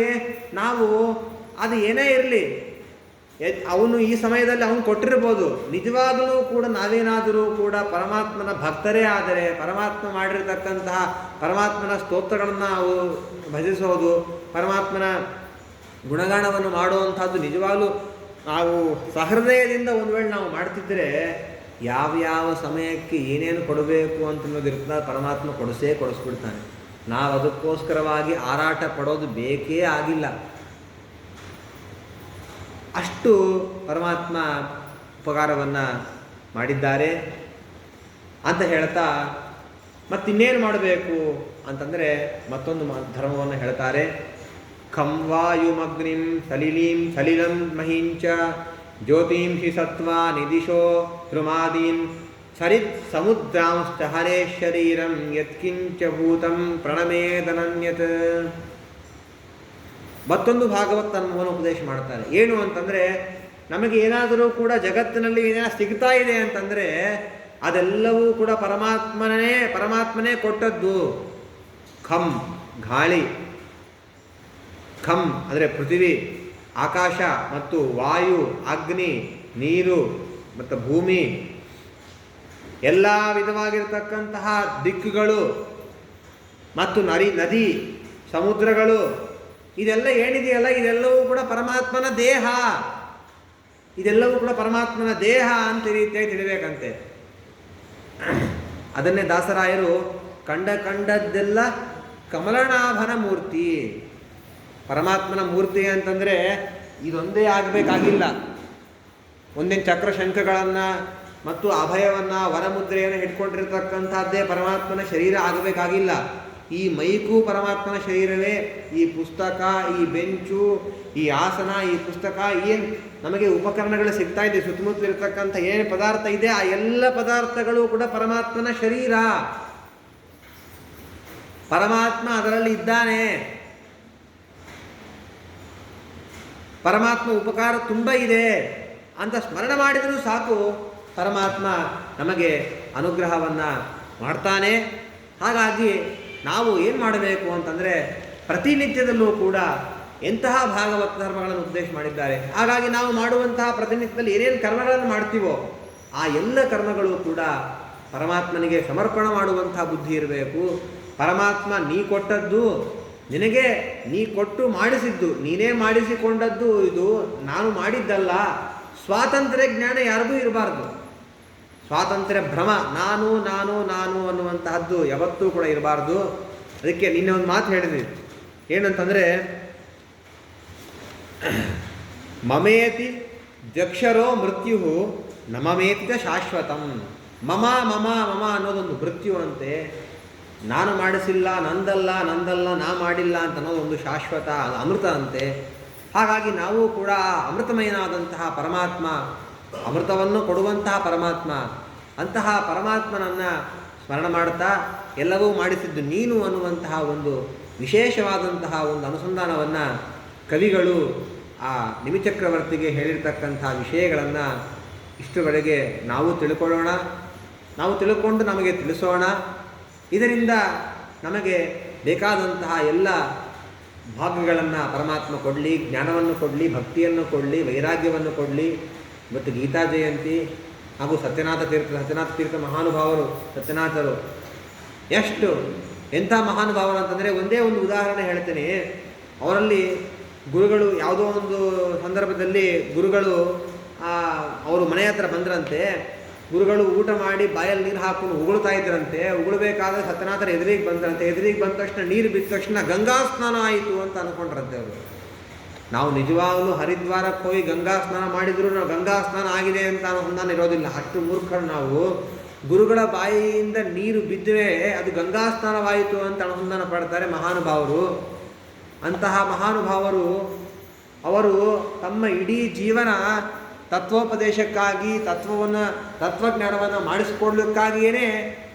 ನಾವು ಅದು ಏನೇ ಇರಲಿ, ಅವನು ಈ ಸಮಯದಲ್ಲಿ ಅವನು ಕೊಟ್ಟಿರ್ಬೋದು, ನಿಜವಾಗಲೂ ಕೂಡ ನಾವೇನಾದರೂ ಕೂಡ ಪರಮಾತ್ಮನ ಭಕ್ತರೇ ಆದರೆ ಪರಮಾತ್ಮ ಮಾಡಿರ್ತಕ್ಕಂತಹ ಪರಮಾತ್ಮನ ಸ್ತೋತ್ರಗಳನ್ನು ನಾವು ಭಜಿಸೋದು, ಪರಮಾತ್ಮನ ಗುಣಗಾನವನ್ನು ಮಾಡುವಂಥದ್ದು ನಿಜವಾಗಲೂ ನಾವು ಸಹೃದಯದಿಂದ ಒಂದು ವೇಳೆ ನಾವು ಮಾಡ್ತಿದ್ದರೆ ಯಾವ ಸಮಯಕ್ಕೆ ಏನೇನು ಕೊಡಬೇಕು ಅಂತನ್ನೋದಿರ್ತದೆ ಪರಮಾತ್ಮ ಕೊಡಿಸ್ಬಿಡ್ತಾನೆ. ನಾವು ಅದಕ್ಕೋಸ್ಕರವಾಗಿ ಆರಾಟ ಪಡೋದು ಬೇಕೇ ಆಗಿಲ್ಲ. ಅಷ್ಟು ಪರಮಾತ್ಮ ಉಪಕಾರವನ್ನು ಮಾಡಿದ್ದಾರೆ ಅಂತ ಹೇಳ್ತಾ ಮತ್ತಿನ್ನೇನು ಮಾಡಬೇಕು ಅಂತಂದರೆ ಮತ್ತೊಂದು ಧರ್ಮವನ್ನು ಹೇಳ್ತಾರೆ. ಖಂ ವಾಯುಮಗ್ನಿಂ ಸಲಿಲಂ ಮಹಿಂಚ ಜ್ಯೋತಿಂಷಿ ಸತ್ವ ನಿದಿಶೋ ಧ್ರುಮಾದೀನ್ ಸರಿತ್ ಸಮುದ್ರಾಂಶ್ಚ ಹರೇ ಶರೀರಂ ಯತ್ಕಿಂಚ ಭೂತಂ ಪ್ರಣಮೇದನನ್ಯತ್. ಮತ್ತೊಂದು ಭಾಗವತ್ ಧರ್ಮವನ್ನು ಉಪದೇಶ ಮಾಡ್ತಾರೆ. ಏನು ಅಂತಂದರೆ, ನಮಗೆ ಏನಾದರೂ ಕೂಡ ಜಗತ್ತಿನಲ್ಲಿ ಏನಾದ್ರು ಸಿಗ್ತಾ ಇದೆ ಅಂತಂದರೆ ಅದೆಲ್ಲವೂ ಕೂಡ ಪರಮಾತ್ಮನೇ ಕೊಟ್ಟದ್ದು. ಖಂ ಗಾಳಿ, ಖಂ ಅಂದರೆ ಪೃಥ್ವಿ, ಆಕಾಶ ಮತ್ತು ವಾಯು, ಅಗ್ನಿ, ನೀರು ಮತ್ತು ಭೂಮಿ, ಎಲ್ಲ ವಿಧವಾಗಿರ್ತಕ್ಕಂತಹ ದಿಕ್ಕುಗಳು ಮತ್ತು ನದಿ, ಸಮುದ್ರಗಳು, ಇದೆಲ್ಲ ಏನಿದೆಯಲ್ಲ ಇದೆಲ್ಲವೂ ಕೂಡ ಪರಮಾತ್ಮನ ದೇಹ. ಇದೆಲ್ಲವೂ ಕೂಡ ಪರಮಾತ್ಮನ ದೇಹ ಅಂತ ರೀತಿಯಾಗಿ ತಿಳಿಬೇಕಂತೆ. ಅದನ್ನೇ ದಾಸರಾಯರು ಕಂಡದ್ದೆಲ್ಲ ಕಮಲನಾಭನ ಮೂರ್ತಿ. ಪರಮಾತ್ಮನ ಮೂರ್ತಿ ಅಂತಂದರೆ ಇದೊಂದೇ ಆಗಬೇಕಾಗಿಲ್ಲ. ಒಂದೇನು ಚಕ್ರ ಶಂಖಗಳನ್ನು ಮತ್ತು ಅಭಯವನ್ನು ವರಮುದ್ರೆಯನ್ನು ಹಿಡ್ಕೊಂಡಿರ್ತಕ್ಕಂಥದ್ದೇ ಪರಮಾತ್ಮನ ಶರೀರ ಆಗಬೇಕಾಗಿಲ್ಲ. ಈ ಮೈಕೂ ಪರಮಾತ್ಮನ ಶರೀರವೇ. ಈ ಪುಸ್ತಕ, ಈ ಬೆಂಚು, ಈ ಆಸನ, ಈ ಪುಸ್ತಕ, ಏನು ನಮಗೆ ಉಪಕರಣಗಳು ಸಿಗ್ತಾ ಇದೆ, ಸುತ್ತಮುತ್ತಲಿರ್ತಕ್ಕಂಥ ಏನು ಪದಾರ್ಥ ಇದೆ ಆ ಎಲ್ಲ ಪದಾರ್ಥಗಳು ಕೂಡ ಪರಮಾತ್ಮನ ಶರೀರ. ಪರಮಾತ್ಮ ಅದರಲ್ಲಿ ಇದ್ದಾನೆ. ಪರಮಾತ್ಮ ಉಪಕಾರ ತುಂಬ ಇದೆ ಅಂತ ಸ್ಮರಣೆ ಮಾಡಿದರೂ ಸಾಕು, ಪರಮಾತ್ಮ ನಮಗೆ ಅನುಗ್ರಹವನ್ನು ಮಾಡ್ತಾನೆ. ಹಾಗಾಗಿ ನಾವು ಏನು ಮಾಡಬೇಕು ಅಂತಂದರೆ, ಪ್ರತಿನಿತ್ಯದಲ್ಲೂ ಕೂಡ ಎಂತಹ ಭಾಗವತ ಧರ್ಮಗಳನ್ನು ಉಪದೇಶ ಮಾಡಿದ್ದಾರೆ. ಹಾಗಾಗಿ ನಾವು ಮಾಡುವಂತಹ ಪ್ರತಿನಿತ್ಯದಲ್ಲಿ ಏನೇನು ಕರ್ಮಗಳನ್ನು ಮಾಡ್ತೀವೋ ಆ ಎಲ್ಲ ಕರ್ಮಗಳು ಕೂಡ ಪರಮಾತ್ಮನಿಗೆ ಸಮರ್ಪಣೆ ಮಾಡುವಂತಹ ಬುದ್ಧಿ ಇರಬೇಕು. ಪರಮಾತ್ಮ ನೀ ಕೊಟ್ಟದ್ದು, ನಿನಗೆ ನೀ ಕೊಟ್ಟು ಮಾಡಿಸಿದ್ದು, ನೀನೇ ಮಾಡಿಸಿಕೊಂಡದ್ದು, ಇದು ನಾನು ಮಾಡಿದ್ದಲ್ಲ. ಸ್ವಾತಂತ್ರ್ಯ ಜ್ಞಾನ ಯಾರಿಗೂ ಇರಬಾರ್ದು. ಸ್ವಾತಂತ್ರ್ಯ ಭ್ರಮ, ನಾನು ನಾನು ನಾನು ಅನ್ನುವಂತಹದ್ದು ಯಾವತ್ತೂ ಕೂಡ ಇರಬಾರ್ದು. ಅದಕ್ಕೆ ನಿನ್ನೆ ಒಂದು ಮಾತು ಹೇಳಿದ್ವಿ, ಏನಂತಂದರೆ, ಮಮೇತಿ ಜಕ್ಷರೋ ಮೃತ್ಯು ನಮಮೇತಿ ಶಾಶ್ವತಂ. ಮಮ ಮಮ ಮಮ ಅನ್ನೋದೊಂದು ಮೃತ್ಯು ಅಂತೆ. ನಾನು ಮಾಡಿಸಿಲ್ಲ, ನಂದಲ್ಲ ನಂದಲ್ಲ, ನಾ ಮಾಡಿಲ್ಲ ಅಂತ ಅನ್ನೋದೊಂದು ಶಾಶ್ವತ, ಅದು ಅಮೃತ ಅಂತೆ. ಹಾಗಾಗಿ ನಾವು ಕೂಡ ಅಮೃತಮಯನಾದಂತಹ ಪರಮಾತ್ಮ, ಅಮೃತವನ್ನು ಕೊಡುವಂತಹ ಪರಮಾತ್ಮ, ಅಂತಹ ಪರಮಾತ್ಮನನ್ನು ಸ್ಮರಣ ಮಾಡ್ತಾ ಎಲ್ಲವೂ ಮಾಡಿಸಿದ್ದು ನೀನು ಅನ್ನುವಂತಹ ಒಂದು ವಿಶೇಷವಾದಂತಹ ಒಂದು ಅನುಸಂಧಾನವನ್ನು ಕವಿಗಳು ಆ ನಿಮಿಚಕ್ರವರ್ತಿಗೆ ಹೇಳಿರ್ತಕ್ಕಂಥ ವಿಷಯಗಳನ್ನು ಇಷ್ಟರವರೆಗೆ ನಾವು ತಿಳ್ಕೊಳ್ಳೋಣ. ನಾವು ತಿಳ್ಕೊಂಡು ನಮಗೆ ತಿಳಿಸೋಣ. ಇದರಿಂದ ನಮಗೆ ಬೇಕಾದಂತಹ ಎಲ್ಲ ಭಾಗ್ಯಗಳನ್ನು ಪರಮಾತ್ಮ ಕೊಡಲಿ, ಜ್ಞಾನವನ್ನು ಕೊಡಲಿ, ಭಕ್ತಿಯನ್ನು ಕೊಡಲಿ, ವೈರಾಗ್ಯವನ್ನು ಕೊಡಲಿ. ಮತ್ತು ಗೀತಾ ಜಯಂತಿ ಹಾಗೂ ಸತ್ಯನಾಥ ತೀರ್ಥ ಮಹಾನುಭಾವರು, ಸತ್ಯನಾಥರು ಎಷ್ಟು ಎಂಥ ಮಹಾನುಭಾವರು ಅಂತಂದರೆ, ಒಂದೇ ಒಂದು ಉದಾಹರಣೆ ಹೇಳ್ತೇನೆ. ಅವರಲ್ಲಿ ಗುರುಗಳು ಯಾವುದೋ ಒಂದು ಸಂದರ್ಭದಲ್ಲಿ ಗುರುಗಳು ಅವರು ಮನೆ ಹತ್ರ ಬಂದ್ರಂತೆ. ಗುರುಗಳು ಊಟ ಮಾಡಿ ಬಾಯಲ್ಲಿ ನೀರು ಹಾಕೊಂಡು ಉಗುಳ್ತಾ ಇದ್ರಂತೆ. ಉಗುಳಬೇಕಾದ್ರೆ ಸತ್ಯನಾಥರ ಎದುರಿಗೆ ಬಂದ್ರಂತೆ. ಎದುರಿಗೆ ಬಂದ ತಕ್ಷಣ, ನೀರು ಬಿದ್ದ ತಕ್ಷಣ ಗಂಗಾ ಸ್ನಾನ ಆಯಿತು ಅಂತ ಅಂದ್ಕೊಂಡ್ರಂತೆ ಅವರು. ನಾವು ನಿಜವಾಗಲೂ ಹರಿದ್ವಾರಕ್ಕೆ ಹೋಗಿ ಗಂಗಾ ಸ್ನಾನ ಮಾಡಿದ್ರು ನಾವು ಗಂಗಾ ಸ್ನಾನ ಆಗಿದೆ ಅಂತ ಅನುಸಂಧಾನ ಇರೋದಿಲ್ಲ. ಅಷ್ಟು ಮೂರ್ಖರು ನಾವು. ಗುರುಗಳ ಬಾಯಿಯಿಂದ ನೀರು ಬಿದ್ದರೆ ಅದು ಗಂಗಾ ಸ್ನಾನವಾಯಿತು ಅಂತ ಅನುಸಂಧಾನ ಪಡ್ತಾರೆ ಮಹಾನುಭಾವರು. ಅಂತಹ ಮಹಾನುಭಾವರು ಅವರು ತಮ್ಮ ಇಡೀ ಜೀವನ ತತ್ವೋಪದೇಶಕ್ಕಾಗಿ, ತತ್ವಜ್ಞಾನವನ್ನು ಮಾಡಿಸಿಕೊಳ್ಳಲಿಕ್ಕಾಗಿಯೇ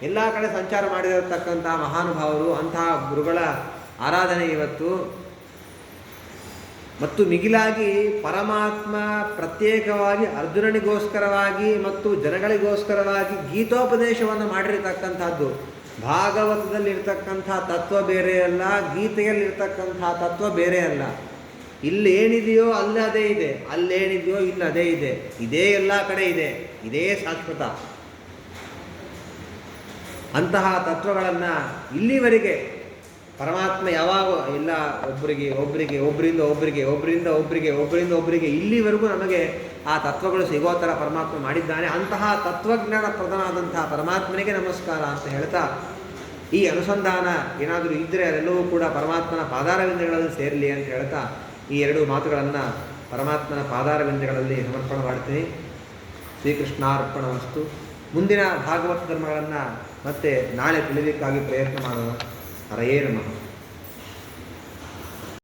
ಎಲ್ಲ ಕಡೆ ಸಂಚಾರ ಮಾಡಿರತಕ್ಕಂಥ ಮಹಾನುಭಾವರು. ಅಂತಹ ಗುರುಗಳ ಆರಾಧನೆ ಇವತ್ತು. ಮತ್ತು ಮಿಗಿಲಾಗಿ ಪರಮಾತ್ಮ ಪ್ರತ್ಯೇಕವಾಗಿ ಅರ್ಜುನನಿಗೋಸ್ಕರವಾಗಿ ಮತ್ತು ಜನಗಳಿಗೋಸ್ಕರವಾಗಿ ಗೀತೋಪದೇಶವನ್ನು ಮಾಡಿರತಕ್ಕಂಥದ್ದು. ಭಾಗವತದಲ್ಲಿರ್ತಕ್ಕಂಥ ತತ್ವ ಬೇರೆ ಅಲ್ಲ, ಗೀತೆಯಲ್ಲಿರ್ತಕ್ಕಂಥ ತತ್ವ ಬೇರೆ ಅಲ್ಲ. ಇಲ್ಲೇನಿದೆಯೋ ಅಲ್ಲಿ ಅದೇ ಇದೆ, ಅಲ್ಲೇನಿದೆಯೋ ಇಲ್ಲಿ ಅದೇ ಇದೆ. ಇದೇ ಎಲ್ಲ ಕಡೆ ಇದೆ, ಇದೇ ಶಾಶ್ವತ. ಅಂತಹ ತತ್ವಗಳನ್ನು ಇಲ್ಲಿವರೆಗೆ ಪರಮಾತ್ಮ ಯಾವಾಗ ಎಲ್ಲ ಒಬ್ಬರಿಂದ ಇಲ್ಲಿವರೆಗೂ ನಮಗೆ ಆ ತತ್ವಗಳು ಸಿಗೋ ಥರ ಪರಮಾತ್ಮ ಮಾಡಿದ್ದಾನೆ. ಅಂತಹ ತತ್ವಜ್ಞಾನ ಪ್ರಧಾನವಾದಂತಹ ಪರಮಾತ್ಮನಿಗೆ ನಮಸ್ಕಾರ ಅಂತ ಹೇಳ್ತಾ, ಈ ಅನುಸಂಧಾನ ಏನಾದರೂ ಇದ್ದರೆ ಅದೆಲ್ಲವೂ ಕೂಡ ಪರಮಾತ್ಮನ ಪಾದಾರವಿಂದಗಳಲ್ಲಿ ಸೇರಲಿ ಅಂತ ಹೇಳ್ತಾ ಈ ಎರಡು ಮಾತುಗಳನ್ನು ಪರಮಾತ್ಮನ ಪಾದಾರವಿಂದಗಳಲ್ಲಿ ಸಮರ್ಪಣೆ ಮಾಡ್ತೀನಿ. ಶ್ರೀಕೃಷ್ಣಾರ್ಪಣವಸ್ತು. ಮುಂದಿನ ಭಾಗವತ ಧರ್ಮಗಳನ್ನು ಮತ್ತೆ ನಾಳೆ ತಿಳಿಲಿಕ್ಕಾಗಿ ಪ್ರಯತ್ನ ಮಾಡೋಣ. ಹರಯೇ ನಮಃ.